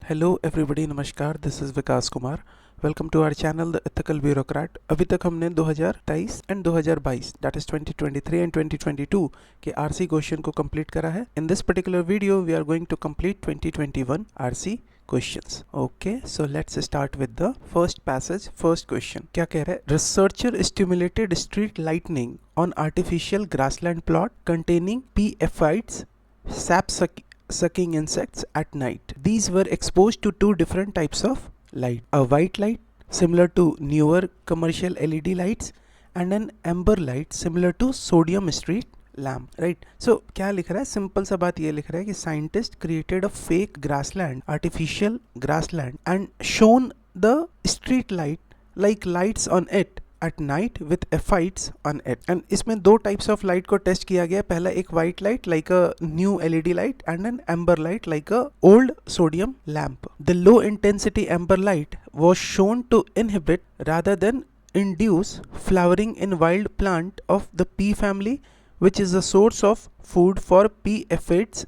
Hello everybody, नमस्कार। This is Vikas Kumar. Welcome to our channel the ethical bureaucrat. अभी तक हमने 2023 एंड 2022 दैट इज़ 2023 एंड 2022 के आरसी क्वेश्चन को कंप्लीट करा है। In this particular video we are going to complete 2021 RC questions. Okay, so let's start with the first passage. First question क्या कह रहा है? Researcher stimulated street lightning on artificial grassland plot containing pfides, sucking insects at night. These were exposed to two different types of light: a white light similar to newer commercial LED lights and an amber light similar to sodium street lamp. Right, so क्या लिख रहा है? Simple सा बात ये लिख रहा है कि scientist created a fake grassland, artificial grassland, and shone the street light like lights on it at night with aphids on it. And इसमें दो टाइप्स ऑफ लाइट को टेस्ट किया गया। पहला एक white light like a new LED light and an amber light like a old sodium lamp. The low intensity amber light was shown to inhibit rather than induce flowering in wild plant of the pea family, which is a source of food for pea aphids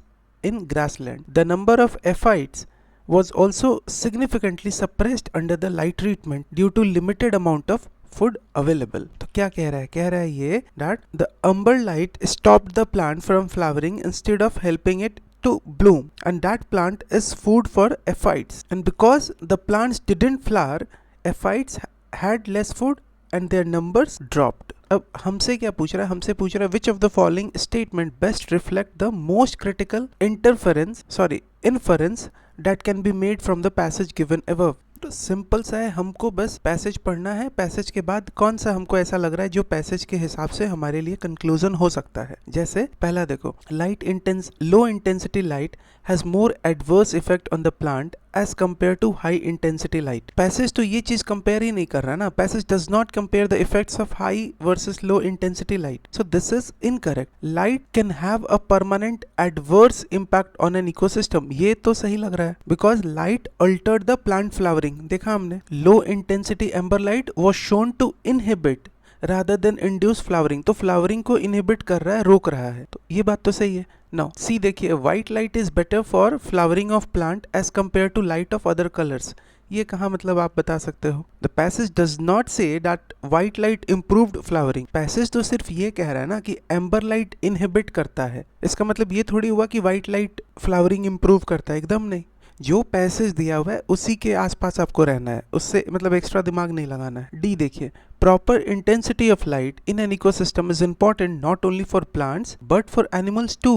in grassland. The number of aphids was also significantly suppressed under the light treatment due to limited amount of food available. तो क्या कह रहा है? कह रहा है ये that the amber light stopped the plant from flowering instead of helping it to bloom, and that plant is food for aphids. And because the plants didn't flower, aphids had less food and their numbers dropped. अब हमसे क्या पूछ रहा है? हमसे पूछ रहा है which of the following statement best reflect the most critical inference that can be made from the passage given above. तो सिंपल सा है, हमको बस पैसेज पढ़ना है। पैसेज के बाद कौन सा हमको ऐसा लग रहा है जो पैसेज के हिसाब से हमारे लिए कंक्लूजन हो सकता है। जैसे पहला देखो, low intensity light has more adverse effect on the plant as compare to high intensity light. Passage तो ये चीज कंपेयर ही नहीं कर रहा ना। Passage does not compare the effects of high versus low intensity light, so this is incorrect. Light can have a permanent adverse impact on an ecosystem, ये तो सही लग रहा है, because light altered the plant flowering. देखा हमने, लो intensity amber light was shown to inhibit rather than induce flowering, तो flowering को इनहिबिट कर रहा है, रोक रहा है। तो ये बात तो सही है। नाउ सी देखिए, white light is better for flowering of plant as compare to light of other colours. ये कहाँ मतलब आप बता सकते हो? The passage does not say that white light improved flowering. Passage तो सिर्फ ये कह रहा है ना कि एम्बर लाइट इनहिबिट करता है। इसका मतलब ये थोड़ी हुआ कि व्हाइट लाइट फ्लावरिंग इम्प्रूव करता है, एकदम नहीं। जो पैसेज दिया हुआ है उसी के आसपास आपको रहना है, उससे मतलब एक्स्ट्रा दिमाग नहीं लगाना है। डी देखिए, proper intensity of light in an ecosystem is important not only for plants but for animals too.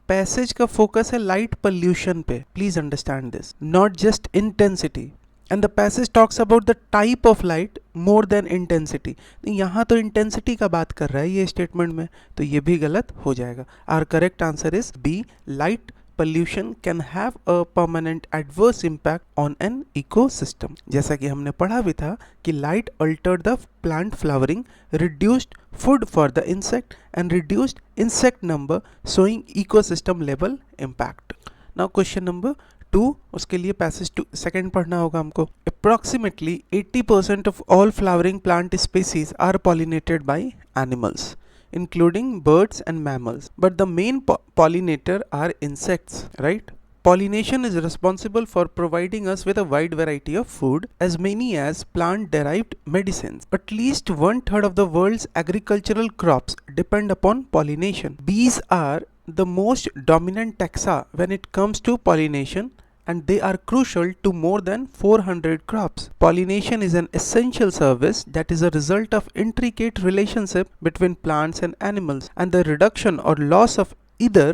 Passage का फोकस है लाइट पोल्यूशन पे, please understand this, not just intensity. And the passage talks about the type of light more than intensity. यहाँ तो intensity का बात कर रहा है ये स्टेटमेंट में, तो ये भी गलत हो जाएगा। Our correct answer is B, light pollution can have a permanent adverse impact on an ecosystem. जैसा कि हमने पढ़ा भी था कि light altered the plant flowering, reduced food for the insect and reduced insect number, showing ecosystem level impact. Now question number 2, उसके लिए passage 2 second पढ़ना होगा हमको। Approximately 80% of all flowering plant species are pollinated by animals, including birds and mammals, but the main pollinator are insects, right? Pollination is responsible for providing us with a wide variety of food, as many as plant derived medicines. At least 1/3 of the world's agricultural crops depend upon pollination. Bees are the most dominant taxa when it comes to pollination, and they are crucial to more than 400 crops. Pollination is an essential service that is a result of intricate relationship between plants and animals, and the reduction or loss of either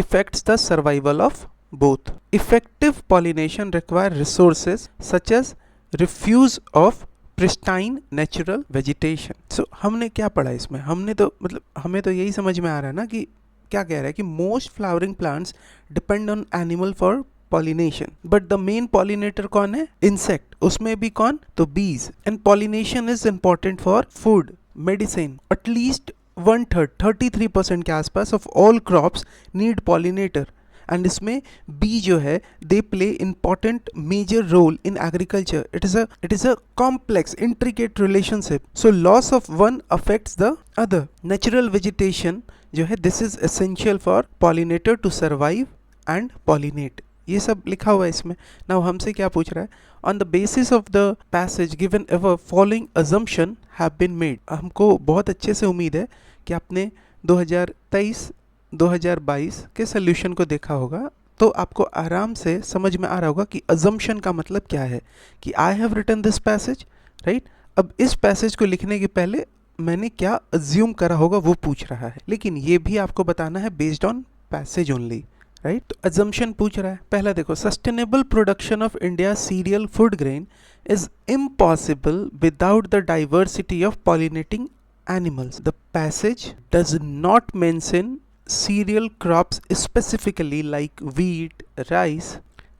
affects the survival of both. Effective pollination requires resources such as refuse of pristine natural vegetation. So हमने क्या पढ़ा इसमें? हमने तो मतलब हमें तो यही समझ में आ रहा है ना कि क्या कह रहा है कि most flowering plants depend on animal for pollination, but the main pollinator कौन है? Insect. उसमें भी कौन? तो bees. And pollination is important for food, medicine. At least 1/3, 33% के आसपास of all crops need pollinator. And इसमें bee जो है they play important major role in agriculture. It is a complex, intricate relationship. So loss of one affects the other. Natural vegetation जो है this is essential for pollinator to survive and pollinate. ये सब लिखा हुआ है इसमें। Now हमसे क्या पूछ रहा है, on the basis of the passage given ever following assumption have been made. हमको बहुत अच्छे से उम्मीद है कि आपने 2023 2022 के सोल्यूशन को देखा होगा, तो आपको आराम से समझ में आ रहा होगा कि अजम्पशन का मतलब क्या है, कि I have written this passage, right. अब इस पैसेज को लिखने के पहले मैंने क्या अज्यूम करा होगा वो पूछ रहा है, लेकिन ये भी आपको बताना है based on passage only, right. तो अजम्पशन पूछ रहा है, पहला देखो, sustainable production of India serial food grain is impossible without the diversity of pollinating animals. The passage does not mention cereal crops specifically like wheat, rice.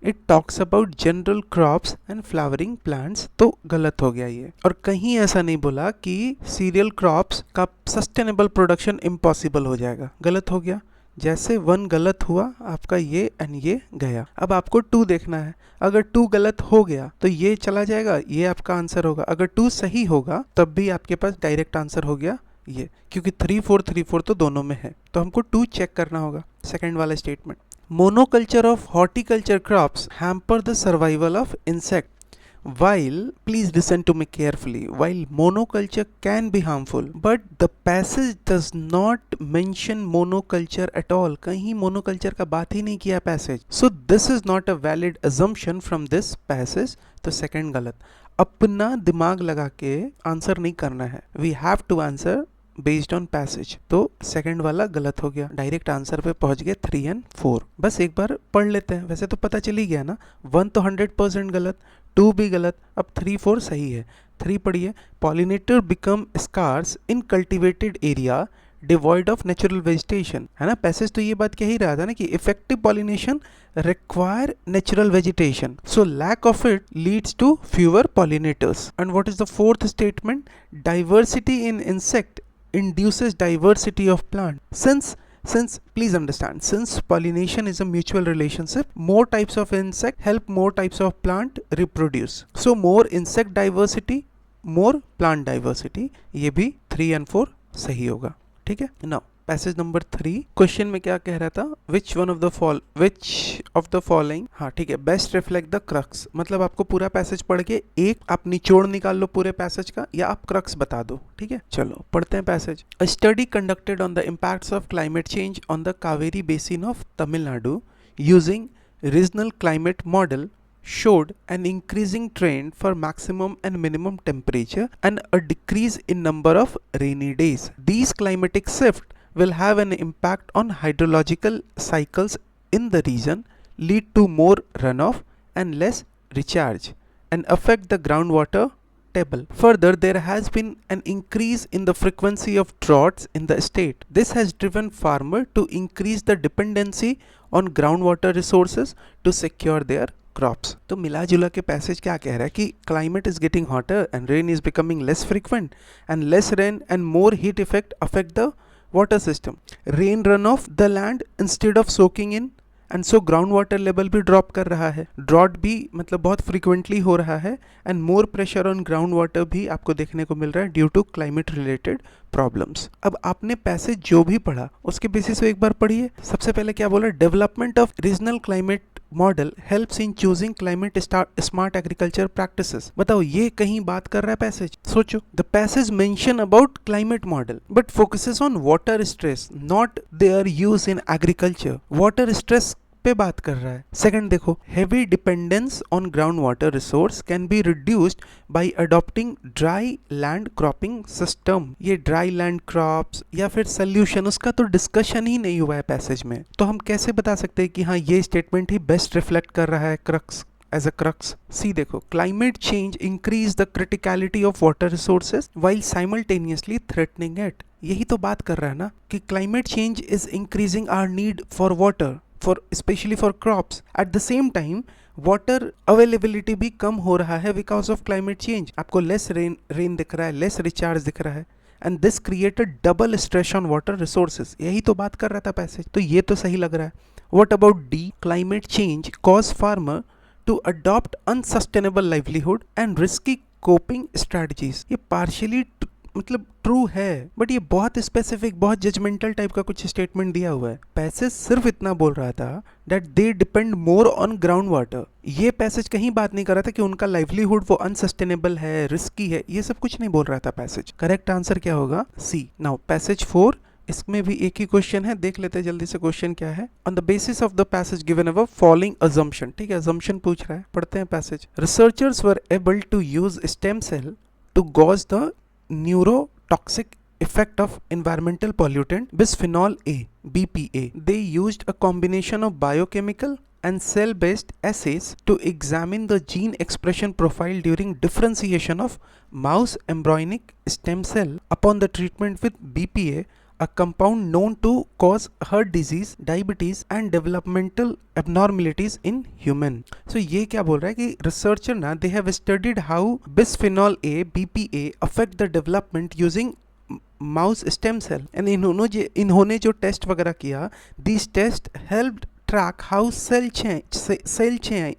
It talks about general crops and flowering plants. तो गलत हो गया ये, और कहीं ऐसा नहीं बोला कि सीरियल क्रॉप्स का सस्टेनेबल प्रोडक्शन इम्पॉसिबल हो जाएगा, गलत हो गया। जैसे 1 गलत हुआ आपका ये एंड ये गया। अब आपको 2 देखना है, अगर 2 गलत हो गया तो ये चला जाएगा, ये आपका आंसर होगा। अगर 2 सही होगा तब भी आपके पास डायरेक्ट आंसर हो गया ये, क्योंकि 3 4 तो दोनों में है, तो हमको 2 चेक करना होगा। सेकंड वाला statement, monoculture of horticulture crops hamper the survival of insect. While, please listen to me carefully, while monoculture can be harmful, but the passage does not mention monoculture at all. कहीं monoculture का बात ही नहीं किया passage. So this is not a valid assumption from this passage. तो second गलत। अपना दिमाग लगा के आंसर नहीं करना है, we have to answer based on passage. तो सेकंड वाला गलत हो गया, डायरेक्ट आंसर पे पहुंच गए 3 और 4। बस एक बार पढ़ लेते हैं, वैसे तो पता चल ही गया ना। 1 तो 100% गलत, 2 भी गलत, अब 3 4 सही है। 3 पढ़िए, pollinator become scarce in cultivated area devoid of natural vegetation, है ना। पैसेज तो ये बात कह ही रहा था ना कि effective pollination require natural vegetation, so lack of it leads to fewer pollinators. And what is the fourth statement? Diversity in insect induces diversity of plant. Since please understand, since pollination is a mutual relationship, more types of insect help more types of plant reproduce, so more insect diversity, more plant diversity. ये भी 3 और 4 सही होगा, ठीक है। Now passage number 3, question में क्या कह रहा था, विच ऑफ द फॉलोइंग, हाँ ठीक है, बेस्ट रिफ्लेक्ट द क्रक्स। मतलब आपको पूरा पैसेज पढ़ के एक आप निचोड़ निकाल लो पूरे पैसेज का, या आप क्रक्स बता दो, ठीक है। चलो पढ़ते हैं passage. A study conducted on the impacts of climate change on the Kaveri basin of Tamil Nadu using regional climate model showed an increasing trend for maximum and minimum temperature and a decrease in number of rainy days. These climatic shifts will have an impact on hydrological cycles in the region, lead to more runoff and less recharge, and affect the groundwater table. Further, there has been an increase in the frequency of droughts in the state. This has driven farmers to increase the dependency on groundwater resources to secure their crops. तो मिला जुला के passage क्या कह रहा है कि climate is getting hotter and rain is becoming less frequent, and less rain and more heat effect affect the water system. Rain run off the land instead of soaking in, and so ground water level भी drop कर रहा है, drought भी मतलब बहुत frequently हो रहा है, and more pressure on ground water भी आपको देखने को मिल रहा है due to climate related problems. अब आपने पैसेज जो भी पढ़ा उसके बेसिस पे एक बार पढ़िए। सबसे पहले क्या बोला, development of regional climate model helps in choosing climate smart agriculture practices. बताओ ये कहीं बात कर रहा है पैसेज, सोचो। The passage mention about climate model but focuses on water stress, not their use in agriculture. Water stress पे बात कर रहा है। सेकंड देखो, heavy dependence on ground water resource can be reduced by adopting dry land cropping system. ये dry land crops या फिर solution, उसका तो डिस्कशन ही नहीं हुआ है पैसेज में, तो हम कैसे बता सकते हैं कि हाँ ये स्टेटमेंट ही बेस्ट रिफ्लेक्ट कर रहा है crux as a crux. See देखो, climate change increase the criticality of water resources while simultaneously threatening it. यही तो बात कर रहा है ना कि climate change is increasing our need for water, for especially for crops. At the same time water availability भी कम हो रहा है because of climate change. आपको less rain दिख रहा है, less recharge दिख रहा है, and this created double stress on water resources. यही तो बात कर रहा था पैसेज, तो ये तो सही लग रहा है। What about D? Climate change cause farmer to adopt unsustainable livelihood and risky coping strategies. ये partially मतलब ट्रू है, बट ये बहुत स्पेसिफिक, बहुत जजमेंटल टाइप का कुछ स्टेटमेंट दिया हुआ है। पैसेज सिर्फ इतना बोल रहा था that they depend more on ground water. ये पैसेज कहीं बात नहीं कर रहा था कि उनका लाइवलीहुड वो अनसस्टेनेबल है, रिस्की है, ये सब कुछ नहीं बोल रहा था पैसेज। करेक्ट आंसर क्या होगा? सी। नाउ पैसेज 4, इसमें भी एक ही क्वेश्चन है, देख लेते हैं जल्दी से क्वेश्चन क्या है। On the basis of the passage given above following assumption, ठीक है, अजम्पशन पूछ रहा है, पढ़ते हैं passage. Researchers were able to use stem cell to gauge the neurotoxic effect of environmental pollutant bisphenol A, BPA. They used a combination of biochemical and cell-based assays to examine the gene expression profile during differentiation of mouse embryonic stem cell. Upon the treatment with BPA, a compound known to cause heart disease, diabetes and developmental abnormalities in human. So ये क्या बोल रहा है कि researcher ना they have studied how bisphenol A, BPA affect the development using mouse stem cell, and इन्होंने जो test वगैरह किया, this test helped track how cell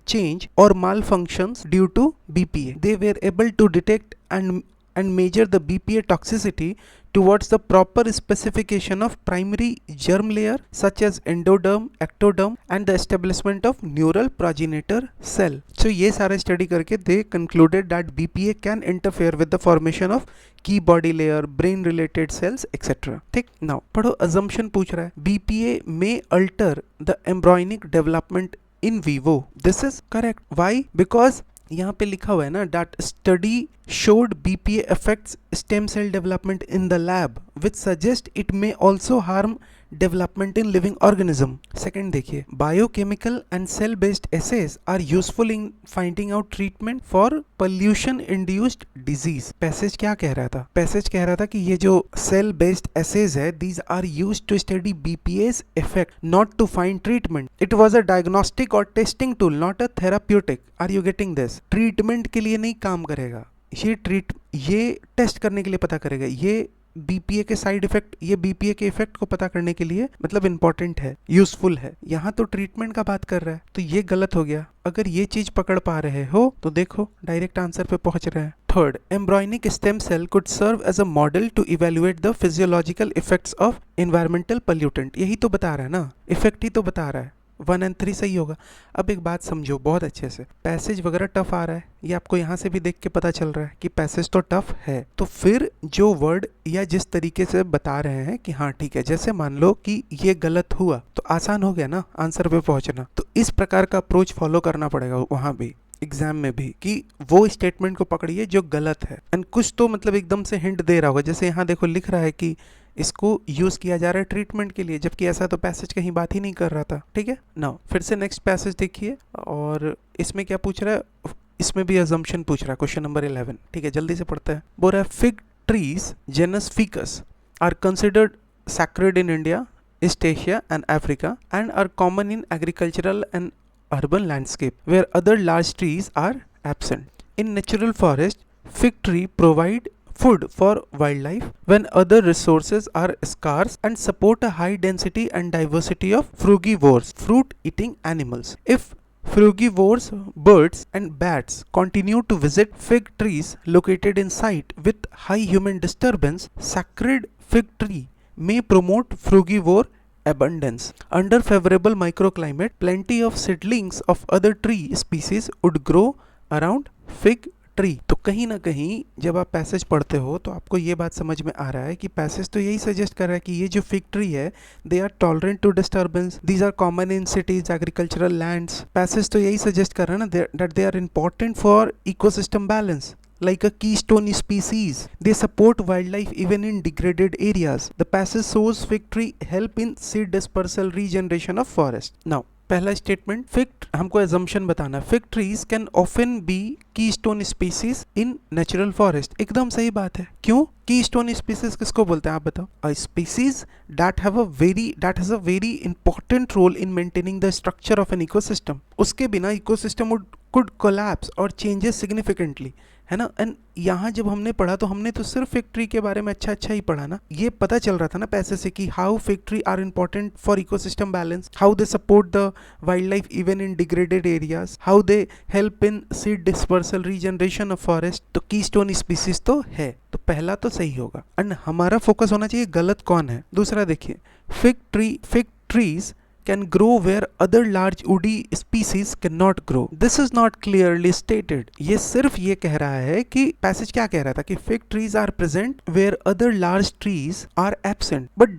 change or malfunctions due to BPA. They were able to detect and measure the BPA toxicity towards the proper specification of primary germ layer such as endoderm, ectoderm and the establishment of neural progenitor cell. So ये सारे study करके they concluded that BPA can interfere with the formation of key body layer, brain related cells etc. ठीक, now पढ़ो assumption पूछ रहा है, BPA may alter the embryonic development in vivo. This is correct. Why? Because यहाँ पे लिखा हुआ है ना that study showed BPA affects stem cell development in the lab which suggests it may also harm development in living organism. Second देखिए, biochemical and cell based assays are useful in finding out treatment for pollution induced disease. Passage क्या कह रहा था? Passage कह रहा था कि ये जो cell based assays है, these are used to study BPA's effect, not to find treatment. It was a diagnostic or testing tool, not a therapeutic. Are you getting this? Treatment के लिए नहीं काम करेगा ये टेस्ट करने के लिए पता करेगा, ये बीपीए के साइड इफेक्ट, ये बीपीए के इफेक्ट को पता करने के लिए मतलब इंपॉर्टेंट है, यूजफुल है। यहाँ तो ट्रीटमेंट का बात कर रहा है, तो ये गलत हो गया। अगर ये चीज पकड़ पा रहे हो तो देखो डायरेक्ट आंसर पे पहुंच रहे हैं। Third, embryonic stem cell could serve as a model to evaluate the physiological effects of environmental pollutant. यही तो बता रहा है ना, इफेक्ट ही तो बता रहा है। 1 और 3 सही होगा। अब एक बात समझो बहुत अच्छे से, पैसेज वगैरह टफ आ रहा है, ये आपको यहाँ से भी देख के पता चल रहा है कि पैसेज तो टफ है, तो फिर जो वर्ड या जिस तरीके से बता रहे हैं कि हाँ ठीक है, जैसे मान लो कि ये गलत हुआ तो आसान हो गया ना आंसर पे पहुंचना, तो इस प्रकार का अप्रोच फॉलो करना पड़ेगा वहाँ भी एग्जाम में भी, कि वो स्टेटमेंट को पकड़िए जो गलत है, एंड कुछ तो मतलब एकदम से हिंट दे रहा होगा। जैसे यहाँ देखो लिख रहा है कि इसको यूज किया जा रहा है ट्रीटमेंट के लिए, जबकि ऐसा तो पैसेज कहीं बात ही नहीं कर रहा था। ठीक है ना, फिर से नेक्स्ट पैसेज देखिए, और इसमें क्या पूछ रहा है, इसमें भी अजम्पशन पूछ रहा है, क्वेश्चन नंबर 11। ठीक है, जल्दी से पढ़ते हैं। बोल रहा है fig trees genus ficus are considered sacred in India, East Asia and Africa and are common in agricultural and urban landscape where other large trees are absent. In natural forest, fig tree provide food for wildlife when other resources are scarce and support a high density and diversity of frugivores, fruit eating animals. If frugivores, birds and bats continue to visit fig trees located in site with high human disturbance, sacred fig tree may promote frugivore abundance. Under favorable microclimate, plenty of seedlings of other tree species would grow around fig tree. तो कहीं ना कहीं जब आप passage पढ़ते हो तो आपको ये बात समझ में आ रहा है कि पैसेज तो यही सजेस्ट कर रहा है कि ये जो फिग ट्री है, they are tolerant to disturbance, these are common in cities, agricultural lands. Passage तो यही सजेस्ट कर रहा है ना that they are important for ecosystem balance, like a keystone species. They support wildlife even in degraded areas. The passage shows fig tree help in seed dispersal, regeneration of forest. Now, पहला statement, fig, हमको assumption बताना, fig trees can often be keystone species in natural forest. एकदम सही बात है। क्यों? Keystone species किसको बोलते हैं आप बताओ? A species that has a very important role in maintaining the structure of an ecosystem. उसके बिना ecosystem could collapse or changes significantly, है ना। एंड यहाँ जब हमने पढ़ा तो हमने तो सिर्फ फिग ट्री के बारे में अच्छा अच्छा ही पढ़ा ना, ये पता चल रहा था ना पैसे से कि how fig tree are important for ecosystem balance, how they support the wildlife even in degraded areas, how they help in seed dispersal, regeneration of forest. तो कीस्टोन स्पीसीज तो है, तो पहला तो सही होगा। एंड हमारा फोकस होना चाहिए गलत कौन है। दूसरा देखिए, fig trees can grow where other large woody species cannot grow. This is not clearly stated. ये सिर्फ ये कह रहा है कि पैसेज क्या कह रहा था कि fig trees are present where other large trees are absent, but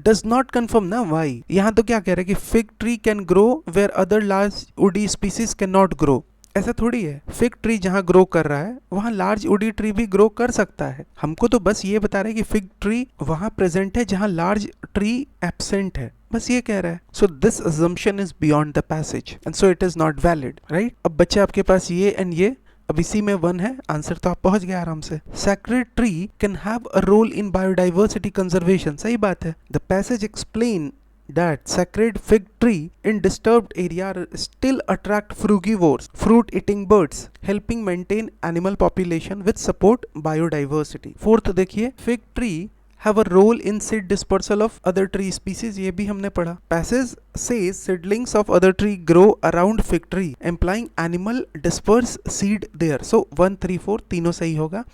does not confirm ना why। यहाँ तो क्या कह रहा है कि fig tree can grow where other large woody species cannot grow। ऐसा थोड़ी है, फिग ट्री जहां ग्रो कर रहा है वहां लार्ज वुडी ट्री भी ग्रो कर सकता है। हमको तो बस ये बता रहा है कि फिग ट्री वहां प्रेजेंट है जहां लार्ज ट्री एब्सेंट है, बस ये कह रहा है। So this assumption is beyond the passage and so it is not valid, right. अब बच्चे आपके पास ये एंड ये, अब इसी में 1 है, आंसर तो आप पहुंच गए आराम से। Sacred tree can have a role in biodiversity conservation, सही बात है। The passage explain that sacred fig tree in disturbed area still attract frugivores, fruit eating birds, helping maintain animal population with support biodiversity। Fourth देखिए, fig tree have a role in seed dispersal of other tree species, ये भी हमने पढ़ा। passage says seedlings of other tree grow around fig tree implying animal disperse seed there। so 1 3 4 तीनों सही होगा।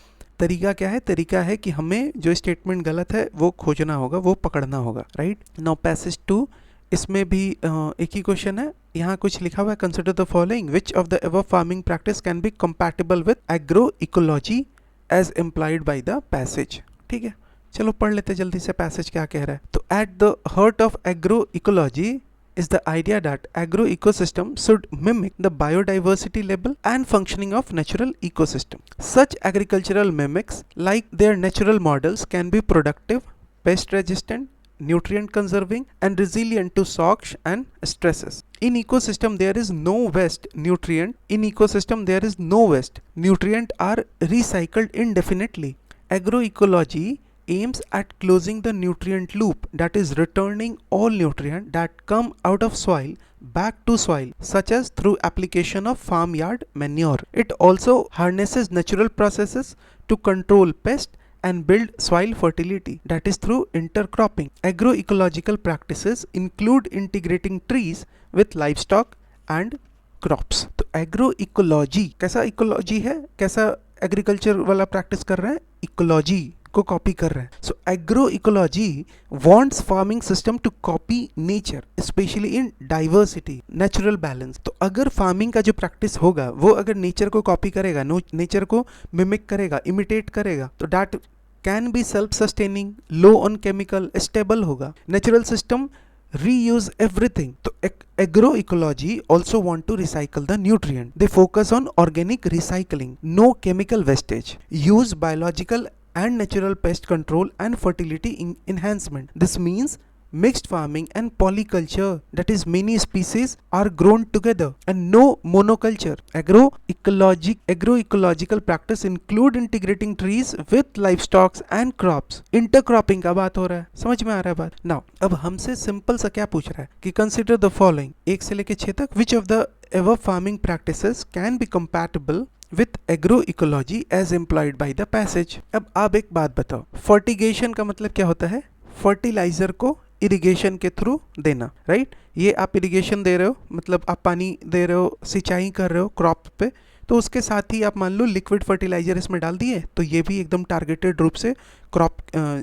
तरीका क्या है, तरीका है कि हमें जो स्टेटमेंट गलत है वो खोजना होगा, वो पकड़ना होगा, राइट। नाउ पैसेज 2, इसमें भी एक ही क्वेश्चन है। यहाँ कुछ लिखा हुआ है, consider the following, which of the above farming practice can be compatible with agroecology as implied by the passage. ठीक है, चलो पढ़ लेते जल्दी से पैसेज क्या कह रहा है। तो at the heart of agro ecology is the idea that agro ecosystem should mimic the biodiversity level and functioning of natural ecosystem. Such agricultural mimics, like their natural models, can be productive, pest resistant, nutrient conserving and resilient to shocks and stresses. In ecosystem there is no waste nutrient. In ecosystem there is no waste. Nutrient are recycled indefinitely. Agroecology aims at closing the nutrient loop, that is returning all nutrient that come out of soil back to soil, such as through application of farmyard manure. It also harnesses natural processes to control pests and build soil fertility, that is through intercropping. Agroecological practices include integrating trees with livestock and crops. तो agroecology कैसा ecology है, कैसा agriculture वाला practice कर रहे हैं, ecology को copy कर रहे हैं। So agro ecology wants farming system to copy nature, specially in diversity, natural balance. तो अगर फार्मिंग का जो प्रैक्टिस होगा वो अगर नेचर को कॉपी करेगा, नेचर को मिमिक करेगा, इमिटेट करेगा, तो that can be self sustaining, low on chemical, stable होगा। Natural system reuse everything. तो agroecology also want to recycle the nutrient. They focus on organic recycling, no chemical wastage, use biological and natural pest control and fertility enhancement. This means mixed farming and polyculture, that is many species are grown together and no monoculture. Agroecological practice include integrating trees with livestock and crops. Intercropping का बात हो रहा है, समझ में आ रहा है बात। Now अब हमसे सिंपल सा क्या पूछ रहा है कि consider the following, 1 से लेके 6 तक, which of the above farming practices can be compatible with agroecology as implied by the passage। अब आप एक बात बताओ, फर्टिगेशन का मतलब क्या होता है, फर्टिलाइजर को इरिगेशन के थ्रू देना, राइट। ये आप इरिगेशन दे रहे हो, मतलब आप पानी दे रहे हो, सिंचाई कर रहे हो क्रॉप पे, तो उसके साथ ही आप मान लो लिक्विड फर्टिलाइजर इसमें डाल दिए, तो ये भी एकदम टारगेटेड रूप से क्रॉप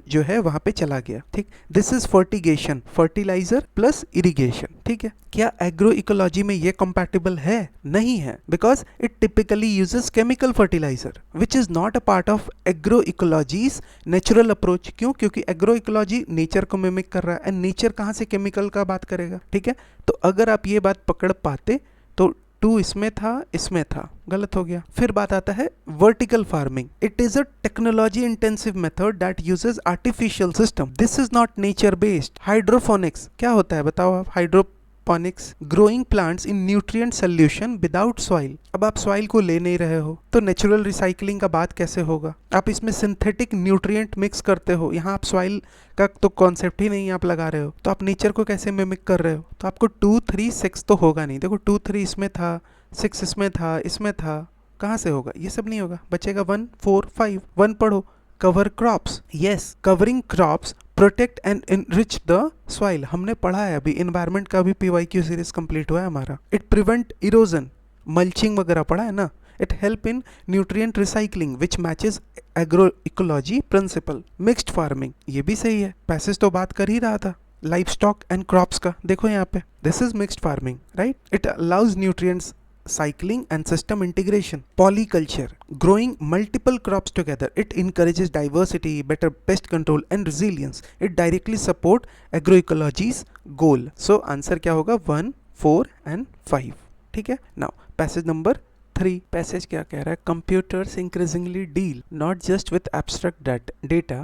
जो है वहां पे चला गया, ठीक। This is fertigation, fertilizer plus irrigation, ठीक है। क्या एग्रो इकोलॉजी में ये कंपैटिबल है? नहीं है, because it typically uses chemical fertilizer which is not a part of agroecology's natural approach. क्यों? क्योंकि एग्रो इकोलॉजी नेचर को मिमिक कर रहा है, एंड नेचर कहाँ से केमिकल का बात करेगा, ठीक है। तो अगर आप ये बात पकड़ पाते तो 2 इसमें था, इसमें था, गलत हो गया। फिर बात आता है vertical farming. It is a technology intensive method that uses artificial system. This is not nature based. Hydroponics क्या होता है बताओ आप? Hydroponics, growing plants in nutrient solution without soil. अब आप सॉइल को ले नहीं रहे हो तो नेचुरल रिसाइकलिंग का बात कैसे होगा? आप इसमें सिंथेटिक न्यूट्रिएंट मिक्स करते हो, यहाँ आप सॉइल का तो कॉन्सेप्ट ही नहीं आप लगा रहे हो, तो आप नेचर को कैसे मिमिक कर रहे हो? तो आपको 2 3 6 तो होगा नहीं। देखो 2 3 इसमें था, 6 इसमें था, इसमें था, कहाँ से होगा? ये सब नहीं होगा, बचेगा 1 4 5। 1 पढ़ो, cover crops, yes, covering crops protect and enrich the soil, हमने पढ़ा है अभी, एनवायरमेंट का भी पीवाईक्यू सीरीज कंप्लीट हुआ है हमारा। इट प्रिवेंट इरोजन, मल्चिंग वगैरह पढ़ा है ना। It help in nutrient recycling which matches agroecology principle. Mixed farming, ये भी सही है, पैसेज तो बात कर ही रहा था लाइफ स्टॉक एंड क्रॉप्स का, देखो यहाँ पे, this is mixed farming, right. It allows nutrients cycling and system integration. Polyculture, growing multiple crops together, it encourages diversity, better pest control and resilience. It directly support agroecology's goal. So answer क्या होगा? 1 4 and 5, ठीक है। now passage number 3, passage क्या कह रहा है? computers increasingly deal not just with abstract data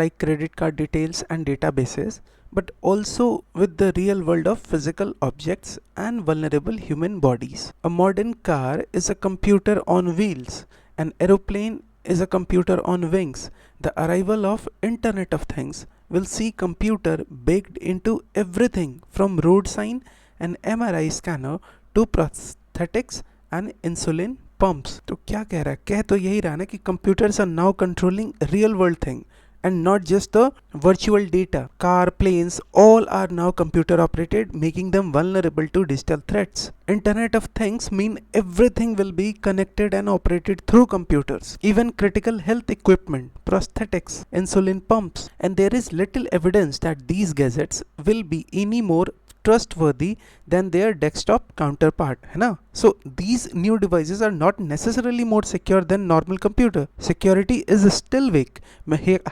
like credit card details and databases, but also with the real world of physical objects and vulnerable human bodies. A modern car is a computer on wheels. An aeroplane is a computer on wings. The arrival of Internet of Things will see computer baked into everything from road sign and MRI scanner to prosthetics and insulin pumps. तो क्या कह रहा है? कह तो यही रहा ना कि computers are now controlling real world thing and not just the virtual data. Car, planes, all are now computer operated, making them vulnerable to digital threats. Internet of Things mean everything will be connected and operated through computers, even critical health equipment, prosthetics, insulin pumps, and there is little evidence that these gadgets will be any more trustworthy than their desktop counterpart, है ना। So these new devices are not necessarily more secure than normal computer. Security is still weak.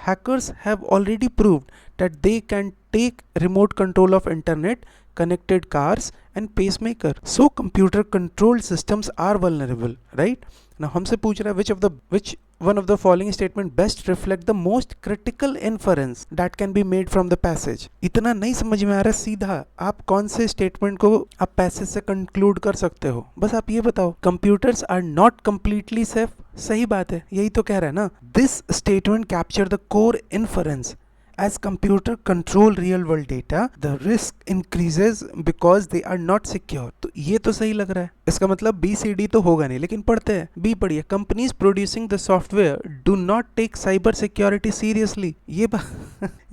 Hackers have already proved that they can take remote control of internet, connected cars and pacemaker. So computer controlled systems are vulnerable, right? Now हमसे पूछ रहा है which one of the following statement best reflect the most critical inference that can be made from the passage. इतना नहीं समझ में आ रहा, सीधा आप कौन से स्टेटमेंट को आप पैसेज से कंक्लूड कर सकते हो, बस आप ये बताओ। Computers are not completely safe, सही बात है, यही तो कह रहा है ना। This statement capture the core inference as computer control real world data, the risk increases because they are not secure. तो ये तो सही लग रहा है, इसका मतलब BCD तो होगा नहीं, लेकिन पढ़ते हैं, B पढ़िए। Companies producing the software do not take cyber security seriously.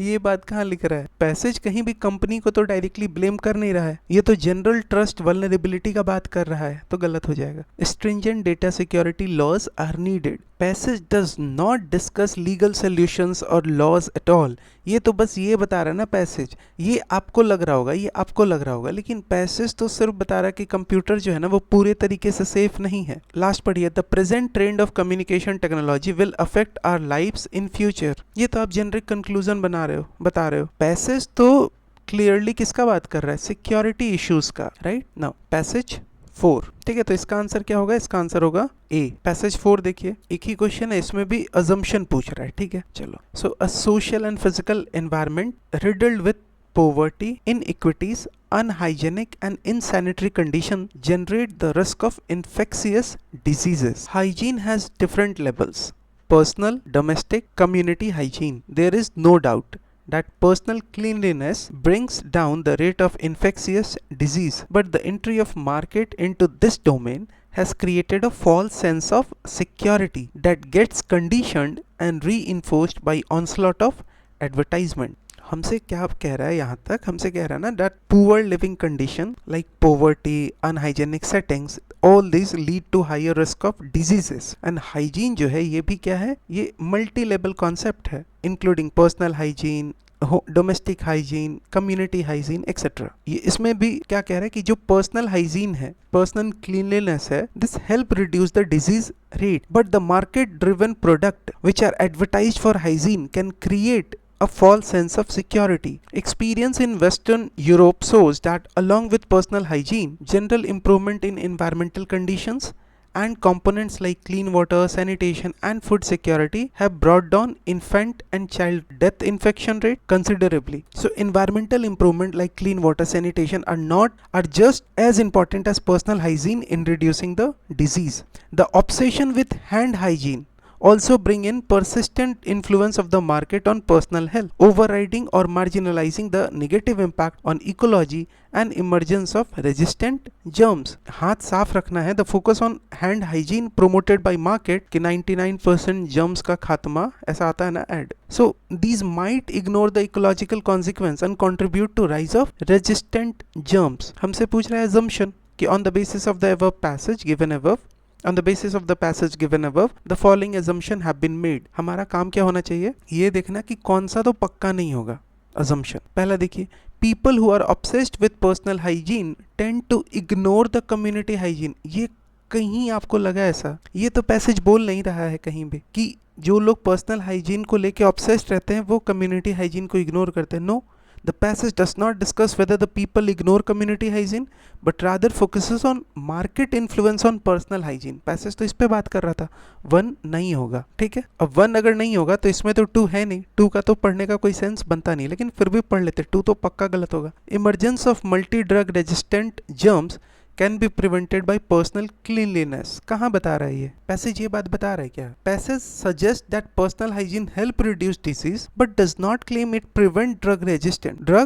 ये बात कहाँ लिख रहा है? पैसेज कहीं भी कंपनी को तो डायरेक्टली ब्लेम कर नहीं रहा है, ये तो जनरल ट्रस्ट वल्नरेबिलिटी का बात कर रहा है, तो गलत हो जाएगा। Stringent data security laws are needed. Passage does not discuss legal solutions or laws at all. ये तो बस ये बता रहा है ना पैसेज, ये आपको लग रहा होगा, ये आपको लग रहा होगा, लेकिन पैसेज तो सिर्फ बता रहा है कि कंप्यूटर जो है ना वो पूरे तरीके से सेफ नहीं है। लास्ट पढ़िए, the present trend of communication technology will affect our lives in future. ये तो आप जेनरिक कंक्लूजन बता रहे हो। पैसेज तो क्लियरली किसका बात कर रहा है? सिक्योरिटी इश्यूज का, राइट। नाउ पैसेज 4, ठीक है, तो इसका आंसर क्या होगा? इसका आंसर होगा ए। पैसेज 4 देखिए, एक ही क्वेश्चन है, इसमें भी अजम्पशन पूछ रहा है, ठीक है। चलो, so a social and physical environment riddled with poverty, inequities, unhygienic and insanitary conditions generate the risk of infectious diseases. Hygiene has different levels: personal, domestic, community hygiene. There is no doubt that personal cleanliness brings down the rate of infectious disease, but the entry of market into this domain has created a false sense of security that gets conditioned and reinforced by onslaught of advertisement. हमसे क्या कह रहा है यहाँ तक? हमसे कह रहा है ना that poor living condition like poverty, unhygienic settings, all these lead to higher risk of diseases. and hygiene जो है ये भी क्या है? ये multi level concept है, including personal hygiene, domestic hygiene, community hygiene etcetera. ये इसमें भी क्या कह रहा है कि जो पर्सनल हाइजीन है, पर्सनल क्लीनलीनेस है, this help reduce the disease rate, but the market driven product which are advertised for hygiene can create a false sense of security. Experience in Western Europe shows that along with personal hygiene, general improvement in environmental conditions and components like clean water, sanitation and food security have brought down infant and child death infection rate considerably. So environmental improvement like clean water, sanitation are just as important as personal hygiene in reducing the disease. The obsession with hand hygiene also bring in persistent influence of the market on personal health, overriding or marginalizing the negative impact on ecology and emergence of resistant germs. हाथ साफ रखना है, the focus on hand hygiene promoted by market कि 99% germs का खात्मा, ऐसा आता है ना ad. So these might ignore the ecological consequence and contribute to rise of resistant germs. हमसे पूछ रहा है assumption कि on the basis of the above passage given above, on the basis of the passage given above, the following assumption have been made. हमारा काम क्या होना चाहिए, ये देखना कि कौन सा तो पक्का नहीं होगा assumption. पहला देखिए, people who are obsessed with personal hygiene tend to ignore the community hygiene. ये कहीं आपको लगा ऐसा, ये तो पैसेज बोल नहीं रहा है कहीं भी कि जो लोग पर्सनल हाइजीन को लेके ऑब्सेस्ड रहते हैं वो कम्युनिटी हाइजीन को इग्नोर करते हैं. No, the passage does not discuss whether the people ignore community hygiene but rather focuses on market influence on personal hygiene. passage तो इस पे बात कर रहा था. 1 नहीं होगा, ठीक है. अब 1 अगर नहीं होगा तो इसमें तो 2 है नहीं, 2 का तो पढ़ने का कोई सेंस बनता नहीं, लेकिन फिर भी पढ़ लेते. 2 तो पक्का गलत होगा. Emergence of multi drug resistant germs can be prevented by personal cleanliness. कहाँ बता रहा है ये पैसेज, ये बात बता रहा है क्या? Passage suggest that personal hygiene help reduce disease but does not claim it prevent drug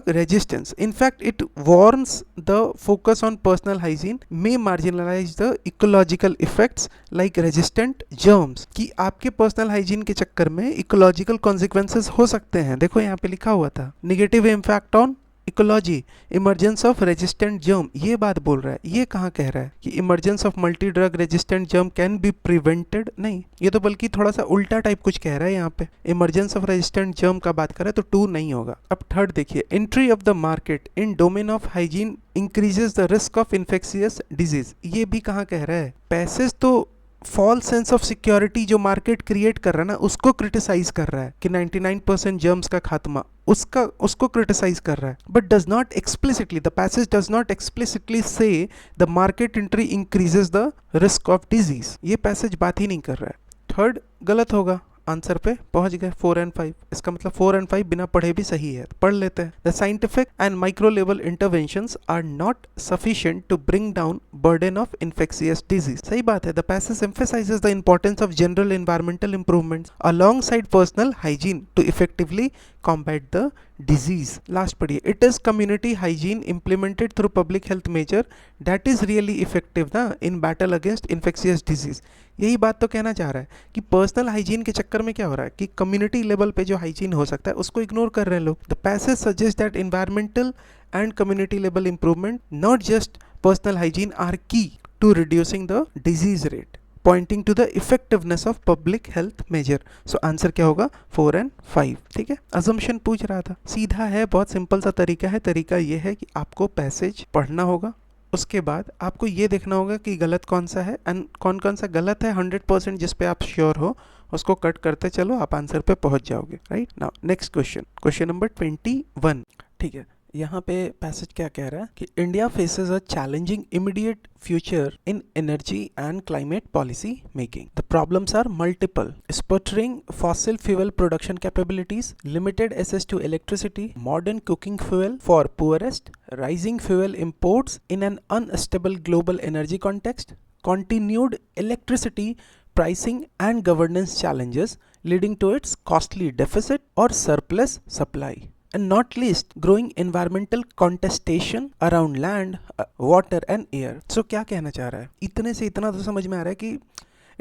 resistance. In fact, it warns the focus on personal hygiene may marginalize the ecological effects like resistant germs. कि आपके personal hygiene के चक्कर में ecological consequences हो सकते हैं. देखो यहाँ पे लिखा हुआ था negative impact on ecology, emergence of resistant germ. ये बात बोल रहा है. ये कहाँ कह रहा है कि emergence of multi drug resistant germ can be prevented? नहीं, ये तो बल्कि थोड़ा सा उल्टा टाइप कुछ कह रहा है यहाँ पे. इमरजेंस ऑफ रेजिस्टेंट जर्म का बात कर रहा है तो 2 नहीं होगा. अब थर्ड देखिए, entry of the market in domain of hygiene increases the risk of infectious disease. ये भी कहाँ कह रहा है? पैसेज तो फॉल्स सेंस ऑफ सिक्योरिटी जो मार्केट क्रिएट कर रहा है ना, उसको क्रिटिसाइज कर रहा है कि 99% जर्म्स का खात्मा, उसको क्रिटिसाइज कर रहा है. But does not explicitly, the passage does not explicitly say the market entry increases the risk of disease. ये पैसेज बात ही नहीं कर रहा है. थर्ड गलत होगा. आंसर पे पहुंच गए 4 और 5. इसका मतलब 4 और 5 बिना पढ़े भी सही है, पढ़ लेते हैं. The scientific and micro level interventions are not sufficient to bring down burden of infectious disease. सही बात है. The passage emphasizes the importance of general environmental improvements alongside personal hygiene to effectively combat the disease. Last पढ़िए, it is community hygiene implemented through public health measure that is really effective ना in battle against infectious disease. यही बात तो कहना चाह रहा है कि पर्सनल हाइजीन के चक्कर में क्या हो रहा है कि कम्युनिटी लेवल पे जो हाइजीन हो सकता है उसको इग्नोर कर रहे हैं लोग. The passage suggest that environmental and community level improvement not just personal hygiene are key to reducing the disease rate, pointing to the effectiveness of public health measure. So answer क्या होगा? 4 और 5. ठीक है, assumption पूछ रहा था. सीधा है, बहुत सिंपल सा तरीका है. तरीका ये है कि आपको पैसेज पढ़ना होगा, उसके बाद आपको ये देखना होगा कि गलत कौन सा है एंड कौन कौन सा गलत है. 100% जिस पे आप श्योर हो उसको कट करते चलो, आप आंसर पे पहुंच जाओगे. Right now next question, question number 21. ठीक है, यहाँ पे पैसेज क्या कह रहा है कि India faces a challenging immediate future in energy and climate policy making. The problems are multiple, sputtering fossil fuel production capabilities, limited access to electricity, modern cooking fuel for poorest, rising fuel imports in an unstable global energy context, continued electricity pricing and governance challenges leading to its costly deficit or surplus supply, and not least growing environmental contestation around land, water and air. So क्या कहना चाह रहा है? इतने से इतना तो समझ में आ रहा है कि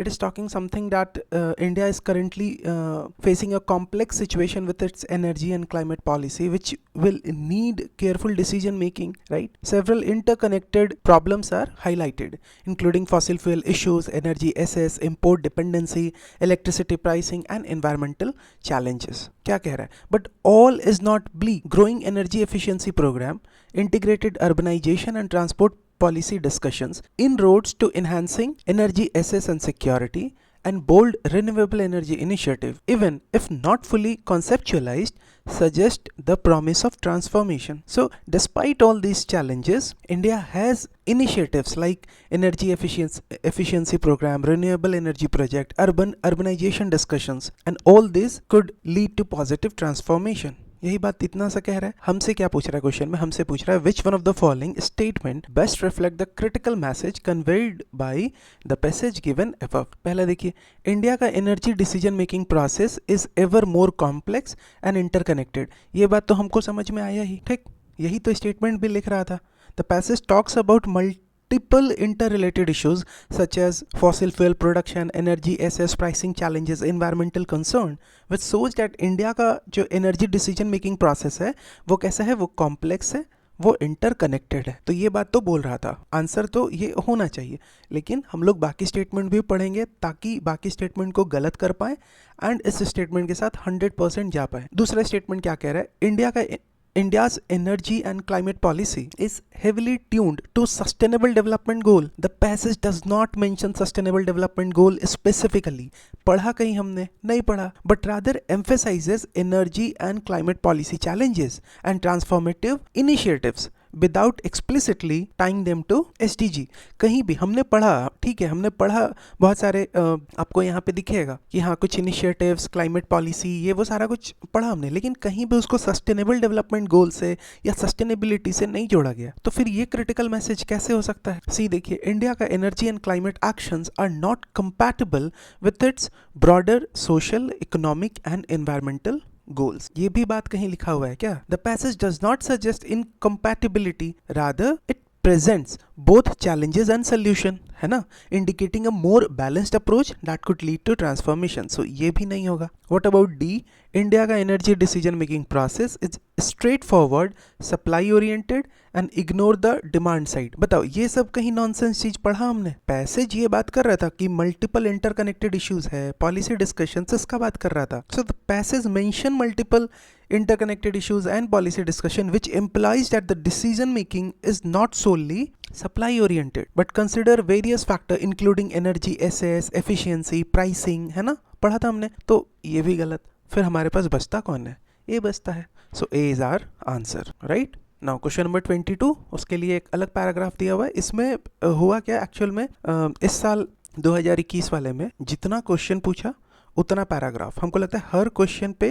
it is talking something that India is currently facing a complex situation with its energy and climate policy, which will need careful decision making, right? Several interconnected problems are highlighted, including fossil fuel issues, energy excess, import dependency, electricity pricing, and environmental challenges. क्या कह रहा है? But all is not bleak. Growing energy efficiency program, integrated urbanization and transport policy discussions, inroads to enhancing energy access and security, and bold renewable energy initiative, even if not fully conceptualized, suggest the promise of transformation. So despite all these challenges, India has initiatives like energy efficiency program, renewable energy project, urbanization discussions, and all this could lead to positive transformation. यही बात इतना सा कह रहा है। हमसे क्या पूछ रहा है क्वेश्चन में? हमसे पूछ रहा है which one of the following statement best reflect the critical message conveyed bye the passage given above. पहला देखिए, इंडिया का energy decision making process is ever more complex and interconnected. ये बात तो हमको समझ में आया ही, ठीक, यही तो स्टेटमेंट भी लिख रहा था। The passage talks about multiple interrelated issues such as fossil fuel production, energy access, pricing challenges, environmental concern, which shows that India का जो energy decision making process है वो कैसा है, वो complex है, वो इंटरकनेक्टेड है। तो ये बात तो बोल रहा था, आंसर तो ये होना चाहिए, लेकिन हम लोग बाकी स्टेटमेंट भी पढ़ेंगे ताकि बाकी स्टेटमेंट को गलत कर पाए एंड इस स्टेटमेंट के साथ 100% जा पाए। दूसरा स्टेटमेंट क्या कह रहा है? India's energy and climate policy is heavily tuned to sustainable development goal. The passage does not mention sustainable development goal specifically. पढ़ा कहीं हमने? नहीं पढ़ा, but rather emphasizes energy and climate policy challenges and transformative initiatives without explicitly tying them to SDG। कहीं भी हमने पढ़ा, ठीक है, हमने पढ़ा बहुत सारे, आपको यहाँ पे दिखेगा कि हाँ कुछ इनिशिएटिव्स, क्लाइमेट पॉलिसी, ये वो सारा कुछ पढ़ा हमने, लेकिन कहीं भी उसको सस्टेनेबल डेवलपमेंट गोल से या सस्टेनेबिलिटी से नहीं जोड़ा गया। तो फिर ये क्रिटिकल मैसेज कैसे हो सकता है? सी देखिए, इंडिया का energy and climate actions are not compatible with its broader social, economic and environmental goals. ये भी बात कहीं लिखा हुआ है क्या? The passage does not suggest incompatibility, rather it presents both challenges and solution, है ना, indicating a more balanced approach that could lead to transformation. So ये भी नहीं होगा। What about D? इंडिया का energy decision making process is straightforward, supply oriented and ignore the demand side. बताओ, ये सब कहीं नॉनसेंस चीज पढ़ा हमने? पैसेज ये बात कर रहा था कि मल्टीपल इंटरकनेक्टेड इश्यूज है, पॉलिसी डिस्कशंस, इसका बात कर रहा था। सो the passage mention multiple interconnected issues and policy discussion, which implies that the decision making is not solely supply oriented but consider various factors including energy access, efficiency, pricing, है ना, पढ़ा था हमने। तो ये भी गलत। फिर हमारे पास बचता कौन है? ए बचता है। So A is our answer, right. Now question number 22, उसके लिए एक अलग पैराग्राफ दिया हुआ है। इसमें हुआ क्या एक्चुअल में, इस साल 2021 वाले में जितना क्वेश्चन पूछा उतना पैराग्राफ, हमको लगता है हर क्वेश्चन पे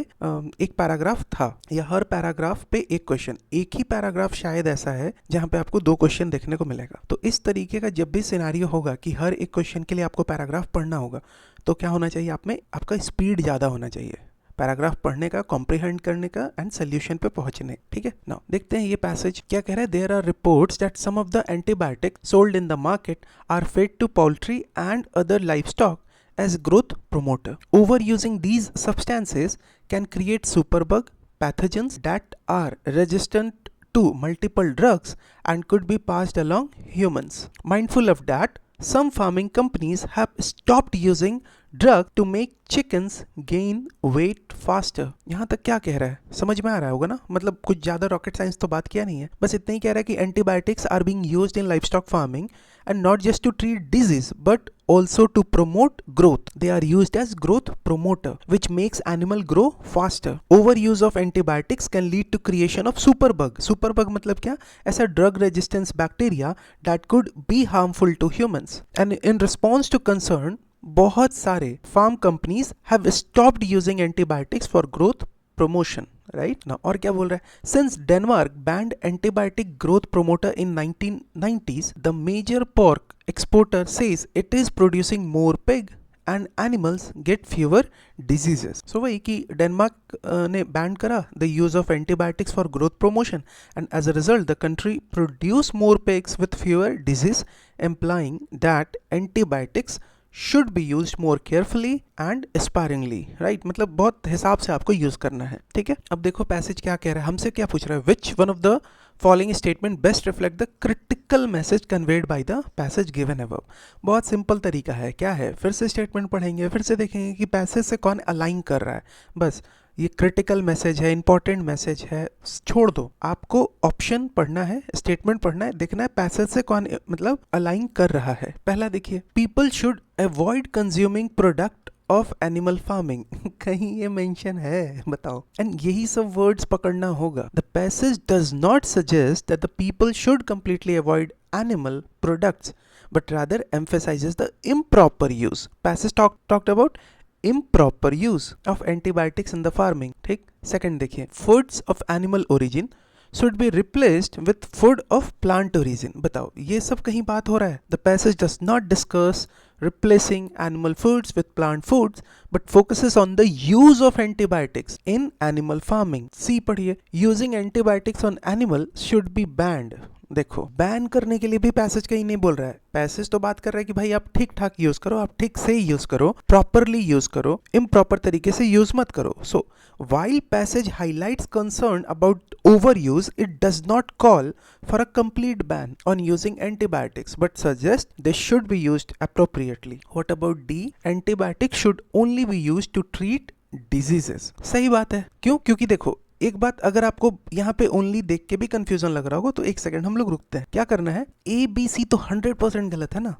एक पैराग्राफ था, या हर पैराग्राफ पे एक क्वेश्चन। एक ही पैराग्राफ शायद ऐसा है जहां पे आपको 2 क्वेश्चन देखने को मिलेगा। तो इस तरीके का जब भी सिनेरियो होगा कि हर एक क्वेश्चन के लिए आपको पैराग्राफ पढ़ना होगा, तो क्या होना चाहिए आप में? आपका स्पीड ज़्यादा होना चाहिए पैराग्राफ पढ़ने का, कॉम्प्रिहेंड करने का एंड सोल्यूशन पे पहुंचने। ठीक है, नाउ देखते हैं ये पैसेज क्या कह रहा है। There are reports that some of the antibiotic sold in the market are fed to poultry and other livestock as growth promoter. Overusing these substances can create superbug pathogens that are resistant to multiple drugs and could be passed along humans. Mindful of that, some farming companies have stopped using drug to make chickens gain weight faster. यहाँ तक क्या कह रहा है? समझ में आ रहा होगा ना, मतलब कुछ ज़्यादा रॉकेट साइंस तो बात किया नहीं है, बस इतना ही कह रहा है कि antibiotics are being used in livestock farming and not just to treat disease but also to promote growth. They are used as growth promoter, which makes animal grow faster. Overuse of antibiotics can lead to creation of superbug. Superbug मतलब क्या? ऐसा drug resistance bacteria that could be harmful to humans. And in response to concern, बहुत सारे farm companies have stopped using antibiotics for growth promotion. Right ना, और क्या बोल रहा है? Since Denmark banned antibiotic growth promoter in 1990s, the major pork exporter says it is producing more pig and animals get fewer diseases. So वही कि Denmark ने ban करा the use of antibiotics for growth promotion and as a result the country produce more pigs with fewer disease, implying that antibiotics should be used more carefully and sparingly, right? मतलब बहुत हिसाब से आपको use करना है। ठीक है, अब देखो पैसेज क्या कह रहा है, हमसे क्या पूछ रहा है? which one of the following statement best reflect the critical message conveyed by the passage given above? बहुत सिंपल तरीका है, क्या है? फिर से स्टेटमेंट पढ़ेंगे, फिर से देखेंगे कि पैसेज से कौन अलाइन कर रहा है। बस ये क्रिटिकल मैसेज है, इंपॉर्टेंट मैसेज है, छोड़ दो, आपको ऑप्शन पढ़ना है, स्टेटमेंट पढ़ना है, देखना है पैसेज से कौन मतलब अलाइन कर रहा है। पहला देखिए, people should avoid consuming product of animal farming. कहीं ये मेंशन है? बताओ। एंड यही सब वर्ड्स पकड़ना होगा। The passage does not suggest that the people should completely avoid animal products but rather emphasizes the improper use. Passage talked about improper use of antibiotics in the farming. ठीक, second देखिए, foods of animal origin should be replaced with food of plant origin. बताओ, ये सब कहीं बात हो रहा है? The passage does not discuss replacing animal foods with plant foods but focuses on the use of antibiotics in animal farming. C पढ़िए, using antibiotics on animal should be banned. देखो, बैन करने के लिए भी पैसेज कहीं नहीं बोल रहा है. पैसेज तो बात कर रहा है कि भाई आप ठीक ठाक यूज करो, आप ठीक से यूज करो, प्रॉपरली यूज करो, इम्प्रॉपर तरीके से यूज मत करो. सो while passage highlights concern about overuse, it does not call for a complete ban on using antibiotics but suggests they should be used appropriately. What about D? Antibiotics should only be used to treat diseases. सही बात है. क्यों? क्योंकि देखो, एक बात अगर आपको यहाँ पे ओनली देख के भी कंफ्यूजन लग रहा होगा तो एक सेकंड हम लोग रुकते हैं. क्या करना है? ए बी सी तो 100% गलत है ना,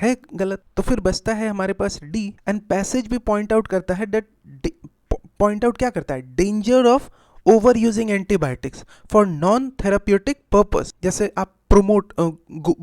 है गलत. तो फिर बचता है हमारे पास डी. एंड पैसेज भी पॉइंट आउट करता है दैट, पॉइंट आउट क्या करता है? Danger of overusing antibiotics for non therapeutic purpose. जैसे आप प्रोमोट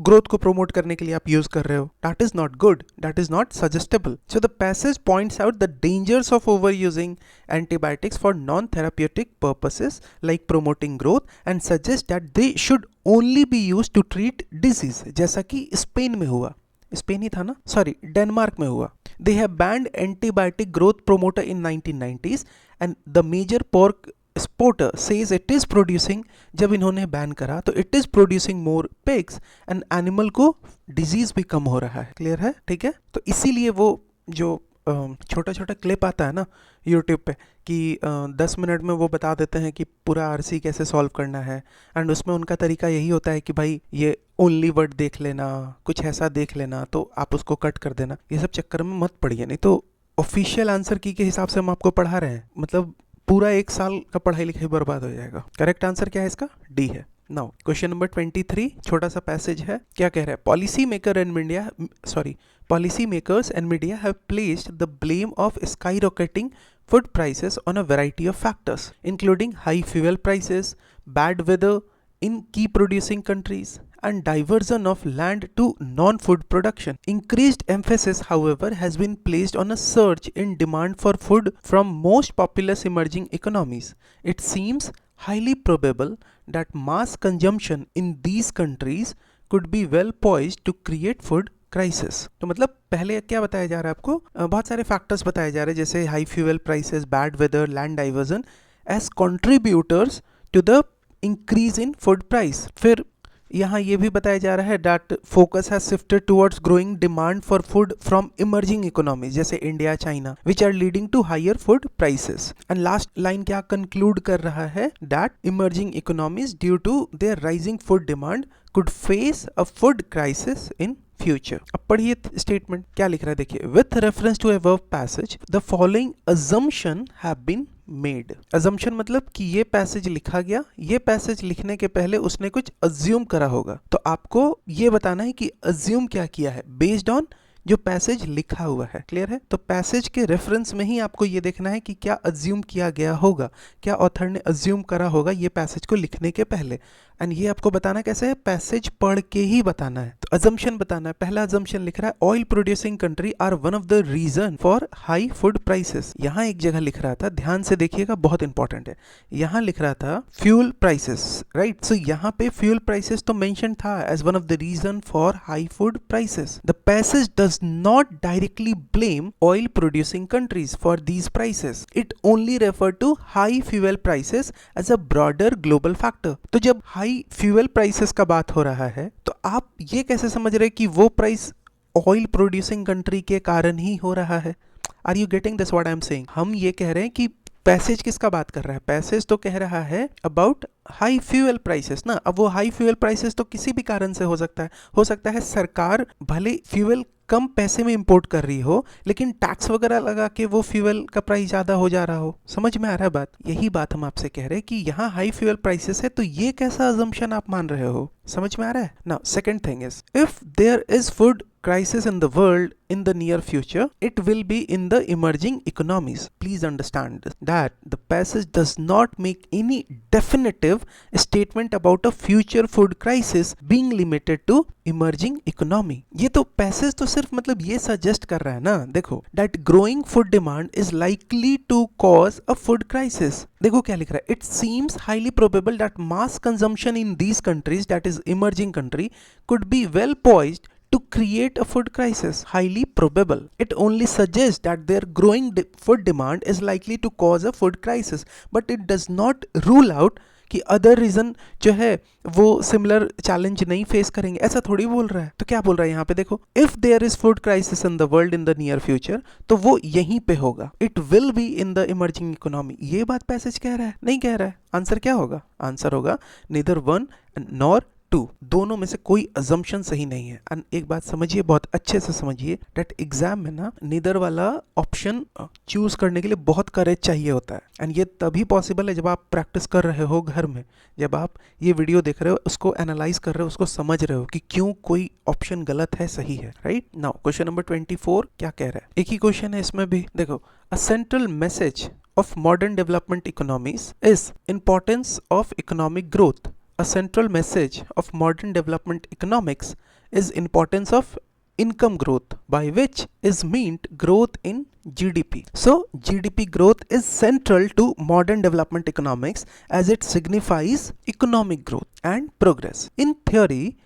ग्रोथ को प्रोमोट करने के लिए आप यूज कर रहे हो, that is not good, that is not suggestable. So the passage points out the dangers of overusing antibiotics for non therapeutic purposes like promoting growth and suggest that they should only be used to treat disease. जैसा कि Spain में हुआ, Spain ही था ना, sorry Denmark में हुआ. They have banned antibiotic growth promoter in 1990s and the major pork exporter says it is producing, जब इन्होंने बैन करा तो it is producing more pigs and animal को disease भी कम हो रहा है. क्लियर है? ठीक है. तो इसीलिए वो जो छोटा छोटा क्लिप आता है ना यूट्यूब पे कि 10 मिनट में वो बता देते हैं कि पूरा आरसी कैसे सॉल्व करना है, एंड उसमें उनका तरीका यही होता है कि भाई ये ओनली वर्ड देख लेना, कुछ ऐसा देख लेना, तो आप उसको कट कर देना. ये सब चक्कर में मत पढ़िए, नहीं तो ऑफिशियल आंसर की के हिसाब से हम आपको पढ़ा रहे हैं, मतलब पूरा 1 साल का पढ़ाई लिखाई बर्बाद हो जाएगा. करेक्ट आंसर क्या है इसका? डी है. नाउ क्वेश्चन नंबर 23, छोटा सा पैसेज है. क्या कह रहा है? Policy makers and media have placed the blame of skyrocketing food prices on a variety of factors, including high fuel prices, bad weather in key producing countries, and diversion of land to non-food production. Increased emphasis, however, has been placed on a surge in demand for food from most populous emerging economies. It seems highly probable that mass consumption in these countries could be well poised to create food crisis. तो मतलब पहले क्या बताया जा रहा है आपको? बहुत सारे फैक्टर्स बताए जा रहे हैं, जैसे high fuel prices, bad weather, land diversion as contributors to the increase in food price. फिर यहाँ ये भी बताया जा रहा है that focus has shifted towards growing demand for food from emerging economies जैसे India, China, which are leading to higher food prices. And last line क्या कंक्लूड कर रहा है? That emerging economies due to their rising food demand could face a food crisis in future. अब पढ़िए statement क्या लिख रहा है, देखिए. With reference to above passage the following assumption have been made. Assumption मतलब कि ये पैसेज लिखा गया, ये पैसेज लिखने के पहले उसने कुछ अज्यूम करा होगा, तो आपको ये बताना है कि अज्यूम क्या किया है बेस्ड ऑन जो पैसेज लिखा हुआ है. क्लियर है? तो पैसेज के रेफरेंस में ही आपको ये देखना है कि क्या अज्यूम किया गया होगा, क्या ऑथर ने अज्यूम करा होगा ये पैसेज को लिखने के पहले. एंड ये आपको बताना कैसे है? पैसेज पढ़ के ही बताना है. तो अजम्पशन बताना है. पहला अजम्पशन लिख रहा है oil producing country are one of the reason for high food prices. यहाँ एक जगह लिख रहा था, ध्यान से देखिएगा, बहुत इंपॉर्टेंट है. यहाँ लिख रहा था फ्यूल प्राइसेस, राइट. सो यहाँ पे फ्यूल प्राइसेस तो मेंशन था as one of the reason for high food prices. The passage does not directly blame oil producing countries for these prices. It only refer to high fuel prices as a broader global factor. तो जब high fuel prices का बात हो रहा है तो आप ये कैसे समझ रहे कि वो प्राइस ऑयल प्रोड्यूसिंग कंट्री के कारण ही हो रहा है? Are you getting this what I am saying? हम ये कह रहे हैं कि पैसेज किसका बात कर रहा है? पैसेज तो कह रहा है अबाउट हाई फ्यूल प्राइसेस ना. अब वो हाई फ्यूल प्राइसेस तो किसी भी कारण से हो सकता है सरकार भले फ्यूल कम पैसे में इंपोर्ट कर रही हो लेकिन टैक्स वगैरह लगा के वो फ्यूल का प्राइस ज्यादा हो जा रहा हो. समझ में आ रहा है बात? यही बात हम आपसे कह रहे हैं कि यहाँ हाई फ्यूल प्राइसेस है, तो ये कैसा अजम्पशन आप मान रहे हो? समझ में आ रहा है? Now second thing is if there is food crisis in the world in the near future, it will be in the emerging economies. Please understand that the passage does not make any definitive statement about a future food crisis being limited to emerging economy. ये तो passage तो सिर्फ मतलब ये suggest कर रहा है ना, देखो, that growing food demand is likely to cause a food crisis. देखो क्या लिख रहा है, it seems highly probable that mass consumption in these countries, that is emerging country, could be well poised to create a food crisis. Highly probable. It only suggests that their growing food demand is likely to cause a food crisis, but it does not rule out कि other reason जो है वो similar challenge नहीं face करेंगे, ऐसा थोड़ी बोल रहा है। तो क्या बोल रहा है यहाँ पे, देखो, if there is food crisis in the world in the near future, तो वो यहीं पे होगा, it will be in the emerging economy. ये बात पैसेज कह रहा है? नहीं कह रहा है। आंसर क्या होगा? आंसर होगा नीदर वन नॉर टू, दोनों में से कोई अजम्पशन सही नहीं है। एंड एक बात समझिए, बहुत अच्छे से समझिए, डेट एग्जाम में ना नीदर वाला ऑप्शन चूज करने के लिए बहुत करेज चाहिए होता है। एंड ये तभी पॉसिबल है जब आप प्रैक्टिस कर रहे हो घर में, जब आप ये वीडियो देख रहे हो, उसको एनालाइज कर रहे हो, उसको समझ रहे हो कि क्यों कोई ऑप्शन गलत है, सही है, राइट। नाउ क्वेश्चन नंबर 24 क्या कह रहा है? एक ही क्वेश्चन है इसमें भी, देखो, a central message of modern development economies is importance of economic growth. A central message of modern development economics is importance of income growth, by which is meant growth in GDP. So GDP growth is central to modern development economics as it signifies economic growth and progress. In theory,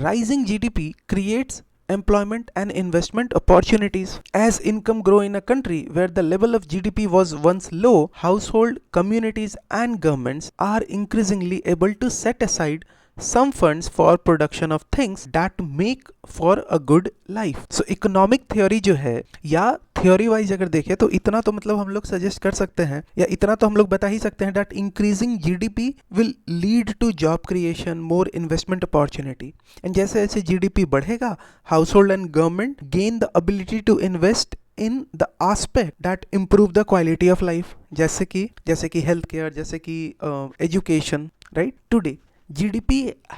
rising GDP creates employment and investment opportunities. As income grow in a country where the level of GDP was once low, household, communities and governments are increasingly able to set aside some funds for production of things that make for a good life. So economic theory जो है, या theory wise अगर देखें तो इतना तो मतलब हम लोग सजेस्ट कर सकते हैं, या इतना तो हम लोग बता ही सकते हैं, that increasing GDP will lead to job creation, more investment opportunity. And जैसे जैसे GDP बढ़ेगा, household and government gain the ability to invest in the aspect that improve the quality of life, जैसे कि health care, जैसे कि education, right? Today GDP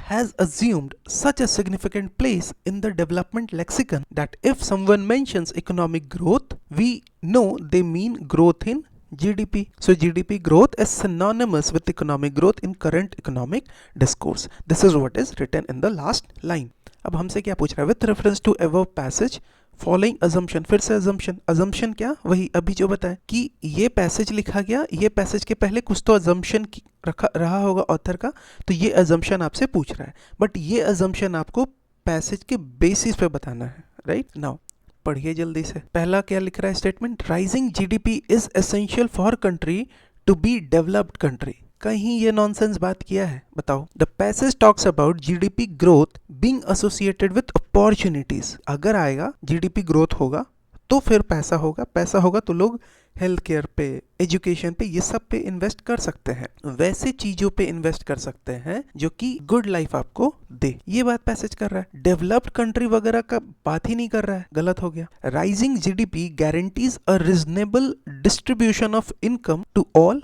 has assumed such a significant place in the development lexicon that if someone mentions economic growth, we know they mean growth in GDP. So GDP growth is synonymous with economic growth in current economic discourse. This is what is written in the last line. अब हमसे क्या पूछ रहा है? With reference to above passage, following assumption, फिर से assumption क्या, वही अभी जो बताया कि ये पैसेज लिखा गया, ये पैसेज के पहले कुछ तो अजम्पशन रहा होगा ऑथर का, तो ये अजम्पशन आपसे पूछ रहा है, बट ये अजम्पशन आपको पैसेज के बेसिस पे बताना है, राइट। नाउ पढ़िए जल्दी से, पहला क्या लिख रहा है statement, rising GDP is essential for country to be developed country. कहीं ये नॉनसेंस बात किया है? बताओ। The passage talks about GDP growth being associated with opportunities. अगर आएगा जीडीपी ग्रोथ होगा तो फिर पैसा होगा, पैसा होगा तो लोग हेल्थ केयर पे, एजुकेशन पे, ये सब पे इन्वेस्ट कर सकते हैं, वैसे चीजों पे इन्वेस्ट कर सकते हैं जो कि गुड लाइफ आपको दे। ये बात पैसेज कर रहा है, डेवलप्ड कंट्री वगैरह का बात ही नहीं कर रहा है, गलत हो गया। Rising GDP guarantees a reasonable distribution of income to all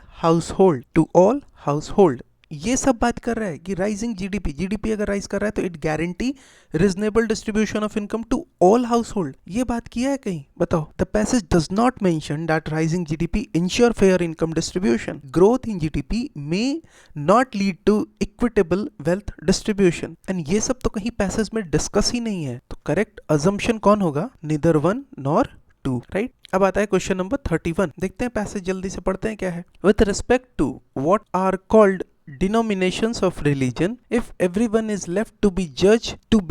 household, ये सब बात कर रहा है कि राइजिंग जीडीपी अगर राइज कर रहा है तो it guarantee reasonable distribution of income to all household. ये बात किया है कहीं? बताओ। The passage does not mention that rising GDP ensure fair income distribution. Growth in GDP may not lead to equitable wealth distribution. And ये सब तो कहीं पैसेज में डिस्कस ही नहीं है, तो करेक्ट अजम्पशन कौन होगा? Neither one nor two, right. अब आता है क्वेश्चन नंबर 31, देखते हैं पैसेज जल्दी से पढ़ते हैं क्या है। With respect to what are called denominations of religion, if everyone is left to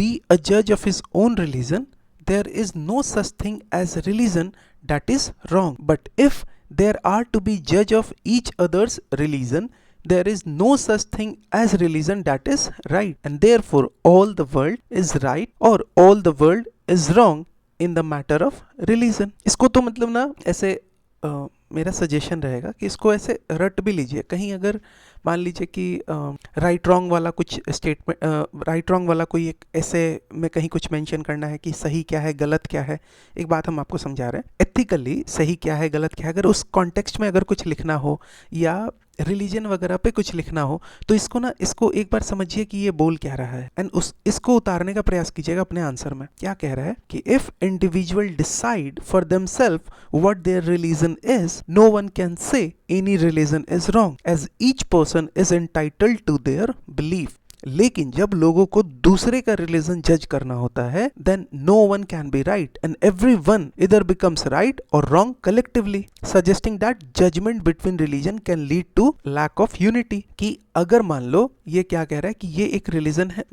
be a judge of his own religion, there is no such thing as religion that is wrong. But if there are to be judge of each other's religion, there is no such thing as religion that is right, and therefore all the world is right or all the world is wrong in the matter of religion. इसको तो मतलब ना ऐसे मेरा suggestion रहेगा कि इसको ऐसे रट भी लीजिए। कहीं अगर मान लीजिए कि राइट रॉन्ग वाला कुछ स्टेटमेंट, राइट रॉन्ग वाला कोई एक ऐसे में कहीं कुछ मेंशन करना है कि सही क्या है गलत क्या है, एक बात हम आपको समझा रहे हैं, एथिकली सही क्या है गलत क्या है, अगर उस कॉन्टेक्स्ट में अगर कुछ लिखना हो या रिलीजन वगैरह पे कुछ लिखना हो तो इसको एक बार समझिए कि ये बोल क्या रहा है एंड इसको उतारने का प्रयास कीजिएगा अपने आंसर में। क्या कह रहा है कि if individual decide for themselves what their religion is, no one can say any religion is wrong as each person is entitled to their belief. लेकिन जब लोगों को दूसरे का रिलीजन जज करना होता है, then no one can be right and every one either becomes right और wrong collectively, suggesting that judgement between religion can lead to lack of unity. कि अगर मान लो ये क्या कह रहा है कि ये एक रिलीजन है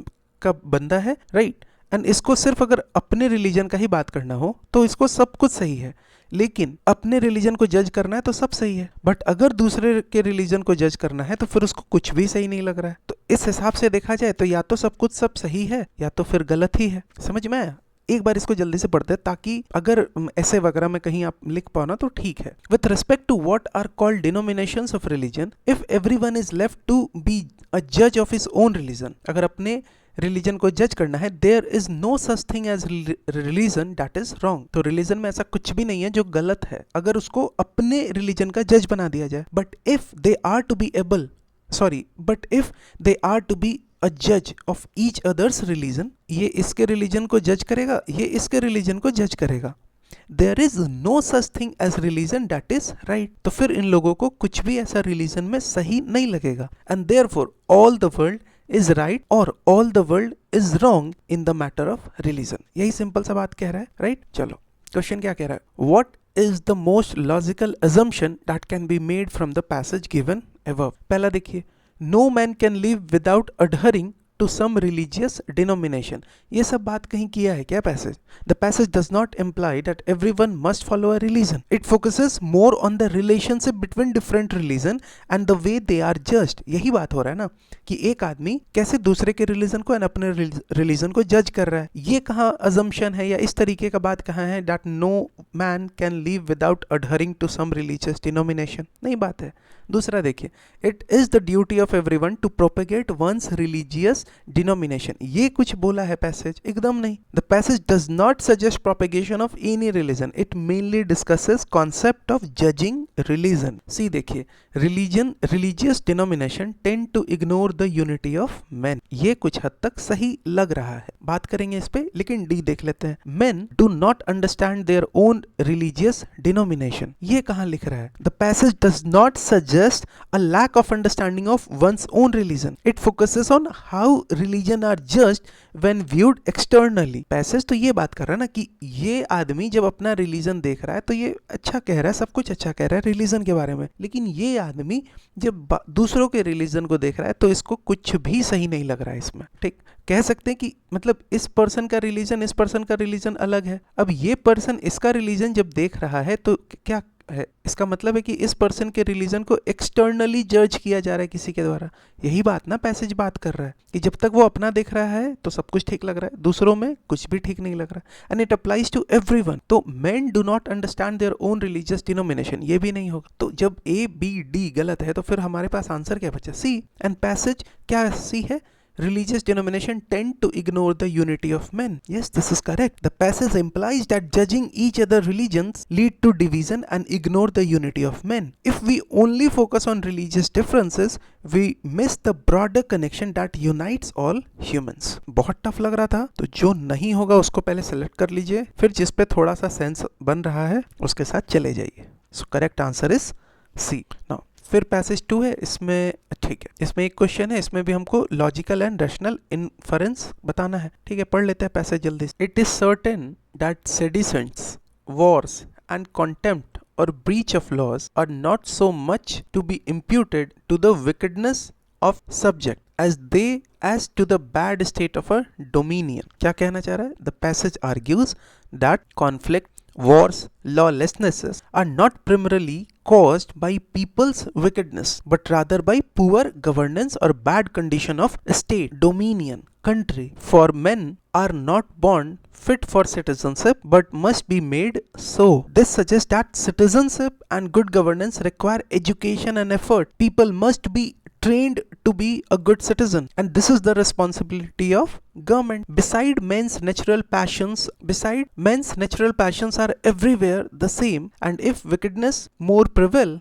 का बंदा है, राइट, एंड इसको सिर्फ अगर अपने रिलीजन का ही बात करना हो तो इसको सब कुछ सही है, लेकिन अपने रिलीजन को जज करना है तो सब सही है, बट अगर दूसरे के रिलीजन को जज करना है तो फिर उसको कुछ भी सही नहीं लग रहा है। तो इस हिसाब से देखा जाए तो या तो सब कुछ सब सही है या तो फिर गलत ही है। समझ में आया? एक बार इसको जल्दी से पढ़ते हैं ताकि अगर ऐसे वगैरह में कहीं आप लिख पाओ ना तो ठीक है। With respect to what are called denominations of religion, if everyone is left to be a जज ऑफ हिज ओन रिलीजन, अगर अपने रिलीजन को जज करना है, there is no such thing as religion that is wrong. तो religion में ऐसा कुछ भी नहीं है जो गलत है अगर उसको अपने रिलीजन का जज बना दिया जाए। But if they are to be a जज ऑफ ईच अदर्स रिलीजन, ये इसके रिलीजन को जज करेगा, ये इसके रिलीजन को जज करेगा, there is no such thing as religion that is right, तो फिर इन लोगों को कुछ भी ऐसा रिलीजन में सही नहीं लगेगा। And therefore all the world is right और all the world is wrong in the matter of religion. यही सिंपल सा बात कह रहा है, राइट। चलो क्वेश्चन क्या कह रहा है, what is the most logical assumption that can be made from the passage given above। पहला देखिए, no man can live without adhering to some religious denomination। ये सब बात कहीं किया है क्या passage? The passage does not imply that everyone must follow a religion. It focuses more on the relationship between different religion and the way they are judged। यही बात हो रहा है ना कि एक आदमी कैसे दूसरे के रिलीजन को अपने रिलीजन को जज कर रहा है। ये कहाँ assumption है या इस तरीके का बात कहाँ है that no man can live without adhering to some religious denomination? नहीं बात है। दूसरा देखिए, it is the duty of everyone to propagate once religious denomination. ये कुछ बोला है पैसेज? एकदम नहीं। The passage does not suggest propagation of any religion, it mainly discusses concept of judging religion. C देखिए, religious denomination tend to ignore the unity of men. ये कुछ हद तक सही लग रहा है, बात करेंगे इस पे, लेकिन डी देख लेते हैं। Main do not understand their own religious denomination, ये कहाँ लिख रहा है? The passage does not suggest a lack of understanding of one's own religion. It focuses on how religion are judged when viewed externally। Passage तो ये बात कर रहा है ना कि ये आदमी जब अपना रिलीजन देख रहा है तो ये अच्छा कह रहा है, सब कुछ अच्छा कह रहा है रिलीजन के बारे में, लेकिन ये आदमी जब दूसरों के रिलीजन को देख रहा है तो इसको कुछ भी सही नहीं लग रहा है इसमें। ठीक, कह सकते हैं कि मतलब इस पर्सन का रिलीजन इस पर्सन का रिलीजन अलग है। अब ये पर्सन इसका रिलीजन जब देख रहा है तो क्या है? इसका मतलब है कि इस पर्सन के रिलीजन को एक्सटर्नली जज किया जा रहा है किसी के द्वारा। यही बात ना पैसेज बात कर रहा है कि जब तक वो अपना देख रहा है तो सब कुछ ठीक लग रहा है, दूसरों में कुछ भी ठीक नहीं लग रहा है। And it applies to everyone. तो men do not understand their own religious denomination, ये भी नहीं होगा। तो जब ए बी डी गलत है तो फिर हमारे पास आंसर क्या बचा? सी। एंड पैसेज क्या सी है? Religious denomination tend to ignore the unity of men. Yes, this is correct. The passage implies that judging each other religions lead to division and ignore the unity of men. If we only focus on religious differences, we miss the broader connection that unites all humans. बहुत tough लग रहा था, तो जो नहीं होगा उसको पहले सेलेक्ट कर लीजिए, फिर जिस पे थोड़ा सा सेंस बन रहा है उसके साथ चले जाइए। So correct answer is C. Now फिर पैसेज 2 है, इसमें ठीक है, इसमें एक क्वेश्चन है, इसमें भी हमको लॉजिकल एंड रैशनल इन्फरेंस बताना है। ठीक है, पढ़ लेते हैं पैसेज जल्दी से। It is certain that seditions, wars and contempt और breach of laws are not so much to be imputed to the wickedness of subject as to the bad state of a dominion। क्या कहना चाह रहा है? The passage argues that conflict, wars, lawlessnesses are not primarily caused by people's wickedness, but rather by poor governance or bad condition of state, dominion, country. For men are not born fit for citizenship, but must be made so. This suggests that citizenship and good governance require education and effort. People must be trained to be a good citizen, and this is the responsibility of government. Beside men's natural passions are everywhere the same, and if wickedness more prevail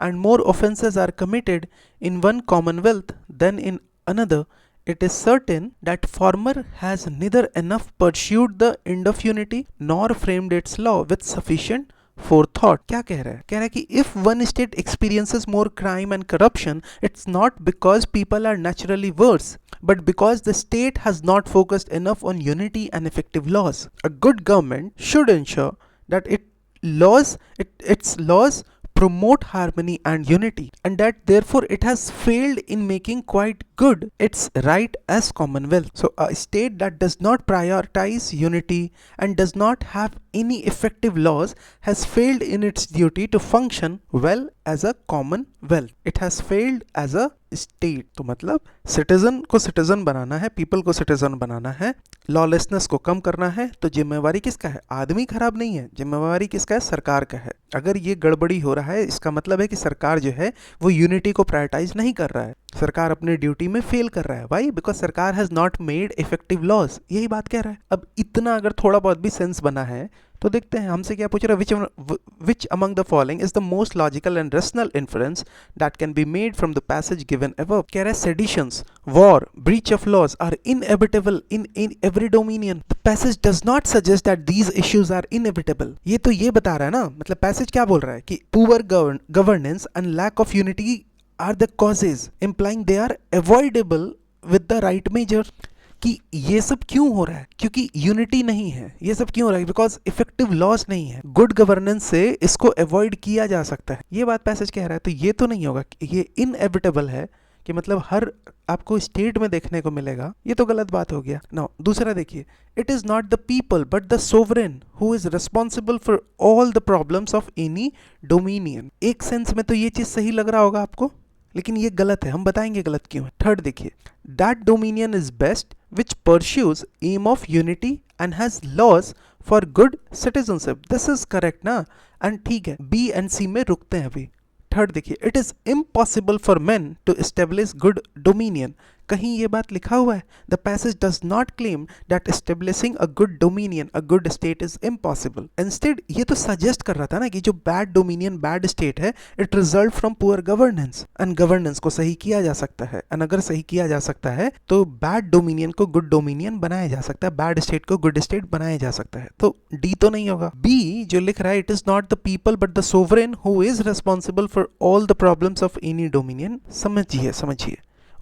and more offences are committed in one commonwealth than in another, it is certain that former has neither enough pursued the end of unity nor framed its law with sufficient forethought. क्या कह रहा है? कह रहा है कि if one state experiences more crime and corruption, it's not because people are naturally worse, but because the state has not focused enough on unity and effective laws. A good government should ensure that its laws promote harmony and unity, and that therefore it has failed in making quite good its right as commonwealth. So a state that does not prioritize unity and does not have any effective laws has failed in its duty to function well as a commonwealth. It has failed as a state. तो मतलब citizen को citizen बनाना है, people को citizen बनाना है, lawlessness को कम करना है, तो जिम्मेवारी किसका है? आदमी खराब नहीं है, जिम्मेवारी किसका है? सरकार का है। अगर ये गड़बड़ी हो रहा है, इसका मतलब है कि सरकार जो है वो यूनिटी को प्रायोरिटाइज नहीं कर रहा है, सरकार अपनी ड्यूटी में फेल कर रहा है। वाई? बिकॉज सरकार has not made effective laws. यही बात कह रहा है। अब इतना अगर थोड़ा बहुत भी सेंस बना है तो देखते हैं हमसे क्या पूछ रहा है। Which among the following is the most logical and rational inference that can be made from the passage given above. कह रहा है seditions, war, breach of laws are inevitable in every dominion. The passage does not suggest that these issues are inevitable. ये तो ये बता रहा है ना, मतलब पैसेज क्या बोल रहा है कि poor governance and lack of unity are the causes, implying they are avoidable with the right measure. कि ये सब क्यों हो रहा है? क्योंकि यूनिटी नहीं है। ये सब क्यों हो रहा है? बिकॉज इफेक्टिव लॉस नहीं है। गुड गवर्नेंस से इसको अवॉइड किया जा सकता है, ये बात पैसेज कह रहा है। तो ये तो नहीं होगा, ये इनएविटेबल है कि मतलब हर आपको स्टेट में देखने को मिलेगा, ये तो गलत बात हो गया ना। दूसरा देखिए, it is not the people but the sovereign who is responsible for all the problems of any dominion. एक सेंस में तो ये चीज सही लग रहा होगा आपको, लेकिन ये गलत है। हम बताएंगे गलत क्यों है। थर्ड देखिए, that dominion is best which pursues aim of unity and has laws for good citizenship. This is correct ना, and ठीक है। B and C में रुकते हैं अभी। थर्ड देखिए, it is impossible for men to establish good dominion. कहीं ये बात लिखा हुआ है? The passage does not claim that establishing a good dominion, a good state is impossible. Instead, ये तो suggest कर रहा था ना कि जो bad dominion, bad state है, it result from poor governance. And governance को सही किया जा सकता है, and अगर सही किया जा सकता है तो bad dominion को good dominion बनाया जा सकता है, bad state को good state बनाया जा सकता है। तो D तो नहीं होगा। B जो लिख रहा है, it is not the people but the sovereign who is responsible for all the problems of any dominion. समझिए।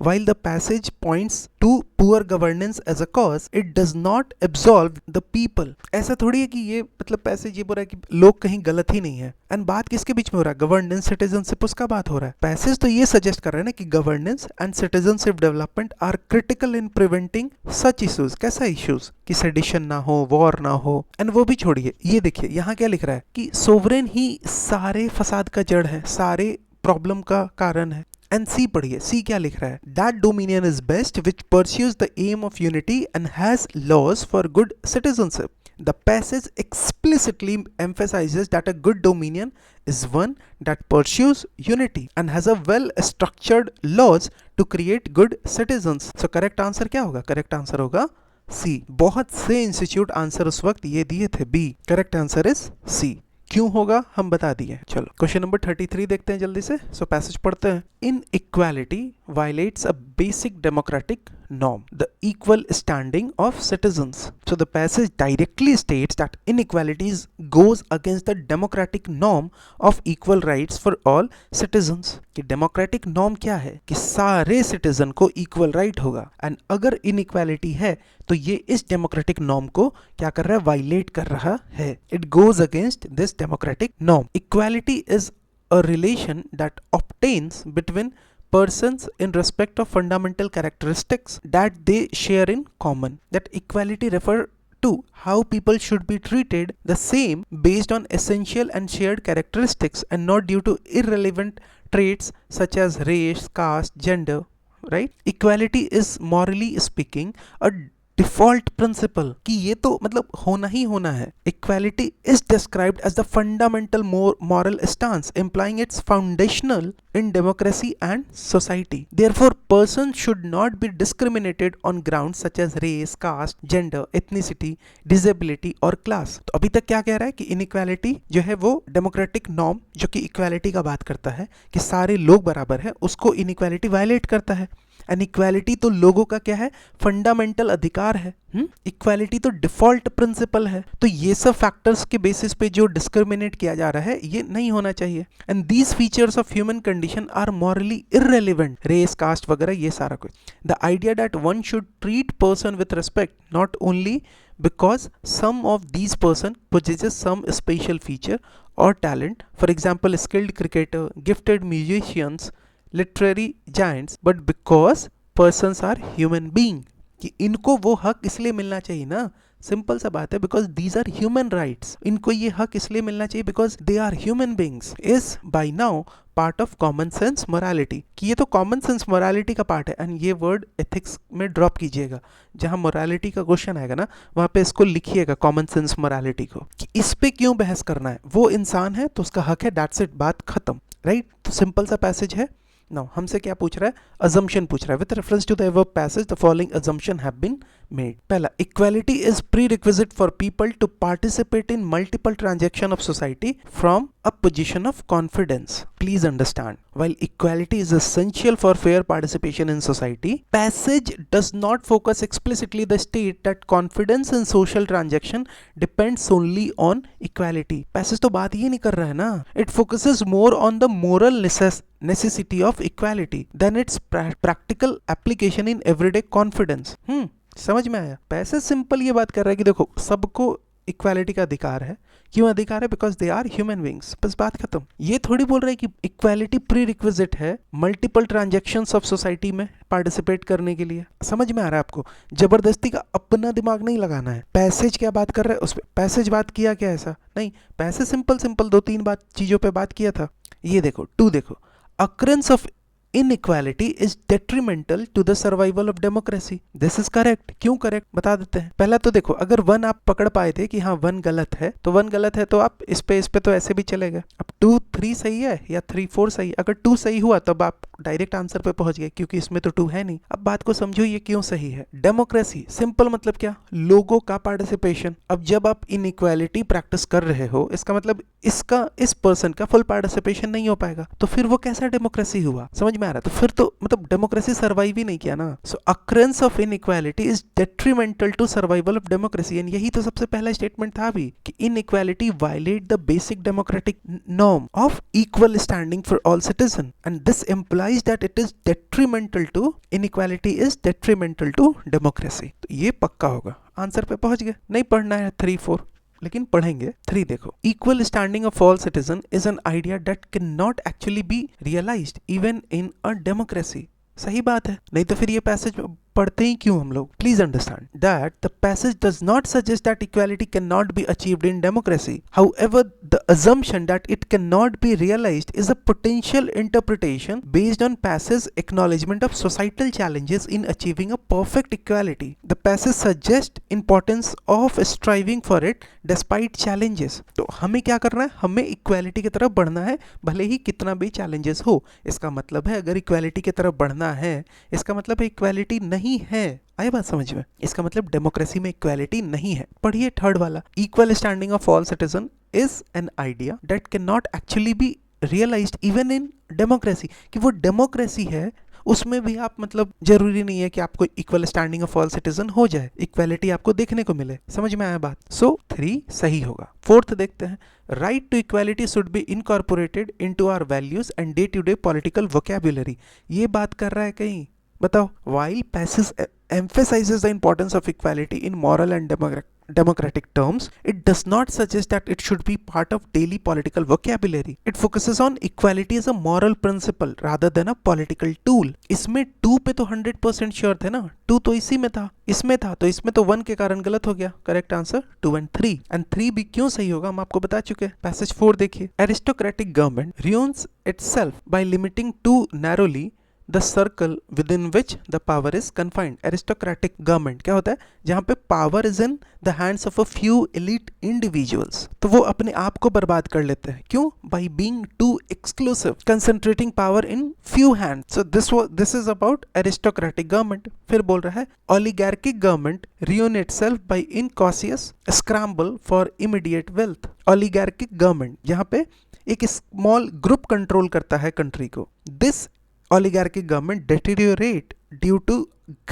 While the passage points to poor governance as a cause, it does not absolve the people. ऐसा थोड़ी है कि ये मतलब passage ये बोल रहा है कि लोग कहीं गलत ही नहीं है। एंड बात किसके बीच में हो रहा है? गवर्नेंस, सिटीजनशिप, उसका बात हो रहा है। पैसेज तो ये सजेस्ट कर रहे हैं ना कि governance and citizenship development are critical in preventing such issues. कैसा इश्यूज? कि सेडिशन ना हो, वॉर ना हो। एंड वो भी छोड़िए, ये देखिए यहाँ क्या लिख रहा है कि सोवरेन ही सारे फसाद का जड़ है, सारे प्रॉब्लम का कारण है। एंड सी पढ़िए, सी क्या लिख रहा है? That dominion is best which pursues the aim of unity and has laws for good citizenship. The passage explicitly emphasizes that a good dominion is one that pursues unity and has a well-structured laws to create good citizens. So correct answer क्या होगा? Correct answer होगा C. बहुत से institute answer उस वक्त ये दिए थे B. Correct answer is C. क्यों होगा हम बता दिए। चलो क्वेश्चन नंबर 33 देखते हैं जल्दी से। सो पैसेज पढ़ते हैं। Inequality violates a basic democratic norm, the equal standing of citizens. So the passage directly states that inequalities goes against the democratic norm of equal rights for all citizens. कि democratic norm क्या है? कि सारे citizen को equal right होगा, and अगर inequality है तो ये इस democratic norm को क्या कर रहा है? Violate कर रहा है। It goes against this democratic norm. Equality is a relation that obtains between persons in respect of fundamental characteristics that they share in common. That equality refer to how people should be treated the same based on essential and shared characteristics and not due to irrelevant traits such as race, caste, gender, right? Equality is morally speaking a default principle कि ये तो मतलब होना ही होना है. Equality is described as the fundamental moral stance implying its foundational in democracy and society. Therefore, persons should not be discriminated on grounds such as race, caste, gender, ethnicity, disability और class. तो अभी तक क्या कह रहा है कि inequality जो है वो democratic norm जो कि equality का बात करता है कि सारे लोग बराबर हैं, उसको inequality violate करता है. एंड इक्वालिटी तो लोगों का क्या है, फंडामेंटल अधिकार है. इक्वालिटी तो डिफॉल्ट प्रिंसिपल है. तो ये सब फैक्टर्स के बेसिस पे जो डिस्क्रिमिनेट किया जा रहा है ये नहीं होना चाहिए. And these features of human condition are morally irrelevant. Race, caste वगैरह ये सारा कुछ. The idea that one should treat person with respect not only because some of these person possesses some special feature or talent, for example skilled cricketer, gifted musicians, literary giants, but because persons are human being, कि इनको वो हक इसलिए मिलना चाहिए ना. Simple सा बात है, because these are human rights. इनको ये हक इसलिए मिलना चाहिए because they are human beings. Is by now part of common sense morality, कि ये तो कॉमन सेंस मोरालिटी का पार्ट है. एंड ये वर्ड एथिक्स में ड्रॉप कीजिएगा, जहां मोरालिटी का क्वेश्चन आएगा ना वहां पे इसको लिखिएगा कॉमन सेंस मोरालिटी को, कि इस पे क्यों बहस करना है. वो इंसान है तो उसका हक है, दैट्स इट, बात खत्म. राइट. तो सिंपल सा पैसेज है. नाउ हमसे क्या पूछ रहा है, अजम्पशन पूछ रहा है. With reference to the above passage the following assumption have been made. पहला, equality is prerequisite for people to participate in multiple transaction of society from a position of confidence. Please understand, while equality is essential for fair participation in society, passage does not focus explicitly the state that confidence in social transaction depends solely on equality. Passage तो बात ये नहीं कर रहा है ना. It focuses more on the moral necessity of equality than its practical application in everyday confidence. समझ में आया. पैसेज सिंपल ये बात कर रहा है कि देखो सबको इक्वालिटी का अधिकार है. क्यों अधिकार है? Because they are human beings. बस बात खत्म. ये थोड़ी बोल रहा है कि इक्वालिटी प्री रिक्विजिट है मल्टीपल ट्रांजैक्शंस ऑफ सोसाइटी में पार्टिसिपेट करने के लिए. समझ में आ रहा है आपको? जबरदस्ती का अपना दिमाग नहीं लगाना है. पैसेज क्या बात कर रहा है उस पर, पैसेज बात किया क्या ऐसा नहीं. पैसेज सिंपल 2-3 बात चीजों पे बात किया था. ये देखो 2 देखो, occurrence of inequality is detrimental to the survival of democracy. This is correct. क्यों करेक्ट बता देते हैं. पहला तो देखो, अगर 1 आप पकड़ पाए थे कि हाँ 1 गलत है, तो 1 गलत है तो आप इस पे तो ऐसे भी चलेगा. अब 2-3 सही है या 3-4 सही. अगर 2 सही हुआ तब आप डायरेक्ट आंसर पे पहुंच गए, क्योंकि इसमें तो 2 है नहीं. अब बात को समझो ये क्यों सही है. डेमोक्रेसी सिंपल मतलब क्या, लोगों का पार्टिसिपेशन. अब जब आप इनइक्वालिटी प्रैक्टिस कर रहे हो, इसका मतलब इस पर्सन का फुल पार्टिसिपेशन नहीं हो पाएगा, तो फिर वो कैसा डेमोक्रेसी हुआ. समझ में आ रहा है? तो फिर तो मतलब डेमोक्रेसी सर्वाइव ही नहीं किया ना. So occurrence of inequality is detrimental to survival of democracy. And यही तो सबसे पहला स्टेटमेंट था भी, कि inequality violate the basic democratic norm of equal standing for all citizen, and this implies that it is detrimental to inequality is detrimental to democracy. तो ये पक्का होगा. आंसर पे पहुंच गए. नहीं पढ़ना है 3-4, लेकिन पढ़ेंगे. 3 देखो, equal standing of all citizen is an idea that can not actually be realised even in a democracy. सही बात है, नहीं तो फिर ये पैसेज पढ़ते ही क्यों हम लोग. Please understand that the passage does not suggest that equality can not be achieved in democracy. However the assumption that it cannot be realized is a potential interpretation based on passage acknowledgement of societal challenges in achieving a perfect equality. The passage suggests importance of striving for it despite challenges. तो हमें क्या करना है, हमें equality की तरफ बढ़ना है भले ही कितना भी चैलेंजेस हो. इसका मतलब है अगर इक्वालिटी की तरफ बढ़ना है, इसका मतलब है इक्वालिटी नहीं है. आई बात समझ में? इसका मतलब डेमोक्रेसी में इक्वालिटी नहीं है. पढ़िए 3rd वाला, equal standing of all citizen is an idea that can not actually be realised even in democracy. कि वो डेमोक्रेसी है उसमें भी आप मतलब जरूरी नहीं है कि आपको equal standing of all citizen हो जाए, इक्वालिटी आपको देखने को मिले. समझ में आया बात? सो 3 सही होगा. 4th देखते हैं, right to equality should be incorporated into our values and day to day political vocabulary. ये बात कर रहा है कहीं, बताओ. While passage emphasizes the importance of equality in moral and democratic terms, it does not suggest that it should be part of daily political vocabulary. It focuses on equality as a moral principle rather than a political tool. इसमें 2 पे तो 100% sure थे ना. 2 तो इसी में था, इसमें था, तो इसमें तो 1 के कारण गलत हो गया. Correct answer 2 and 3. एंड 3 भी क्यों सही होगा हम आपको बता चुके हैं. पैसेज 4 देखिए, aristocratic government ruins itself by limiting too narrowly the circle with in which the power is confined. Aristocratic government क्या होता है, जहां पे power is in the hands of a few elite individuals, तो वो अपने आप को बर्बाद कर लेते हैं। क्यों? By being too exclusive, concentrating power in few hands. So this is about aristocratic government. फिर बोल रहा है oligarchic government ruin itself by incautious scramble for immediate wealth. Oligarchic government जहां पे एक स्मॉल ग्रुप कंट्रोल करता है कंट्री को। This oligarchic government deteriorate due to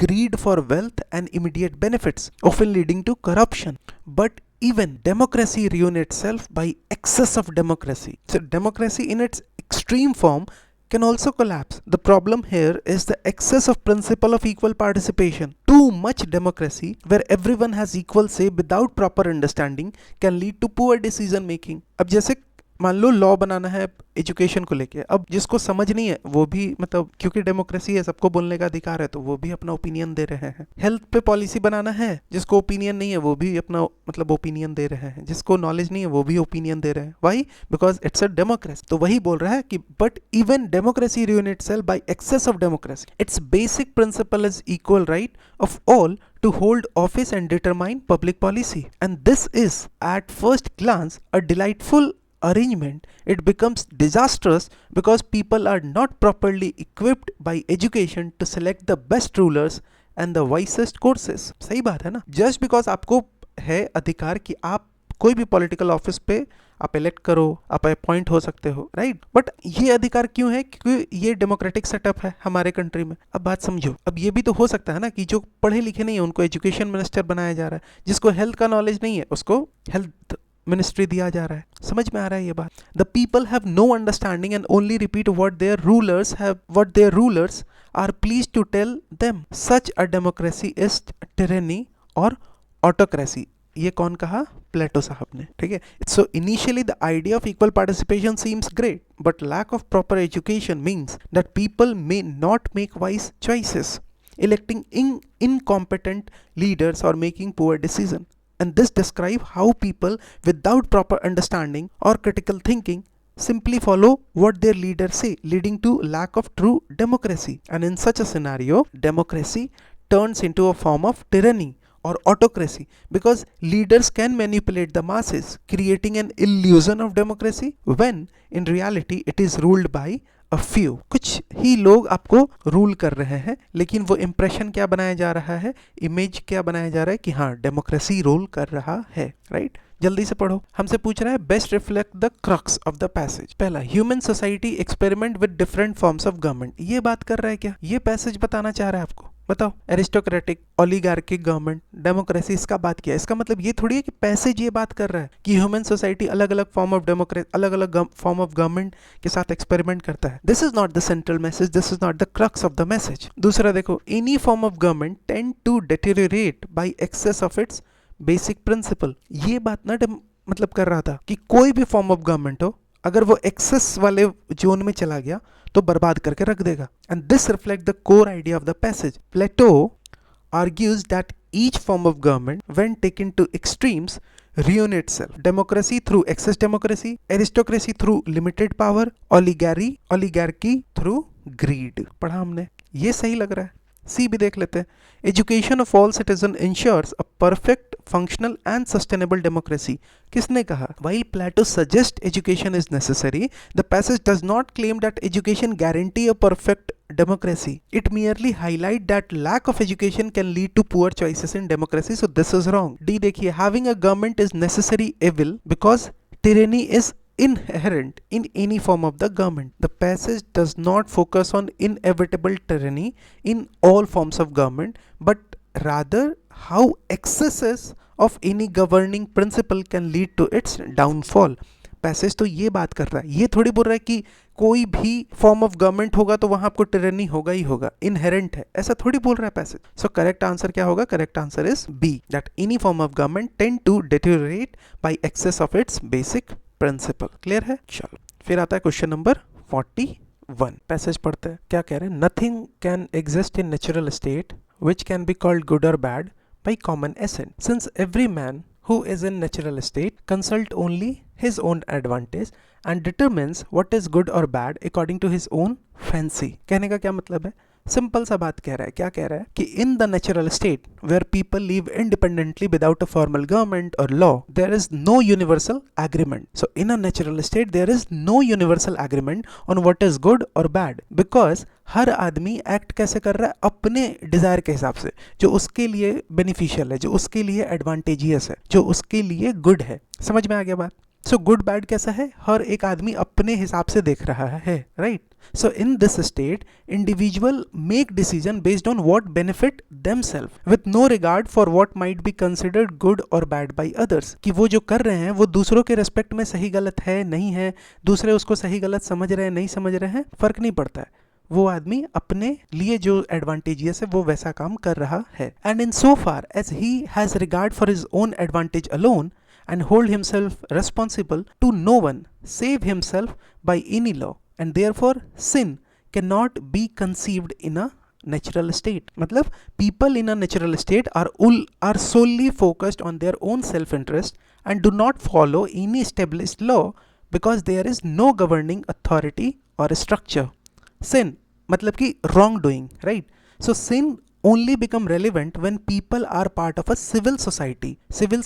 greed for wealth and immediate benefits, often leading to corruption. But even democracy ruin itself by excess of democracy. So democracy in its extreme form can also collapse. The problem here is the excess of principle of equal participation. Too much democracy where everyone has equal say without proper understanding can lead to poor decision making. अब जैसे मान लो law बनाना है education को लेके, अब जिसको समझ नहीं है वो भी मतलब क्योंकि डेमोक्रेसी है, सबको बोलने का अधिकार है, तो वो भी अपना ओपिनियन दे रहे हैं। हेल्थ पे पॉलिसी बनाना है, जिसको ओपिनियन नहीं है वो भी अपना मतलब ओपिनियन दे रहे हैं, जिसको नॉलेज नहीं है वो भी ओपिनियन दे रहे हैं। Why? Because it's a democracy. तो वही बोल रहा है कि but even democracy ruin itself by excess of democracy. Its basic principle is equal right of all to hold office and determine public policy, and this is at first glance a delightful arrangement. It becomes disastrous because people are not properly equipped by education to select the best rulers and the wisest courses. सही बात है ना? Just because आपको है अधिकार कि आप कोई भी पॉलिटिकल ऑफिस पे आप इलेक्ट करो, आप अपॉइंट हो सकते हो, राइट? बट ये अधिकार क्यों है? क्योंकि ये डेमोक्रेटिक सेटअप है हमारे कंट्री में। अब बात समझो, अब ये भी तो हो सकता है ना कि जो पढ़े लिखे नहीं है उनको एजुकेशन मिनिस्टर बनाया जा रहा है, जिसको हेल्थ का नॉलेज नहीं है उसको हेल्थ मिनिस्ट्री दिया जा रहा है। समझ में आ रहा है ये बात? The people have no understanding and only repeat what their rulers are pleased to tell them. Such a democracy is tyranny और ऑटोक्रेसी। ये कौन कहा? प्लेटो साहब ने, ठीक है। So initially the idea of equal participation seems great, but lack of proper education means that people may not make wise choices, electing incompetent leaders or making poor decisions. And this describe how people without proper understanding or critical thinking simply follow what their leaders say, leading to lack of true democracy. And in such a scenario, democracy turns into a form of tyranny or autocracy because leaders can manipulate the masses, creating an illusion of democracy when in reality it is ruled by a few. कुछ ही लोग आपको rule कर रहे हैं, लेकिन वो impression क्या बनाया जा रहा है, इमेज क्या बनाया जा रहा है कि हाँ डेमोक्रेसी रूल कर रहा है, राइट? जल्दी से पढ़ो। हमसे पूछ रहा है best reflect the crux of the passage. पहला, human society experiment with different forms of government. ये बात कर रहा है क्या? ये पैसेज बताना चाह रहा है आपको? बताओ। एरिस्टोक्रेटिक, ओलिगार्किक गवर्नमेंट, डेमोक्रेसी, इसका बात किया। इसका मतलब ये थोड़ी है कि पैसेज ये बात कर रहा है कि ह्यूमन सोसाइटी अलग अलग फॉर्म ऑफ डेमोक्रेसी, अलग अलग फॉर्म ऑफ गवर्नमेंट के साथ एक्सपेरिमेंट करता है। This is not the central message, this is not the crux of the message. दूसरा देखो, any form of government tend to deteriorate by excess of its basic principle. ये बात ना मतलब कर रहा था कि कोई भी फॉर्म ऑफ गवर्नमेंट हो, अगर वो एक्सेस वाले जोन में चला गया तो बर्बाद करके रख देगा। And this reflect the core idea of the passage. Plato argues that each form of government when taken to extremes ruin itself. Democracy through excess democracy, aristocracy through limited power, oligarchy through greed. पढ़ा हमने, ये सही लग रहा है। सी भी देख लेते हैं। Education of all citizen ensures a perfect, functional and sustainable democracy. किसने कहा? While Plato suggests education is necessary, the passage does not claim that education guarantee a perfect democracy. It merely highlight that lack of education can lead to poor choices in democracy. So this is wrong. D देखिए, having a government is necessary evil because tyranny is inherent in any form of the government. The passage does not focus on inevitable tyranny in all forms of government, but rather how excesses of any governing principle can lead to its downfall. Passage तो ये बात कर रहा है, ये थोड़ी बोल रहा है कि कोई भी फॉर्म ऑफ गवर्नमेंट होगा तो वहां आपको टिरेनी होगा ही होगा, इनहेरेंट है, ऐसा थोड़ी बोल रहा है पैसेज। सो करेक्ट आंसर क्या होगा? Correct answer is B, that any form of government tend to deteriorate by excess of its basic principle. Clear है? चलो फिर आता है क्वेश्चन नंबर 41। पैसेज पढ़ते हैं, क्या कह रहे हैं? Nothing can exist in natural state which can be called good or bad by common assent, since every man who is in natural state consult only his own advantage and determines what is good or bad according to his own fancy। कहने का क्या मतलब है? Simple सा बात कह रहा है। क्या कह रहा है कि in the natural state where people live independently without a formal government और law there is no universal agreement. So in a natural state there is no universal agreement on what is good और bad, because हर आदमी एक्ट कैसे कर रहा है? अपने डिजायर के हिसाब से, जो उसके लिए बेनिफिशियल है, जो उसके लिए एडवांटेजियस है, जो उसके लिए गुड है। समझ में आ गया बात? सो गुड बैड कैसा है? हर एक आदमी अपने हिसाब से देख रहा है, right? So in this state, individual make decision based on what benefit themselves with no regard for what might be considered good or bad by others। कि वो जो कर रहे हैं वो दूसरों के रेस्पेक्ट में सही गलत है नहीं है, दूसरे उसको सही गलत समझ रहे हैं नहीं समझ रहे हैं, फर्क नहीं पड़ता है। वो आदमी अपने लिए जो एडवांटेजियस है वो वैसा काम कर रहा है। And in so far as he has regard for his own advantage alone and hold himself responsible to no one save himself by any law, and therefore sin cannot be conceived in a natural state। मतलब people in a natural state are solely focused on their own self interest and do not follow any established law because there is no governing authority or structure। Sin मतलब कि wrong doing, right? So sin only become relevant when people are part of a civil society। civil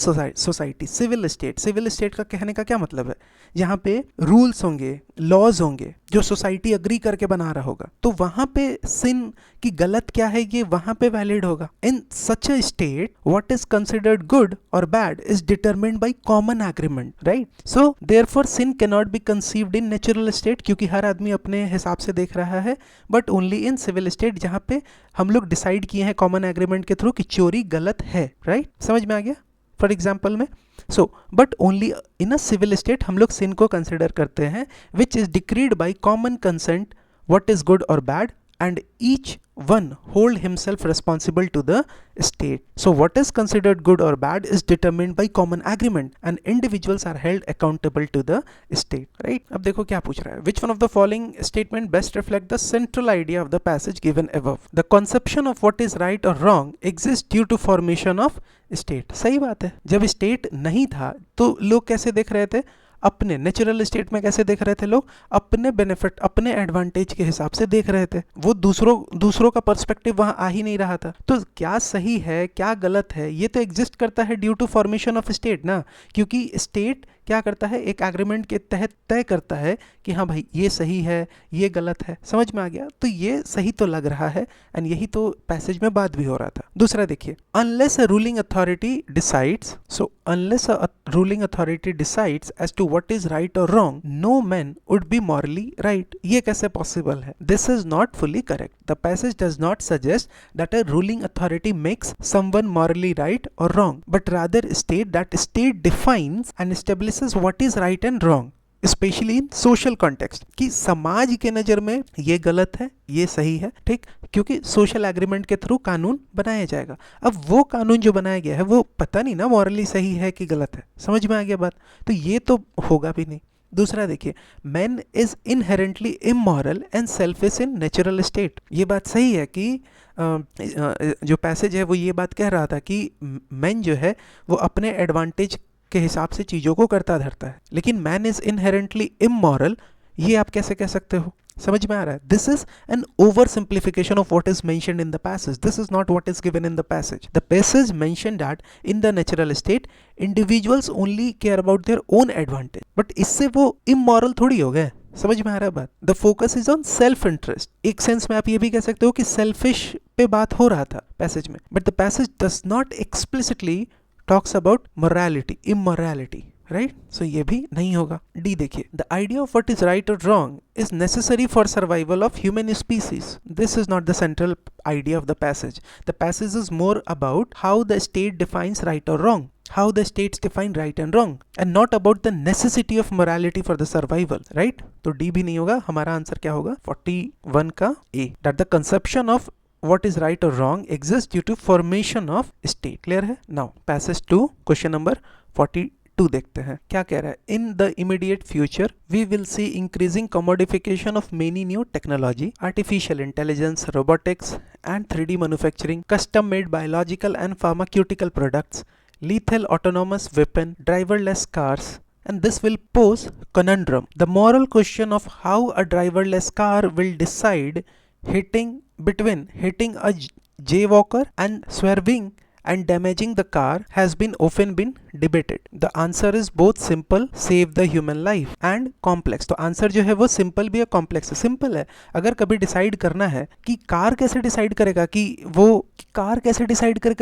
state का कहने का क्या मतलब है? जहाँ पे रूल्स होंगे, लॉज होंगे, जो सोसाइटी अग्री करके बना रहा होगा, तो वहां पे सिन की गलत क्या है ये वहां पे वैलिड होगा। In such a state what is considered good और bad is determined by common agreement, right? So therefore sin can not be conceived in natural state, क्योंकि हर आदमी अपने हिसाब से देख रहा है, but only in civil state जहाँ पे हम लोग डिसाइड किए हैं कॉमन एग्रीमेंट के थ्रू कि चोरी गलत है, राइट? समझ में आ गया? फॉर एग्जाम्पल में so but only in a civil state हम लोग सिन को कंसिडर करते हैं which is decreed by common consent what is good और bad, and each one hold himself responsible to the state। So what is considered good or bad is determined by common agreement and individuals are held accountable to the state, right? अब देखो क्या पूछ रहा है, which one of the following statement best reflect the central idea of the passage given above? The conception of what is right or wrong exists due to formation of state। सही बात है, जब state नहीं था तो लोग कैसे देख रहे थे? अपने नेचुरल स्टेट में कैसे देख रहे थे लोग? अपने बेनिफिट, अपने एडवांटेज के हिसाब से देख रहे थे। वो दूसरों का पर्सपेक्टिव वहां आ ही नहीं रहा था। तो क्या सही है क्या गलत है ये तो एग्जिस्ट करता है due to formation of state ना, क्योंकि स्टेट क्या करता है? एक एग्रीमेंट के तहत तय करता है कि हाँ भाई ये सही है ये गलत है। समझ में आ गया? तो ये सही तो लग रहा है, एंड यही तो पैसेज में बात भी हो रहा था। दूसरा देखिए, unless a ruling authority decides, so unless a ruling authority decides as to what is right और wrong, no man would be morally right. ये कैसे पॉसिबल है? This is not fully correct. The passage does not suggest that a ruling authority makes someone morally right और wrong, but rather state that state defines and establishes what is right and wrong, specially in social context, कि समाज के नज़र में ये गलत है ये सही है, ठीक? क्योंकि सोशल एग्रीमेंट के थ्रू कानून बनाया जाएगा। अब वो कानून जो बनाया गया है वो पता नहीं ना मॉरली सही है कि गलत है। समझ में आ गया बात? तो ये तो होगा भी नहीं। दूसरा देखिए, man is inherently immoral and selfish in natural state. ये बात सही है कि जो पैसेज है वो ये बात कह रहा था कि मैन जो है वो अपने एडवांटेज के हिसाब से चीज़ों को करता धरता है, लेकिन मैन इज इनहेरेंटली इमोरल, ये आप कैसे कह सकते हो? समझ में आ रहा है? This is an over simplification of what is mentioned in the passage. This is not what is given in the passage. The passage mention that in the natural state individuals only care about their own advantage, but इससे वो immoral थोड़ी हो गए। समझ में आ रहा है बात? The focus is on self interest. एक सेंस में आप ये भी कह सकते हो कि सेल्फिश पे बात हो रहा था पैसेज में, but the passage does not explicitly talks about morality, immorality, right? So ये भी नहीं होगा। D देखिए, the idea of what is right or wrong is necessary for survival of human species. This is not the central idea of the passage. The passage is more about how the state defines right or wrong, how the states define right and wrong, and not about the necessity of morality for the survival, right? तो D भी नहीं होगा। हमारा answer क्या होगा? 41 का A, that the conception of what is right or wrong exists due to formation of state। Clear है? Now passage to question number 42 देखते हैं क्या कह रहा है। In the immediate future we will see increasing commodification of many new technology, artificial intelligence, robotics and 3D manufacturing, custom made biological and pharmaceutical products, lethal autonomous weapon, driverless cars, and this will pose conundrum. The moral question of how a driverless car will decide hitting a jaywalker and swerving and damaging the car has been often been debated. The answer is both simple, save the human life, and complex. तो answer जो है वो simple भी है, complex है। Simple है, अगर कभी डिसाइड करना है कि कार कैसे डिसाइड करेगा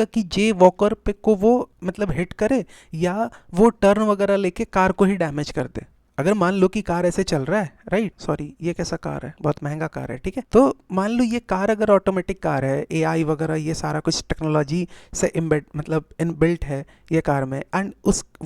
कि जे वॉकर पे को वो मतलब हिट करे या वो टर्न वगैरह लेके कार को ही डैमेज कर दे। अगर मान लो कि कार ऐसे चल रहा है, राइट, सॉरी ये कैसा कार है, बहुत महंगा कार है, ठीक है, तो मान लो ये कार अगर ऑटोमेटिक कार है, एआई वगैरह ये सारा कुछ टेक्नोलॉजी से इम्बेड मतलब इनबिल्ट है ये कार में, एंड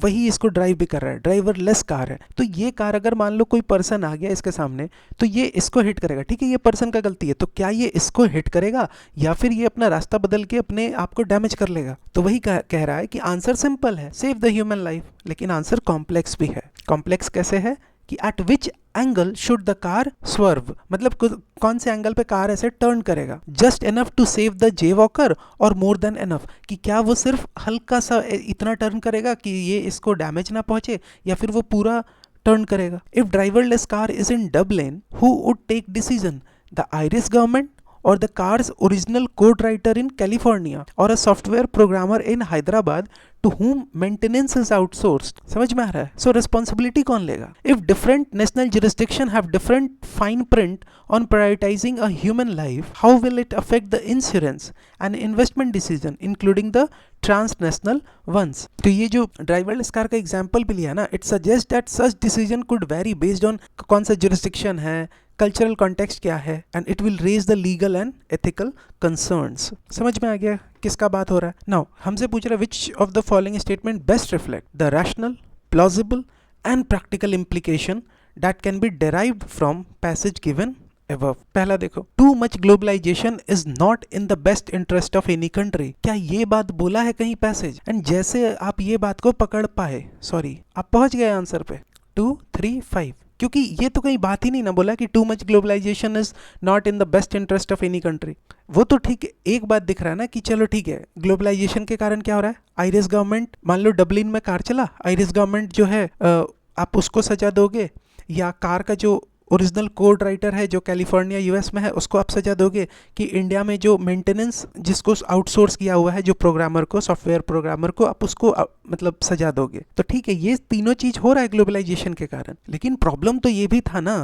वही इसको ड्राइव भी कर रहा है, ड्राइवरलेस कार है। तो ये कार अगर मान लो कोई पर्सन आ गया इसके सामने तो ये इसको हिट करेगा, ठीक है, ये पर्सन का गलती है, तो क्या ये इसको हिट करेगा या फिर ये अपना रास्ता बदल के अपने आप को डैमेज कर लेगा? तो वही कह रहा है कि आंसर सिंपल है, सेव द ह्यूमन लाइफ, लेकिन आंसर कॉम्प्लेक्स भी है। कॉम्प्लेक्स कैसे है कि at which angle should the car swerve, मतलब कौन से एंगल पे कार ऐसे टर्न करेगा, just enough to save the jaywalker और मोर देन इनफ, कि क्या वो सिर्फ हल्का सा इतना टर्न करेगा कि ये इसको डैमेज ना पहुंचे या फिर वो पूरा टर्न करेगा। If driverless car is in Dublin, who would take decision, the Irish government or the car's original code writer in California or a software programmer in Hyderabad to whom maintenance is outsourced? समझ में आ रहा है? So responsibility कौन लेगा? If different national jurisdiction have different fine print on prioritizing a human life, how will it affect the insurance and investment decision including the transnational ones? तो ये जो ड्राइवरलेस कार का एग्जाम्पल भी लिया ना, it suggests that such decision could vary based on कौन सा jurisdiction है, कल्चरल कॉन्टेक्स्ट क्या है, and it will raise the legal and ethical concerns. समझ में आ गया किसका बात हो रहा है? नाउ हमसे पूछ रहा है which of the following statement best reflect the rational, plausible and practical implication that can be derived from passage given above। पहला देखो, too much globalisation is not in the best interest of any country. क्या ये बात बोला है कहीं passage? And जैसे आप ये बात को पकड़ पाए, सॉरी आप पहुंच गए आंसर पे 2, 3, 5, क्योंकि ये तो कहीं बात ही नहीं ना बोला कि too much globalisation is not in the best interest of any country. वो तो ठीक है, एक बात दिख रहा है ना कि चलो ठीक है, ग्लोबलाइजेशन के कारण क्या हो रहा है, आयरिश गवर्नमेंट, मान लो डबलिन में कार चला, आयरिश गवर्नमेंट जो है आप उसको सजा दोगे, या कार का जो ओरिजिनल कोड राइटर है जो कैलिफोर्निया यूएस में है उसको आप सजा दोगे, कि इंडिया में जो मेंटेनेंस जिसको आउटसोर्स किया हुआ है जो प्रोग्रामर को, सॉफ्टवेयर प्रोग्रामर को, आप उसको मतलब सजा दोगे। तो ठीक है, ये तीनों चीज हो रहा है ग्लोबलाइजेशन के कारण, लेकिन प्रॉब्लम तो ये भी था ना,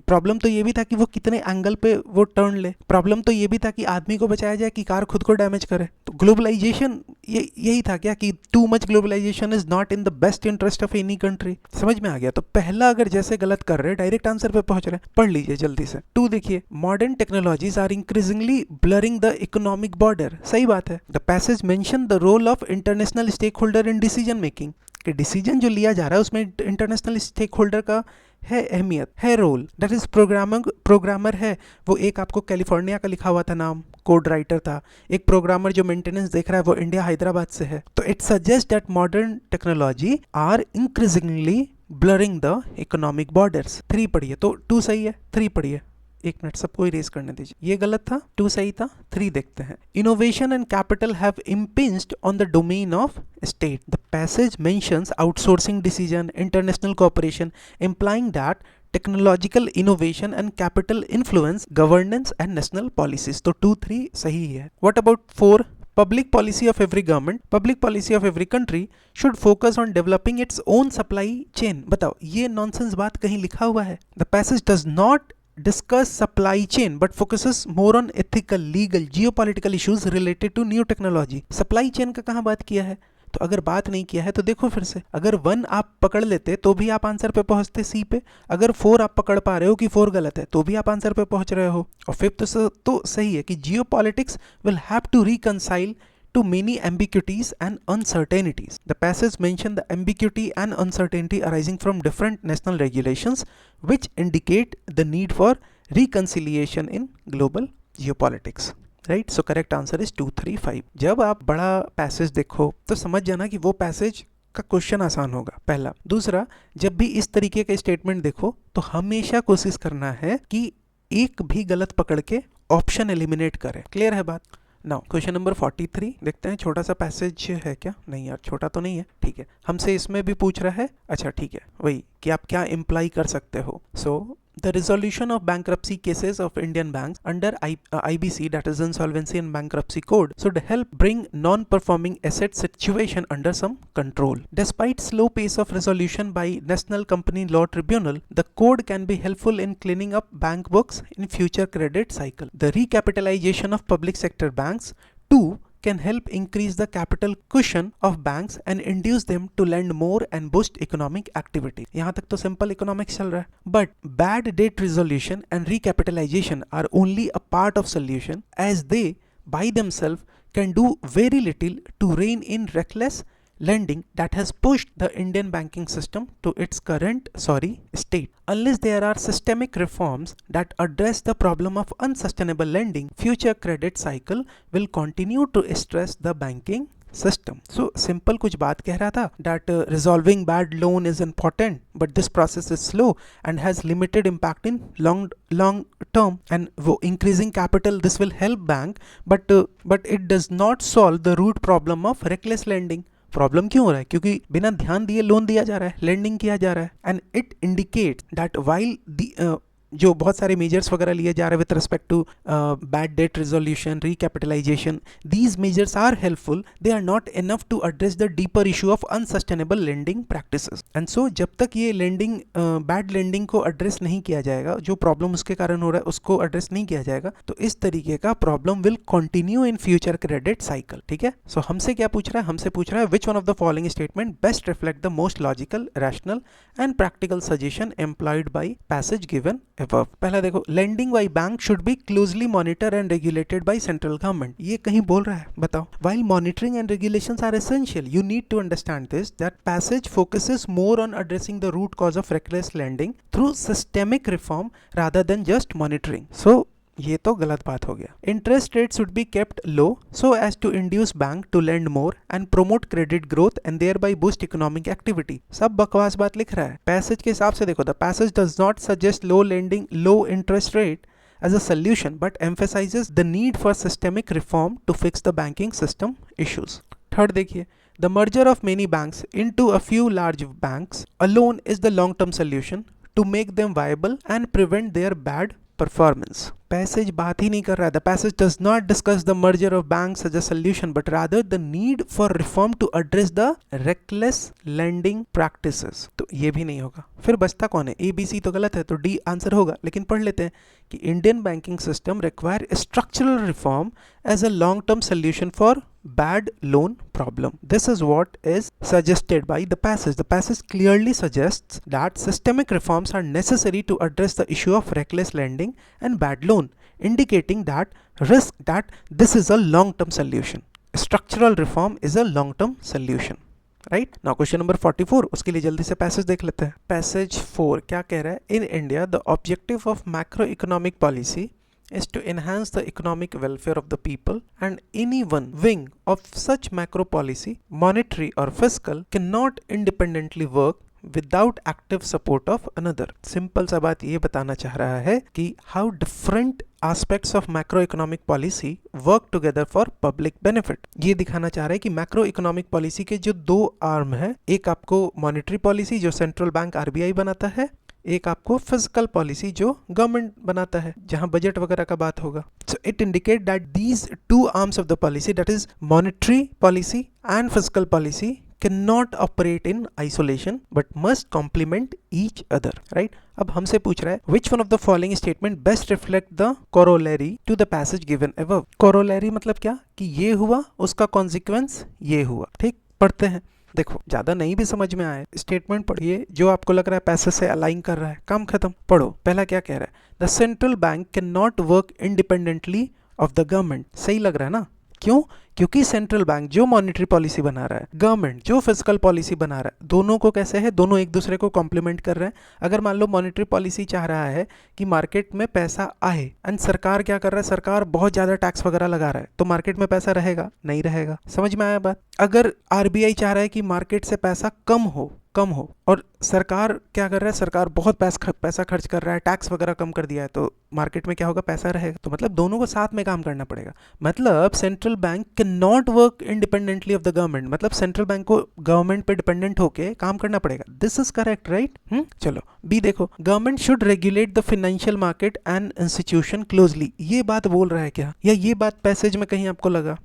प्रॉब्लम तो ये भी था कि वो कितने एंगल पे वो टर्न ले, प्रॉब्लम तो ये भी था कि आदमी को बचाया जाए कि कार खुद को डैमेज करे। तो ग्लोबलाइजेशन यही था क्या कि too much globalisation is not in the best interest of any country. समझ में आ गया? तो पहला अगर जैसे गलत कर रहे, डायरेक्ट आंसर पे पहुंच रहे, पढ़ लीजिए जल्दी से। 2 देखिए, modern technologies are increasingly blurring the economic border. सही बात है। The passage mention the role of international stakeholder in decision making, कि डिसीजन जो लिया जा रहा है उसमें इंटरनेशनल स्टेक होल्डर का है अहमियत, है रोल। दैट इज प्रोग्रामर है वो, एक आपको कैलिफोर्निया का लिखा हुआ था नाम, कोड राइटर था, एक प्रोग्रामर जो मेंटेनेंस देख रहा है वो इंडिया हैदराबाद से है। तो it suggest that modern technology are increasingly blurring the economic borders. 3 पढ़िए, तो 2 सही है, 3 पढ़िए, एक मिनट सबको इरेज करने दीजिए, ये गलत था, 2 सही था, 3 देखते हैं। Innovation and capital have impinged on the domain of state. The passage mentions outsourcing decision, international cooperation, implying that technological innovation and capital influence governance and national policies। तो 2, 3 सही है। What about 4? Public policy of every government, public policy of every country should focus on developing its own supply chain। बताओ, ये nonsense बात कहीं लिखा हुआ है? The passage does not discuss supply chain but focuses more on ethical, legal, geopolitical issues related to new technology। supply chain का कहाँ बात किया है? तो अगर बात नहीं किया है तो देखो फिर से, अगर 1 आप पकड़ लेते तो भी आप आंसर पे पहुंचते सी पे, अगर 4 आप पकड़ पा रहे हो कि 4 गलत है तो भी आप आंसर पे पहुंच रहे हो, और 5th तो सही है कि geopolitics will have to reconcile to many ambiguities and uncertainties। The passage mentioned the ambiguity and uncertainty arising from different national regulations which indicate the need for reconciliation in global geopolitics। Right, so correct answer is 2, 3, 5। जब आप बड़ा passage देखो तो समझ जाना कि वो passage का क्वेश्चन आसान होगा, पहला। दूसरा, जब भी इस तरीके का स्टेटमेंट देखो तो हमेशा कोशिश करना है कि एक भी गलत पकड़ के ऑप्शन एलिमिनेट करें। क्लियर है बात? नाउ क्वेश्चन नंबर 43 देखते हैं, छोटा सा पैसेज है क्या? नहीं यार, छोटा तो नहीं है, ठीक है। हमसे इसमें भी पूछ रहा है, अच्छा ठीक है, वही कि आप क्या इम्प्लाई कर सकते हो। सो the resolution of bankruptcy cases of Indian banks under IBC, that is Insolvency and Bankruptcy Code, should help bring non-performing asset situation under some control. Despite slow pace of resolution by National Company Law Tribunal, the code can be helpful in cleaning up bank books in future credit cycle. The recapitalization of public sector banks too can help increase the capital cushion of banks and induce them to lend more and boost economic activity. यहाँ तक तो simple economics चल रहा है, but bad debt resolution and recapitalization are only a part of solution, as they by themselves can do very little to rein in reckless lending that has pushed the Indian banking system to its current state. Unless there are systemic reforms that address the problem of unsustainable lending, future credit cycle will continue to stress the banking system. So simple कुछ बात कह रहा था that resolving bad loan is important, but this process is slow and has limited impact in long term, and वो increasing capital this will help bank, but it does not solve the root problem of reckless lending. Problem क्यों हो रहा है? क्योंकि बिना ध्यान दिए loan दिया जा रहा है, लेंडिंग किया जा रहा है, and it indicate that while जो बहुत सारे मेजर्स वगैरह लिए जा रहे हैं with respect to bad debt resolution, recapitalisation, these measures are helpful, they are not enough to address the deeper issue of unsustainable lending practices. And so जब तक ये लेंडिंग बैड लेंडिंग को एड्रेस नहीं किया जाएगा, जो प्रॉब्लम उसके कारण हो रहा है उसको एड्रेस नहीं किया जाएगा, तो इस तरीके का problem will continue in future credit cycle. ठीक है, सो हमसे क्या पूछ रहा है? हमसे पूछ रहा है which one of the following statement best reflect the most logical, rational and practical suggestion employed by passage given above। पहला देखो, lending by bank should be closely monitored and regulated by central government। ये कहीं बोल रहा है? बताओ। While monitoring and regulations are essential, you need to understand this that passage focuses more on addressing the root cause of reckless lending through systemic reform rather than just monitoring। So ये तो गलत बात हो गया। Interest rate should be kept low so as to induce bank to lend more and promote credit growth and thereby boost economic activity. सब बकवास बात लिख रहा है। पैसेज के हिसाब से देखो, the passage does not suggest low lending, low interest rate as a solution but emphasizes the need for systemic reform to fix the banking system issues। Third देखिए, the merger of many banks into a few large banks alone is the long term solution to make them viable and prevent their bad performance। Passage बात ही नहीं कर रहा है। The passage does not discuss the merger of banks as a solution but rather the need for reform to address the reckless lending practices। तो ये भी नहीं होगा। फिर बचता कौन है? ABC तो गलत है, तो D आंसर होगा। लेकिन पढ़ लेते हैं कि Indian banking system require structural reform as a long term solution for bad loan problem। This is what is suggested by the passage। The passage clearly suggests that systemic reforms are necessary to address the issue of reckless lending and bad loan, indicating that this is a long-term solution। Structural reform is a long-term solution। Right now question number 44, उसके लिए जल्दी से passage देख लेते हैं। Passage 4 क्या कह रहा है? In India the objective of macro economic policy is to enhance the economic welfare of the people, and any one wing of such macro policy, monetary or fiscal, cannot independently work without active support of another। Simple सा बात ये बताना चाह रहा है कि how different aspects of macroeconomic policy work together for public benefit। ये दिखाना चाह रहा है कि मैक्रो इकोनॉमिक पॉलिसी के जो दो आर्म है, एक आपको मॉनेटरी पॉलिसी जो सेंट्रल बैंक RBI बनाता है, एक आपको फिजिकल पॉलिसी जो गवर्नमेंट बनाता है, जहां बजट वगैरह का बात होगा। So it indicate that these two arms of the policy, that is monetary policy and physical policy, can not operate in isolation but must complement each other. Right, अब हमसे पूछ रहा है which one of the following statement best reflect the corollary to the passage given above. Corollary मतलब क्या? कि ये हुआ, उसका कॉन्सिक्वेंस ये हुआ। ठीक, पढ़ते हैं। देखो, ज्यादा नहीं भी समझ में आए, स्टेटमेंट पढ़िए, जो आपको लग रहा है पैसे से अलाइन कर रहा है, काम खत्म। पढ़ो, पहला क्या कह रहा है? The central bank can not work independently of the government. सही लग रहा है ना? क्यों? क्योंकि सेंट्रल बैंक जो मॉनेटरी पॉलिसी बना रहा है, गवर्नमेंट जो फिजिकल पॉलिसी बना रहा है, दोनों को कैसे है? दोनों एक दूसरे को कॉम्प्लीमेंट कर रहे हैं। अगर मान लो मॉनेटरी पॉलिसी चाह रहा है कि मार्केट में पैसा आए, एंड सरकार क्या कर रहा है? सरकार बहुत ज्यादा टैक्स वगैरह लगा रहा है, तो मार्केट में पैसा रहेगा? नहीं रहेगा। समझ में आया बात? अगर RBI चाह रहा है कि मार्केट से पैसा कम हो, कम हो। और सरकार क्या कर रहा है, सरकार बहुत पैसा खर्च कर रहा है, टैक्स वगैरह कम कर दिया है, तो मार्केट में क्या होगा, पैसा रहेगा। तो मतलब दोनों को साथ में काम करना पड़ेगा। मतलब central bank can not work independently of the government, मतलब सेंट्रल बैंक को गवर्नमेंट पे डिपेंडेंट होके काम करना पड़ेगा। This is correct, right? चलो बी देखो, government should regulate the financial market and institution closely. ये बात बोल रहा है क्या, या ये बात पैसेज में कहीं आपको लगा?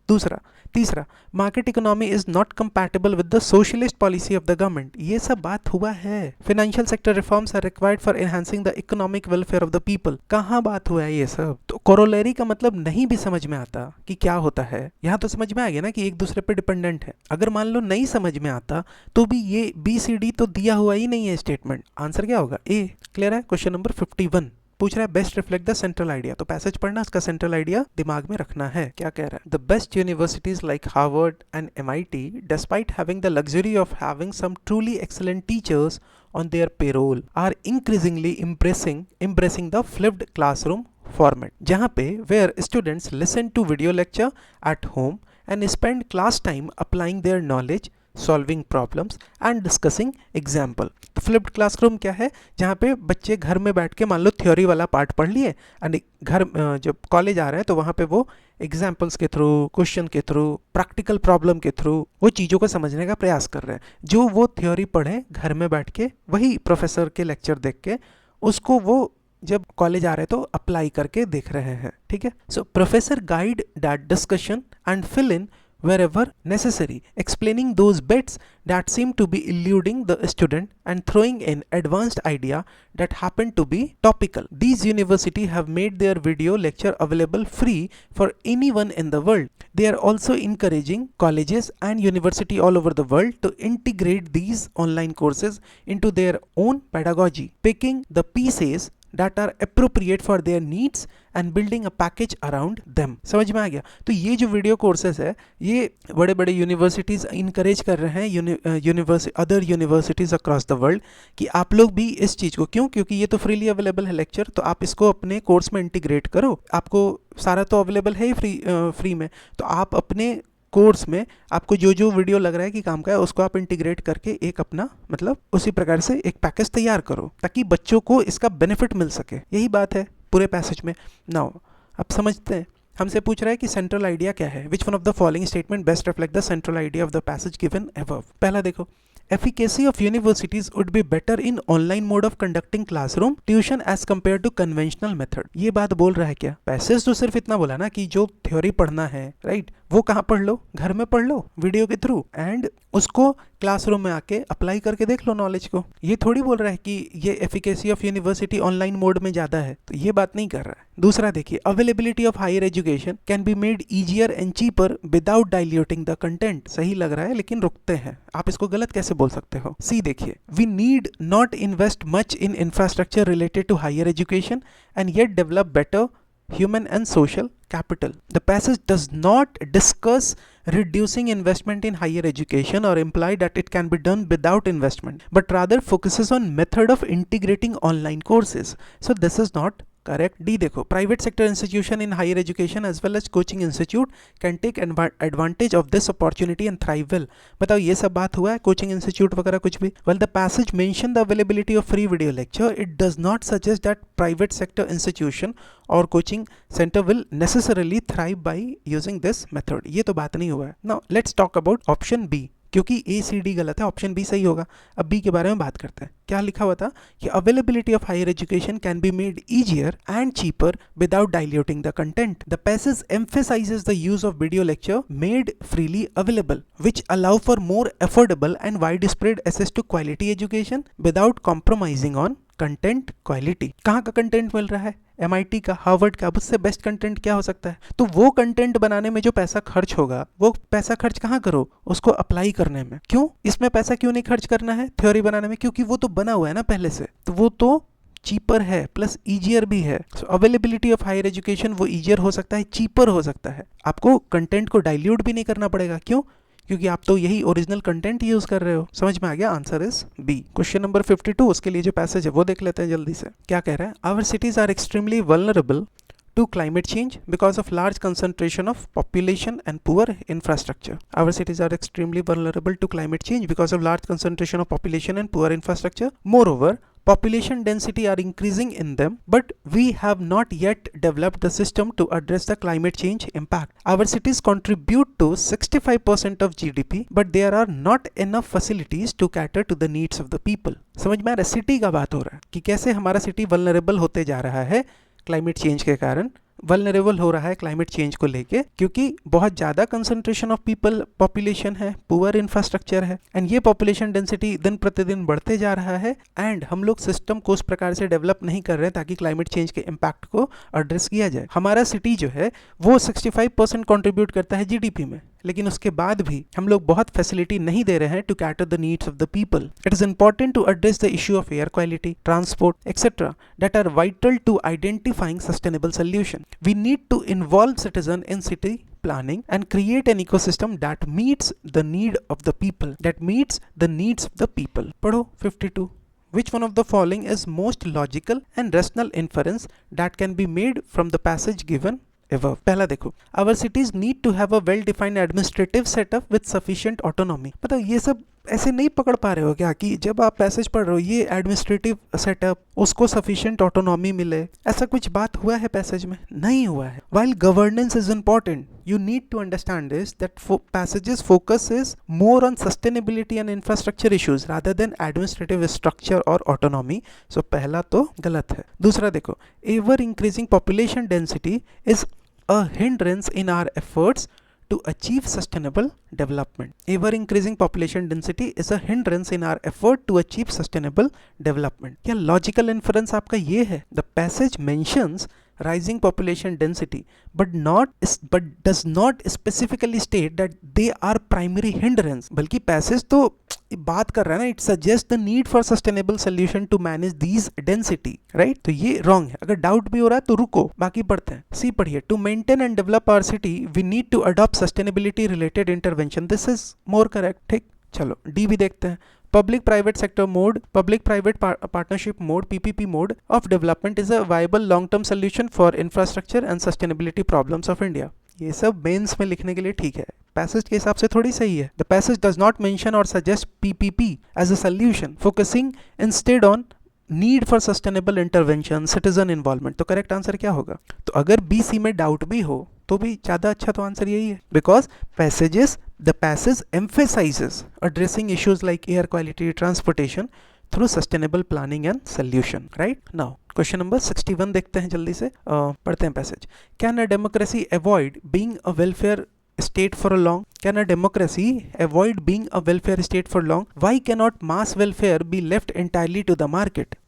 तीसरा, market economy is not compatible with the socialist policy of the government. ये सब बात हुआ है। Financial sector reforms are required for enhancing the economic welfare of the people. कहाँ बात हुआ है ये सब? तो कोरोलरी का मतलब नहीं भी समझ में आता कि क्या होता है। यहाँ तो समझ में आ गया ना कि एक दूसरे पे डिपेंडेंट है। अगर मान लो नहीं समझ में आता तो भी ये BCD तो दिया हुआ ही नहीं है स्टेटमेंट। आंसर क्या होगा? ए। क्लियर है? क्वेश्चन नंबर 51 पूछ रहा है best reflect the central idea. तो पैसेज पढ़ना, उसका सेंट्रल आइडिया दिमाग में रखना है। क्या कह रहा है? The best universities like Harvard and MIT despite having the luxury of having some truly excellent teachers on their payroll are increasingly embracing the flipped classroom format, जहाँ पे where students listen to video lecture at home and spend class time applying their knowledge, solving problems and discussing example. तो flipped classroom क्या है? जहाँ पे बच्चे घर में बैठ के मान लो थ्योरी वाला पार्ट पढ़ लिए एंड घर जब कॉलेज आ रहे हैं तो वहाँ पे वो एग्जाम्पल्स के थ्रू, क्वेश्चन के थ्रू, प्रैक्टिकल प्रॉब्लम के थ्रू वो चीज़ों को समझने का प्रयास कर रहे हैं। जो वो थ्योरी पढ़े घर में बैठ के, वही प्रोफेसर के लेक्चर देख के उसको वो जब कॉलेज आ रहे हैं तो अप्लाई करके देख रहे हैं। ठीक है? So professor guide that discussion and fill in wherever necessary, explaining those bits that seem to be eluding the student and throwing in advanced idea that happen to be topical. These universities have made their video lecture available free for anyone in the world. They are also encouraging colleges and university all over the world to integrate these online courses into their own pedagogy, picking the pieces that are appropriate for their needs and building a package around them. समझ में आ गया? तो ये जो video courses है ये बड़े बड़े यूनिवर्सिटीज़ इंकरेज कर रहे हैं other universities across the world कि आप लोग भी इस चीज़ को, क्योंकि ये तो फ्रीली अवेलेबल है लेक्चर, तो आप इसको अपने कोर्स में इंटीग्रेट करो। आपको सारा तो अवेलेबल है ही फ्री में, तो आप अपने कोर्स में आपको जो जो वीडियो लग रहा है कि काम का है उसको आप इंटीग्रेट करके एक अपना मतलब उसी प्रकार से एक पैकेज तैयार करो ताकि बच्चों को इसका बेनिफिट मिल सके। यही बात है पूरे पैसेज में। नाउ अब समझते हैं, हमसे पूछ रहा है कि सेंट्रल आइडिया क्या है। Which one of the following statement best reflect the central idea of the passage given above. पहला देखो, efficacy of universities would be better in online mode of conducting classroom tuition as compared to conventional method। ये बात बोल रहा है क्या? Passage तो सिर्फ इतना बोला ना कि जो थ्योरी पढ़ना है, राइट, वो कहाँ पढ़ लो? घर में पढ़ लो वीडियो के थ्रू, एंड उसको क्लासरूम में आके अप्लाई करके देख लो नॉलेज को। ये थोड़ी बोल रहा है कि ये efficacy of university online mode में ज्यादा है, तो ये बात नहीं कर रहा है। दूसरा देखिए, availability of higher education can be made easier and cheaper without diluting the content. सही लग रहा है लेकिन रुकते हैं, आप इसको गलत कैसे बोल सकते हो? सी देखिए, we need not invest much in infrastructure related to higher education and yet develop better human and social capital. The passage does not discuss reducing investment in higher education or imply that it can be done without investment, but rather focuses on method of integrating online courses. So this is not correct. D देखो, private sector institution in higher education as well as coaching institute can take advantage of this opportunity and thrive well. बताओ ये सब बात हुआ है coaching institute वगैरह कुछ भी? Well, the passage mention the availability of free video lecture. It does not suggest that private sector institution or coaching center will necessarily thrive by using this method. ये तो बात नहीं हुआ है। Now let's talk about option B, क्योंकि A-C-D गलत है, option B सही होगा। अब बी के बारे में बात करते हैं। क्या लिखा हुआ था कि availability of higher education can be made easier and cheaper without diluting the content. The passage emphasizes the use of video lecture made freely available which allow for more affordable and widespread access to quality education without compromising on content quality. कहाँ का content मिल रहा है? MIT का, Harvard का। अब उससे best content क्या हो सकता है? तो वो कंटेंट बनाने में जो पैसा खर्च होगा वो पैसा खर्च कहाँ करो? उसको अप्लाई करने में। क्यों इसमें पैसा क्यों नहीं खर्च करना है थ्योरी बनाने में? क्योंकि वो तो बना हुआ है ना पहले से, तो वो तो चीपर है प्लस ईजियर भी है। अवेलेबिलिटी ऑफ हायर एजुकेशन वो ईजियर हो सकता है, चीपर हो सकता है। आपको कंटेंट को डाइल्यूट भी नहीं करना पड़ेगा। क्यों? क्योंकि आप तो यही ओरिजिनल कंटेंट यूज कर रहे हो। समझ में आ गया? Answer is B. Question number 52, उसके लिए जो पैसेज है वो देख लेते हैं जल्दी से। क्या कह रहा है? Our cities are extremely vulnerable to climate change because of large concentration of population and poor infrastructure. Our cities are extremely vulnerable to climate change because of large concentration of population and poor infrastructure. Moreover, population density are increasing in them, but we have not yet developed the system to address the climate change impact. Our cities contribute to 65% of GDP, but there are not enough facilities to cater to the needs of the people. समझ में आ रहा है? City का बात हो रहा है कि कैसे हमारा सिटी वल्नरेबल होते जा रहा है क्लाइमेट चेंज के कारण, वल्नरेबल हो रहा है क्लाइमेट चेंज को लेके, क्योंकि बहुत ज़्यादा कंसंट्रेशन ऑफ पीपल पॉपुलेशन है, पुअर इंफ्रास्ट्रक्चर है, एंड ये पॉपुलेशन डेंसिटी दिन प्रतिदिन बढ़ते जा रहा है, एंड हम लोग सिस्टम को उस प्रकार से डेवलप नहीं कर रहे हैं ताकि क्लाइमेट चेंज के इम्पैक्ट को एड्रेस किया जाए. हमारा सिटी जो है वो 65% कॉन्ट्रीब्यूट करता है जीडीपी में, लेकिन उसके बाद भी हम लोग बहुत फैसिलिटी नहीं दे रहे हैं to cater the needs of the people. It is important to address the issue of air quality, transport etcetera that are vital to identifying sustainable solution. We need to involve citizen in city planning and create an ecosystem that meets the need of the people, पढ़ो 52. Which one of the following is most logical and rational inference that can be made from the passage given above? पहला देखो, our cities need to have a well-defined administrative setup with sufficient autonomy. मतलब ये सब ऐसे नहीं पकड़ पा रहे हो क्या कि जब आप पैसेज पढ़ रहे हो ये एडमिनिस्ट्रेटिव सेटअप, उसको सफिशिएंट ऑटोनॉमी मिले, ऐसा कुछ बात हुआ है पैसेज में? नहीं हुआ है. While governance is important, you need to understand this that passages focus is more on sustainability and infrastructure issues rather than administrative structure or autonomy. So पहला तो गलत है. दूसरा देखो, ever increasing population density is a hindrance in our efforts to achieve sustainable development. Ever increasing population density is a hindrance in our effort to achieve sustainable development. क्या logical inference आपका ये है? The passage mentions rising population density but does not specifically state that they are primary hindrance. बल्कि passage तो बात कर रहा है ना, it suggests the need for sustainable solution to manage these density, right? तो ये wrong है. अगर डाउट भी हो रहा है तो रुको, बाकी पढ़ते हैं. सी पढ़िए, to maintain and develop our city we need to adopt sustainability related intervention. This is more correct. ठीक, चलो डी भी देखते हैं. Public private sector mode, public private partnership mode, PPP mode of development is a viable long term solution for infrastructure and sustainability problems of India. ये सब mains में लिखने के लिए ठीक है, पैसेज के हिसाब से थोड़ी सही है. The passage does not mention और suggest PPP as a solution, focusing instead on need for sustainable intervention, citizen involvement. तो करेक्ट आंसर क्या होगा? तो अगर बीसी में डाउट भी हो तो भी ज़्यादा अच्छा तो आंसर यही है, because the passage emphasizes addressing issues like air quality, transportation through sustainable planning and solution. Right now, question number 61 देखते हैं जल्दी से, पढ़ते हैं passage. Can a democracy avoid being a welfare state for long? Can a democracy avoid being a welfare state for long? Why cannot mass welfare be left entirely to the market?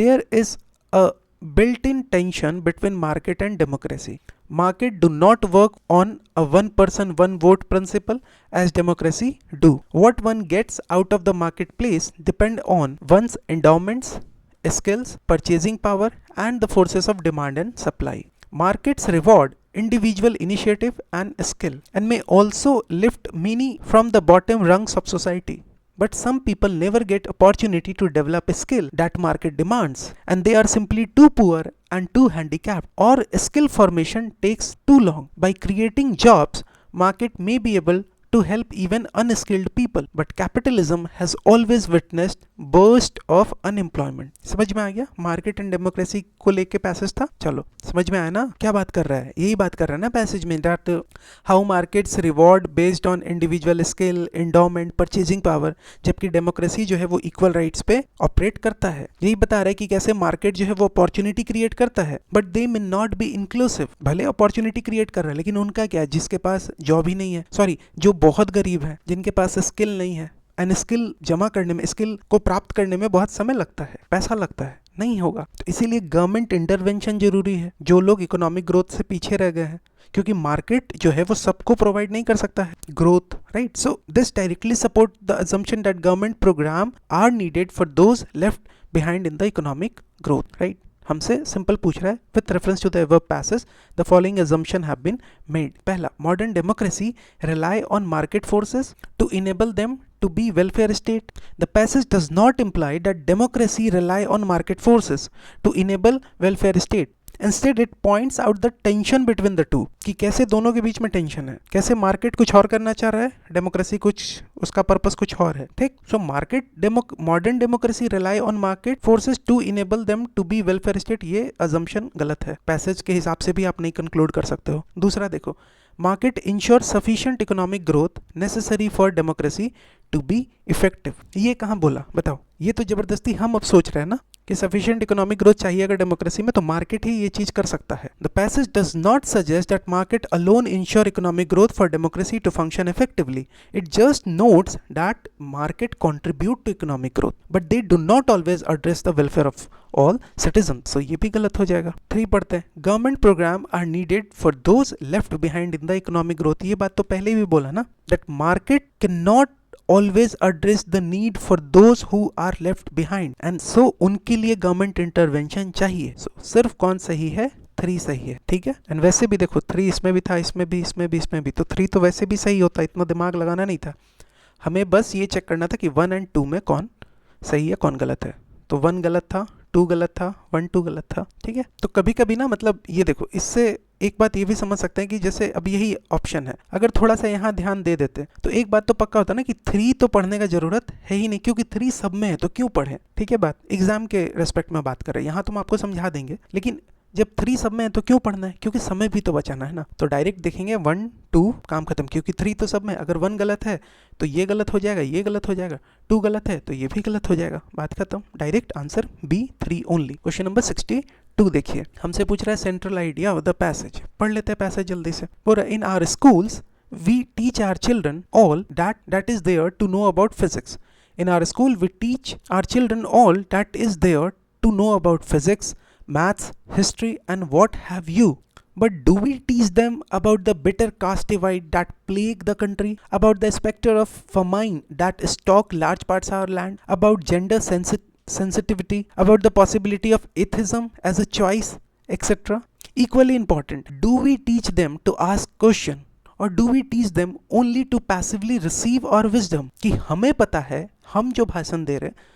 There is a built-in tension between market and democracy. Market do not work on a one person one vote principle as democracy do. What one gets out of the marketplace depend on one's endowments, skills, purchasing power and the forces of demand and supply. Markets reward individual initiative and skill and may also lift many from the bottom rungs of society. But some people never get opportunity to develop a skill that market demands, and they are simply too poor and too handicapped, or skill formation takes too long. By creating jobs, market may be able to help even unskilled people, but capitalism has always witnessed burst of unemployment. समझ में आ गया? Market and democracy को लेके passage था. चलो समझ में आया ना क्या बात कर रहा है? यही बात कर रहा है ना पैसेज में, that how markets reward based on individual skill, endowment, purchasing power, जबकि डेमोक्रेसी जो है वो इक्वल राइट्स पे ऑपरेट करता है. यही बता रहा है कि कैसे मार्केट जो है वो अपॉर्चुनिटी क्रिएट करता है, but they may not be inclusive. भले अपॉर्चुनिटी क्रिएट कर रहा है लेकिन उनका क्या, जिसके पास जॉब ही नहीं है, सॉरी जो बहुत गरीब है, जिनके पास स्किल नहीं है, एंड स्किल जमा करने में, स्किल को प्राप्त करने में बहुत समय लगता है, पैसा लगता है, नहीं होगा. तो इसीलिए गवर्नमेंट इंटरवेंशन जरूरी है. जो लोग इकोनॉमिक ग्रोथ से पीछे रह गए हैं, क्योंकि मार्केट जो है वो सबको प्रोवाइड नहीं कर सकता है growth, right? So this directly support the assumption that government programme are needed for those left behind in the economic growth, right? हमसे सिंपल पूछ रहा है, with reference to the above passage the following assumption have been made. पहला, modern democracy rely on market forces to enable them to be welfare state. The passage does not imply that democracy rely on market forces to enable welfare state. Instead it points out the tension between the two, कि कैसे दोनों के बीच में tension है, कैसे market कुछ और करना चाह रहा है, डेमोक्रेसी कुछ उसका पर्पस कुछ और है। ठीक, so modern democracy rely on market forces to enable them to be welfare state. ये अजम्पशन गलत है, पैसेज के हिसाब से भी आप नहीं कंक्लूड कर सकते हो। दूसरा देखो, market ensure sufficient economic growth necessary for democracy to be effective. ये कहाँ बोला बताओ? ये तो जबरदस्ती हम अब सोच रहे हैं ना कि सफिशिएंट इकोनॉमिक ग्रोथ चाहिए अगर डेमोक्रेसी में, तो मार्केट ही ये चीज कर सकता है। The passage does not suggest that market alone ensure economic growth for democracy to function effectively. It just notes that market contribute to economic growth but they do not always address the welfare of all citizen. So ये भी गलत हो जाएगा। 3 पढ़ते हैं, government programme are needed for those left behind in the economic growth. ये बात तो पहले भी बोला ना, that market can not always address the need for those who are left behind and so उनके लिए गवर्नमेंट इंटरवेंशन चाहिए। so, सिर्फ कौन सही है? 3 सही है। ठीक है, एंड वैसे भी देखो 3 इसमें भी था, इसमें भी, इसमें भी, इसमें भी, तो 3 तो वैसे भी सही होता, इतना दिमाग लगाना नहीं था। हमें बस ये चेक करना था कि 1 और 2 में कौन सही है कौन गलत है। तो 1 गलत था, 2 गलत था, 1 2 गलत था। ठीक है, तो कभी कभी ना मतलब ये देखो, इससे एक बात ये भी समझ सकते हैं कि जैसे अब यही ऑप्शन है, अगर थोड़ा सा यहाँ ध्यान दे देते तो एक बात तो पक्का होता ना कि 3 तो पढ़ने का जरूरत है ही नहीं, क्योंकि 3 सब में है तो क्यों पढ़े। ठीक है, बात एग्जाम के रेस्पेक्ट में बात कर रहे हैं, यहाँ तो हम आपको समझा देंगे, लेकिन जब 3 सब में है तो क्यों पढ़ना है, क्योंकि समय भी तो बचाना है ना। तो डायरेक्ट देखेंगे 1 2 काम खत्म, क्योंकि 3 तो सब में। अगर 1 गलत है तो ये गलत हो जाएगा, ये गलत हो जाएगा, 2 गलत है तो ये भी गलत हो जाएगा, बात खत्म। Direct answer B 3 only. Question number 62 देखिए, हमसे पूछ रहा है central idea of the passage. पढ़ लेते हैं पैसेज जल्दी से। पूरा, in our schools we teach our children all that is there to know about physics. In our school we teach our children all that is there to know about physics, maths, history and what have you. But do we teach them about the bitter caste divide that plague the country, about the specter of famine that stalk large parts of our land, about gender sensitivity, about the possibility of atheism as a choice, etc.? Equally important, do we teach them to ask question or do we teach them only to passively receive our wisdom? कि हमें पता है, हम जो भाषण दे रहे हैं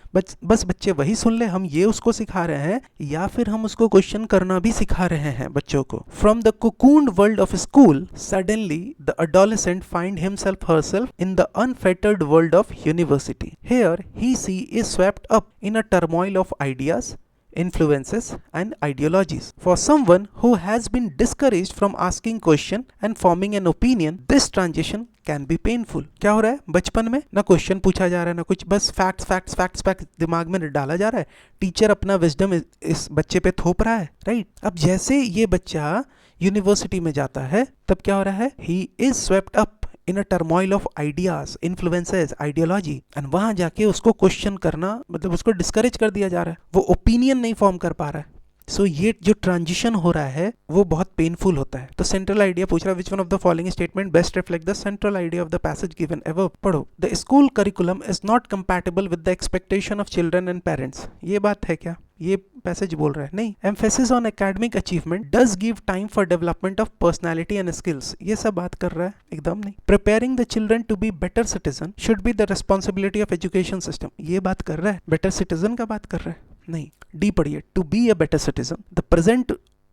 बस बच्चे वही सुन ले, हम ये उसको सिखा रहे हैं, या फिर हम उसको क्वेश्चन करना भी सिखा रहे हैं बच्चों को। From the cocooned world of school, suddenly the adolescent find himself herself in the unfettered world of university. Here he is swept up in a turmoil of ideas, influences and ideologies. For someone who has been discouraged from asking question and forming an opinion, this transition can be painful. क्या हो रहा है, बचपन में ना question पूछा जा रहा है ना कुछ, बस फैक्ट्स दिमाग में डाला जा रहा है, टीचर अपना विजडम इस बच्चे पे थोप रहा है, राइट। अब जैसे ये बच्चा यूनिवर्सिटी में जाता है तब क्या हो रहा है, he is swept up in a turmoil of ideas, influences, ideology, and वहां जाके उसको क्वेश्चन करना, मतलब उसको डिस्करेज कर दिया जा रहा है, वो ओपिनियन नहीं फॉर्म कर पा रहा है। सो ये जो ट्रांजिशन हो रहा है वो बहुत पेनफुल होता है। तो सेंट्रल आइडिया पूछ रहा है, which one of the following statement best reflect the central idea of the passage given above. पढ़ो, the school curriculum is not compatible with the expectation of children and parents. ये बात है क्या, ये passage बोल रहा है? नहीं। Emphasis on academic achievement does give time for development of personality and skills, ये सब बात कर रहा है? एकदम नहीं। Preparing the children to be better citizen should be the responsibility of education system, ये बात कर रहा है? बेटर सिटीजन का बात कर रहा है? नहीं। डी पढ़िए, to be a better citizen the present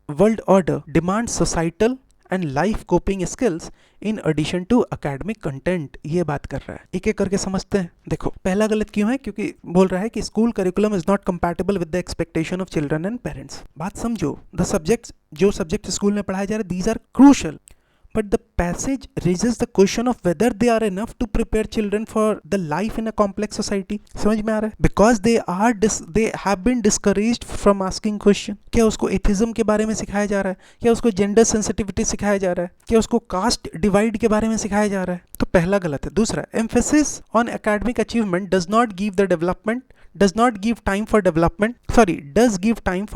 world order demand societal and life coping skills in addition to academic content, ये बात कर रहा है। एक एक करके समझते हैं। देखो, पहला गलत क्यों है, क्योंकि बोल रहा है कि school curriculum is not compatible with the expectation of children and parents. बात समझो, द सब्जेक्ट्स, जो सब्जेक्ट स्कूल में पढ़ाए जा रहे, these are crucial, but the passage raises the question of whether they are enough to prepare children for the life in a complex society. समझ में आ रहा है? Because they have been discouraged from asking question. क्या उसको atheism के बारे में सिखाया जा रहा है? क्या उसको जेंडर सेंसिटिविटी सिखाया जा रहा है? क्या उसको कास्ट डिवाइड के बारे में सिखाया जा रहा है? तो पहला गलत है। दूसरा, emphasis on academic achievement does not give time for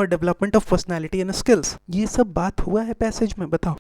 development of personality and skills. ये सब बात हुआ है पैसेज में, बताओ।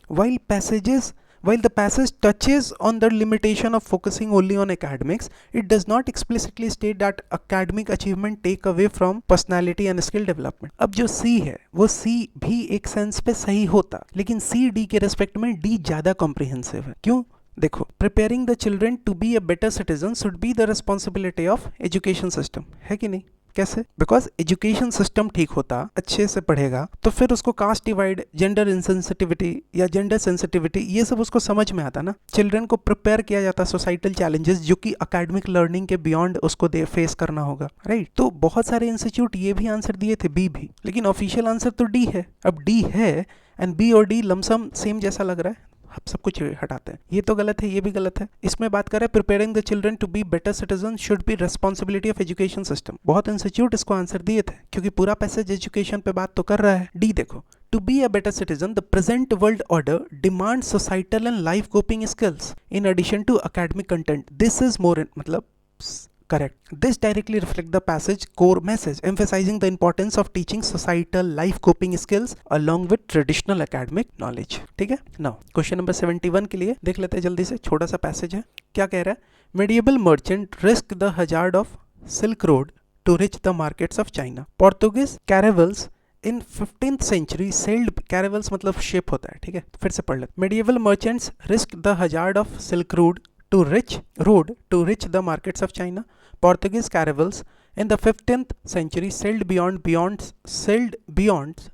While the passage touches on the limitation of focusing only on academics, it does not explicitly state that academic achievement take away from personality and skill development. अब जो C है वो C भी एक सेंस पे सही होता, लेकिन C D के रेस्पेक्ट में D ज्यादा कॉम्प्रिहेंसिव है। क्यों? देखो, preparing the children to be a better citizen should be the responsibility of education system, है कि नहीं? कैसे? बिकॉज एजुकेशन सिस्टम ठीक होता, अच्छे से पढ़ेगा, तो फिर उसको कास्ट डिवाइड, जेंडर इनसेंसिटिविटी या जेंडर सेंसिटिविटी, ये सब उसको समझ में आता ना। चिल्ड्रन को प्रिपेयर किया जाता सोसाइटल चैलेंजेस जो कि अकेडमिक लर्निंग के बियॉन्ड उसको फेस करना होगा, राइट? तो बहुत सारे इंस्टीट्यूट ये भी आंसर दिए थे, बी भी, लेकिन ऑफिशियल आंसर तो डी है। अब डी है एंड बी और डी लमसम सेम जैसा लग रहा है, अब सब कुछ हटाते हैं, ये तो गलत है, ये भी गलत है। इसमें बात कर रहे हैं preparing the children to be better citizen should be responsibility of education system. बहुत इंस्टीट्यूट इसको आंसर दिए थे क्योंकि पूरा पैसेज एजुकेशन पे बात तो कर रहा है। डी देखो, To be a better citizen, the present world order demands societal and life coping skills in addition to academic content. This is more correct. This directly reflects the passage core message, emphasizing the importance of teaching societal life coping skills along with traditional academic knowledge. ठीक है? Now, question number 71 के लिए देख लेते हैं जल्दी से, छोटा सा पैसेज है। क्या कह रहा है? Medieval merchant risked the hazard of Silk Road to reach the markets of China. Portuguese caravels in 15th century sailed, caravels मतलब ship होता है, ठीक है? फिर से पढ़ लेते। Medieval merchants risked the hazard of Silk Road to reach the markets of China. Portuguese caravels in the 15th century sailed beyond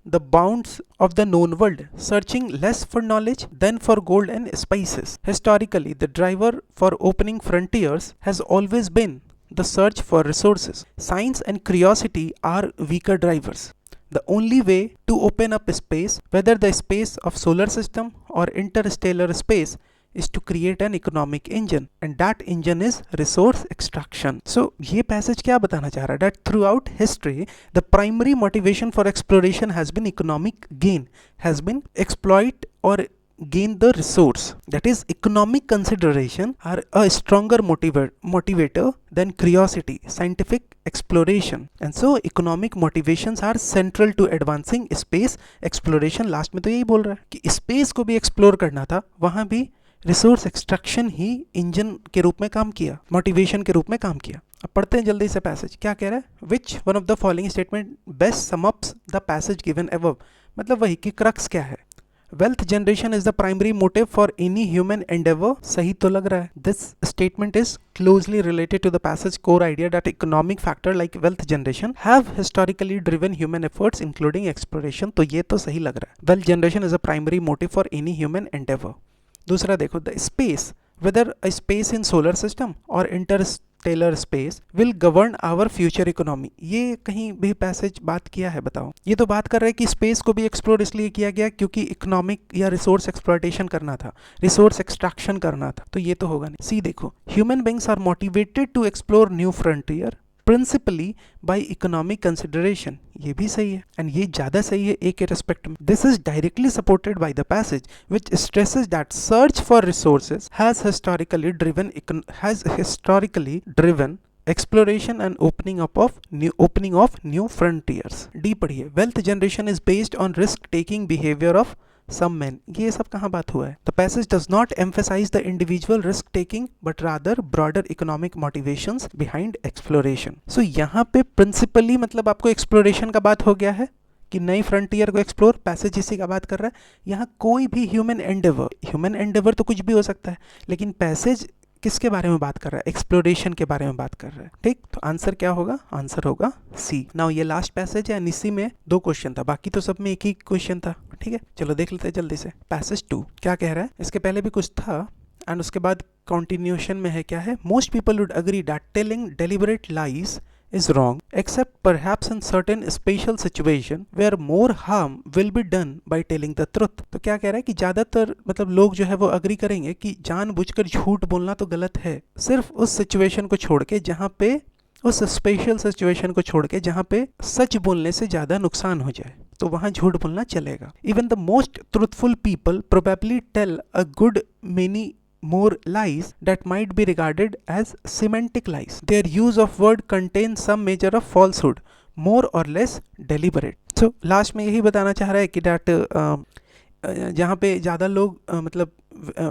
the bounds of the known world, searching less for knowledge than for gold and spices. Historically, the driver for opening frontiers has always been the search for resources. Science and curiosity are weaker drivers. The only way to open up space, whether the space of solar system or interstellar space, is to create an economic engine, and that engine is resource extraction. So ये passage क्या बताना चाह रहा है? That throughout history the primary motivation for exploration has been economic gain, has been exploit or gain the resource. That is, economic consideration are a stronger motivator than curiosity, scientific exploration, and so economic motivations are central to advancing space exploration. Last में तो यही बोल रहा है कि space को भी explore करना था, वहां भी रिसोर्स एक्सट्रैक्शन ही इंजन के रूप में काम किया, मोटिवेशन के रूप में काम किया। अब पढ़ते हैं जल्दी से पैसेज, क्या कह रहा है? Which one of the following statement best sum ups the passage given above. मतलब वही कि क्रक्स क्या है? Wealth generation is the primary motive for any human endeavour. सही तो लग रहा है। This statement is closely related to the passage core idea that economic factor like wealth generation have historically driven human efforts including exploration. तो ये तो सही लग रहा है। Wealth generation is a primary motive for any human endeavor. दूसरा देखो, the space, whether a space in solar system or interstellar space will govern our future economy. ये कहीं भी पैसेज बात किया है बताओ? ये तो बात कर रहा है कि स्पेस को भी एक्सप्लोर इसलिए किया गया क्योंकि इकोनॉमिक या रिसोर्स एक्सप्लॉयटेशन करना था, रिसोर्स एक्सट्रैक्शन करना था, तो ये तो होगा नहीं। सी देखो, human beings are motivated to explore new frontier principally by economic consideration. ये भी सही है एंड ये ज्यादा सही है एक के रेस्पेक्ट में। This is directly supported by the passage which stresses that search for resources has historically driven exploration and opening of new frontiers. D पढ़िए, wealth generation is based on risk taking behavior of some men. ये सब कहाँ बात हुआ है? The passage does not emphasize the individual risk taking but rather broader economic motivations behind exploration. So यहाँ पे principally मतलब आपको exploration का बात हो गया है कि नई फ्रंटियर को एक्सप्लोर, पैसेज इसी का बात कर रहा है। यहाँ कोई भी ह्यूमन एंडेवर तो कुछ भी हो सकता है, लेकिन पैसेज किसके बारे में बात कर रहा है? एक्सप्लोरेशन के बारे में बात कर रहा है। ठीक, तो आंसर क्या होगा? आंसर होगा सी। नाउ ये लास्ट पैसेज है, इसी में 2 क्वेश्चन था, बाकी तो सब में एक ही क्वेश्चन था। ठीक है, चलो देख लेते हैं जल्दी से। पैसेज 2 क्या कह रहा है? इसके पहले भी कुछ था एंड उसके बाद कंटिन्यूएशन में है, क्या है? Most people would agree that telling deliberate lies is wrong except perhaps in certain special situation where more harm will be done by telling the truth. तो क्या कह रहा है कि ज्यादातर मतलब लोग जो है वो अग्री करेंगे कि जानबूझकर झूठ बोलना तो गलत है, सिर्फ उस सिचुएशन को छोड़ के जहाँ पे, उस स्पेशल सिचुएशन को छोड़ के जहाँ पे सच बोलने से ज्यादा नुकसान हो जाए तो वहाँ झूठ बोलना चलेगा। Even the most truthful people probably tell a good many more lies that might be regarded as semantic lies. Their use of word contains some measure of falsehood, more or less deliberate. So last में यही बताना चाह रहा है कि that जहाँ पे ज़्यादा लोग मतलब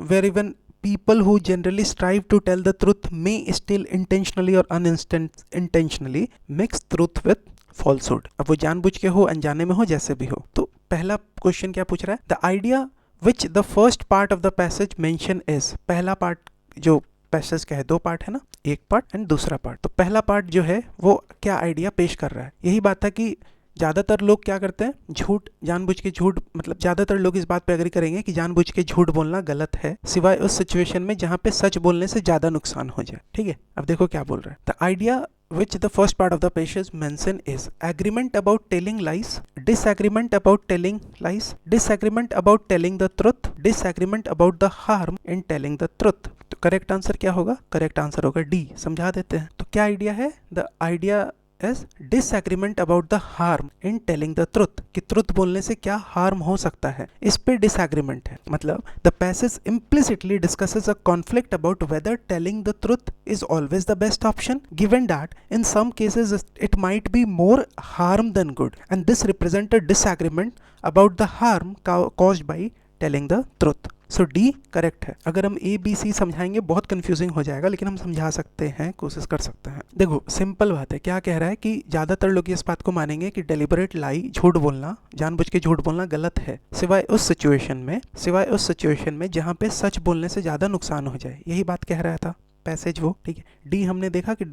where even people who generally strive to tell the truth may still intentionally or unintentionally mix truth with falsehood. अब वो जानबूझ के हो, अनजाने में हो, जैसे भी हो। तो पहला क्वेश्चन क्या पूछ रहा है? The idea which the first part of the passage mention is, पहला पार्ट जो पैसेज का है, दो पार्ट है ना, एक पार्ट एंड दूसरा पार्ट। तो पहला पार्ट जो है वो क्या आइडिया पेश कर रहा है, यही बात था कि ज़्यादातर लोग क्या करते हैं, झूठ, जानबूझ के झूठ, मतलब ज़्यादातर लोग इस बात पे एग्री करेंगे कि जानबूझ के झूठ बोलना गलत है, सिवाय उस सिचुएशन में जहाँ पे सच बोलने से ज़्यादा नुकसान हो जाए। ठीक है, अब देखो क्या बोल रहा है। The idea which the first part of the passage mention is agreement about telling lies, disagreement about telling lies, disagreement about telling the truth, disagreement about the harm in telling the truth। तो correct answer क्या होगा, correct answer होगा D. समझा देते हैं। तो क्या idea है, the idea is disagreement about the harm in telling the truth, कि ट्रुथ बोलने से क्या हार्म हो सकता है, इस पे डिसएग्रीमेंट है। मतलब the passage implicitly discusses a conflict about whether telling the truth is always the best option, given that in some cases it might be more harm than good, and this represent a disagreement about the harm caused by telling the truth. So D correct है। अगर हम A B C समझाएंगे बहुत confusing हो जाएगा, लेकिन हम समझा सकते हैं, कोशिश कर सकते हैं। देखो सिंपल बात है, क्या कह रहा है कि ज़्यादातर लोग इस बात को मानेंगे कि डेलिबरेट लाई, झूठ बोलना, जानबूझ के झूठ बोलना गलत है, सिवाय उस सिचुएशन में जहाँ पे सच बोलने से ज़्यादा नुकसान हो जाए। यही बात कह रहा था पैसेज वो। ठीक है, डी हमने देखा कि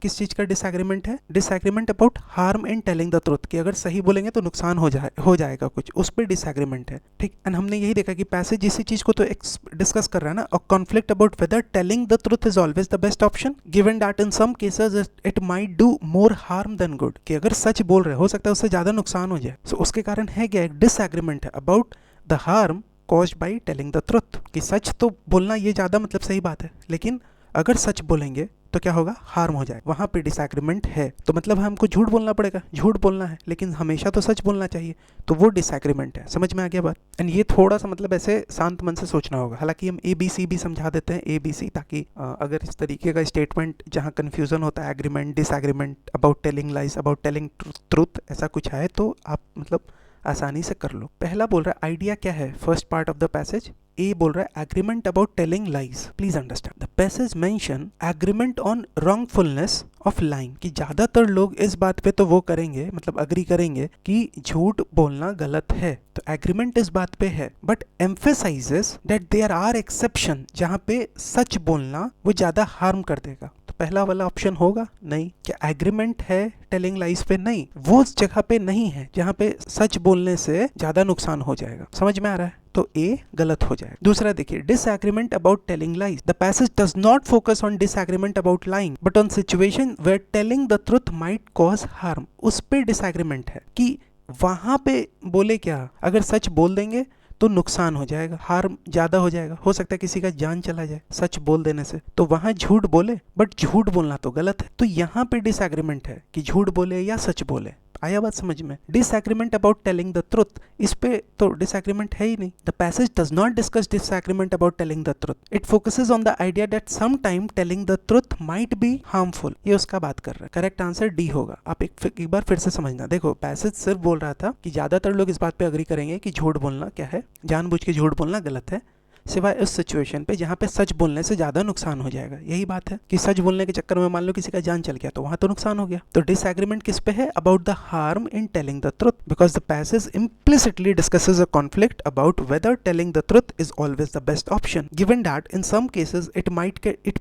किस चीज़ का डिसएग्रीमेंट है, disagreement about harm in telling the truth, कि अगर सही बोलेंगे तो नुकसान हो जाएगा कुछ, उस पर डिसएग्रीमेंट है। ठीक, एंड हमने यही देखा कि पैसेज इसी चीज़ को तो डिस्कस कर रहा है ना, a conflict about whether telling the truth is always the best option, given that in some cases it might do more harm than good, कि अगर सच बोल रहे हो सकता है उससे ज़्यादा नुकसान हो जाए। सो उसके कारण है क्या, एक डिसएग्रीमेंट है about the harm caused by telling the truth, कि सच तो बोलना ये ज़्यादा मतलब सही बात है, लेकिन अगर सच बोलेंगे तो क्या होगा, हार्म हो जाए, वहां पे डिसएग्रीमेंट है। तो मतलब हमको झूठ बोलना पड़ेगा, झूठ बोलना है, लेकिन हमेशा तो सच बोलना चाहिए, तो वो डिसएग्रीमेंट है। समझ में आ गया बात। एंड ये थोड़ा सा मतलब ऐसे शांत मन से सोचना होगा। हालांकि हम ए बी सी भी समझा देते हैं, ए बी सी, ताकि अगर इस तरीके का स्टेटमेंट जहाँ कंफ्यूजन होता है, agreement, disagreement, about telling lies, about telling truth, ऐसा कुछ है तो आप मतलब आसानी से कर लो। पहला बोल रहा है आइडिया क्या है, first part of the passage, A बोल रहा है agreement about telling lies. Please understand the passage mention agreement on wrongfulness of lying, कि ज्यादातर लोग इस बात पे तो वो करेंगे, मतलब अग्री करेंगे कि झूठ बोलना गलत है, तो एग्रीमेंट इस बात पे है, but emphasises that there are exception, जहाँ पे सच बोलना वो ज्यादा हार्म कर देगा। तो पहला वाला ऑप्शन होगा नहीं। क्या एग्रीमेंट है टेलिंग लाइज पे? नहीं, वो उस जगह पे नहीं है जहाँ पे सच बोलने से ज्यादा नुकसान हो जाएगा। समझ में आ रहा है? तो ए गलत हो जाएगा। दूसरा देखिए, disagreement about telling lies, the passage does not focus on disagreement about lying but on situation where telling the truth might cause harm. उस पे डिसएग्रीमेंट है कि वहां पे बोले क्या, अगर सच बोल देंगे तो नुकसान हो जाएगा, हार्म ज्यादा हो जाएगा, हो सकता है किसी का जान चला जाए सच बोल देने से, तो वहां झूठ बोले, बट झूठ बोलना तो गलत है। तो यहाँ पे डिसएग्रीमेंट है कि झूठ बोले या सच बोले। आया बात समझ में? Disagreement about telling the truth, इस पे तो डिसएग्रीमेंट है ही नहीं। The passage does not discuss disagreement about telling the truth, it focuses on the idea that some time telling the truth might be harmful. ये उसका बात कर रहा है। करेक्ट आंसर डी होगा। आप एक बार फिर से समझना। देखो पैसेज सिर्फ बोल रहा था कि ज्यादातर लोग इस बात पे अग्री करेंगे कि झूठ बोलना क्या है, जानबूझ के झूठ बोलना गलत है, सिवाय उस सिचुएशन पे जहाँ पे सच बोलने से ज्यादा नुकसान हो जाएगा। यही बात है कि सच बोलने के चक्कर में मान लो किसी का जान चल गया तो वहां तो नुकसान हो गया। तो डिसएग्रीमेंट किस पे है? About the harm in telling the truth, because the passage implicitly discusses a conflict about whether telling the truth is always the best option, given that in some cases it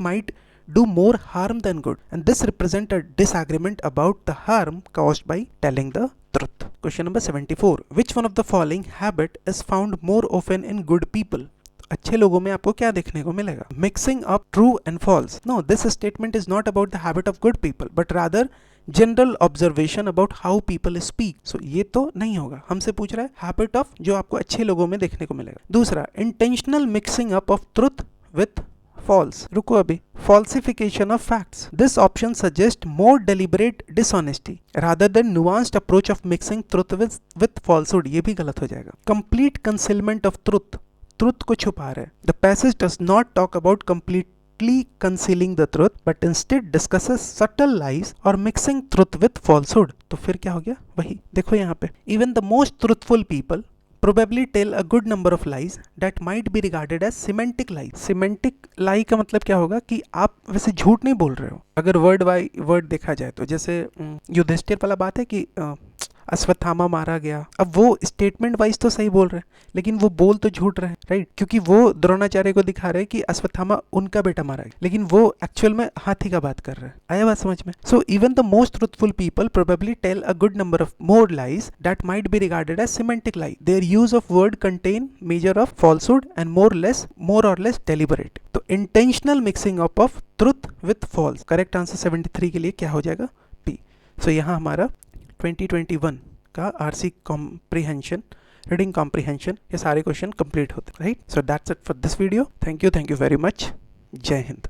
might do more harm than good, and this represent a disagreement about the harm caused by telling the truth. Question number 74. Which one of the following habit is found more often in good people? अच्छे लोगों में आपको क्या देखने को मिलेगा? Mixing up true and false. No, this statement is not about the habit of good people, but rather general observation about how people speak. So ये तो नहीं होगा, हमसे पूछ रहा है हैबिट ऑफ जो आपको अच्छे लोगों में देखने को मिलेगा। दूसरा, intentional mixing up of truth with false. रुको अभी, falsification of facts. This option suggests more deliberate dishonesty rather than nuanced approach of mixing truth with falsehood. ये भी गलत हो जाएगा। Complete concealment of truth. Truth को छुपा रहे। The passage does not talk about completely concealing the truth, but instead discusses subtle lies or mixing truth with falsehood. तो फिर क्या हो गया? वही देखो यहाँ पे, even the most truthful people probably tell a good number of lies that might be regarded as semantic lies. Semantic lie का मतलब क्या होगा कि आप वैसे झूठ नहीं बोल रहे हो, अगर वर्ड बाय वर्ड देखा जाए तो। जैसे युधिष्ठिर वाला बात है कि अश्वत्थामा मारा गया। अब वो स्टेटमेंट वाइज तो सही बोल रहे हैं, लेकिन वो बोल तो झूठ रहे हैं, राइट? क्योंकि वो द्रोणाचार्य को दिखा रहे हैं कि अश्वत्थामा उनका बेटा मारा गया, लेकिन वो एक्चुअल में हाथी का बात कर रहे हैं। आया बात समझ में? So even the most truthful people probably tell a good number of more lies that might be regarded as semantic lie. Their use of word contain measure of falsehood and more और less deliberate. तो intentional mixing up of truth with false. Correct answer 73 के लिए क्या हो जाएगा? P. सो यहाँ हमारा 2021 का आरसी कॉम्प्रिहेंशन, रीडिंग कॉम्प्रिहेंशन, ये सारे क्वेश्चन कंप्लीट होते हैं, right? So that's it for this video. Thank you very much. जय हिंद।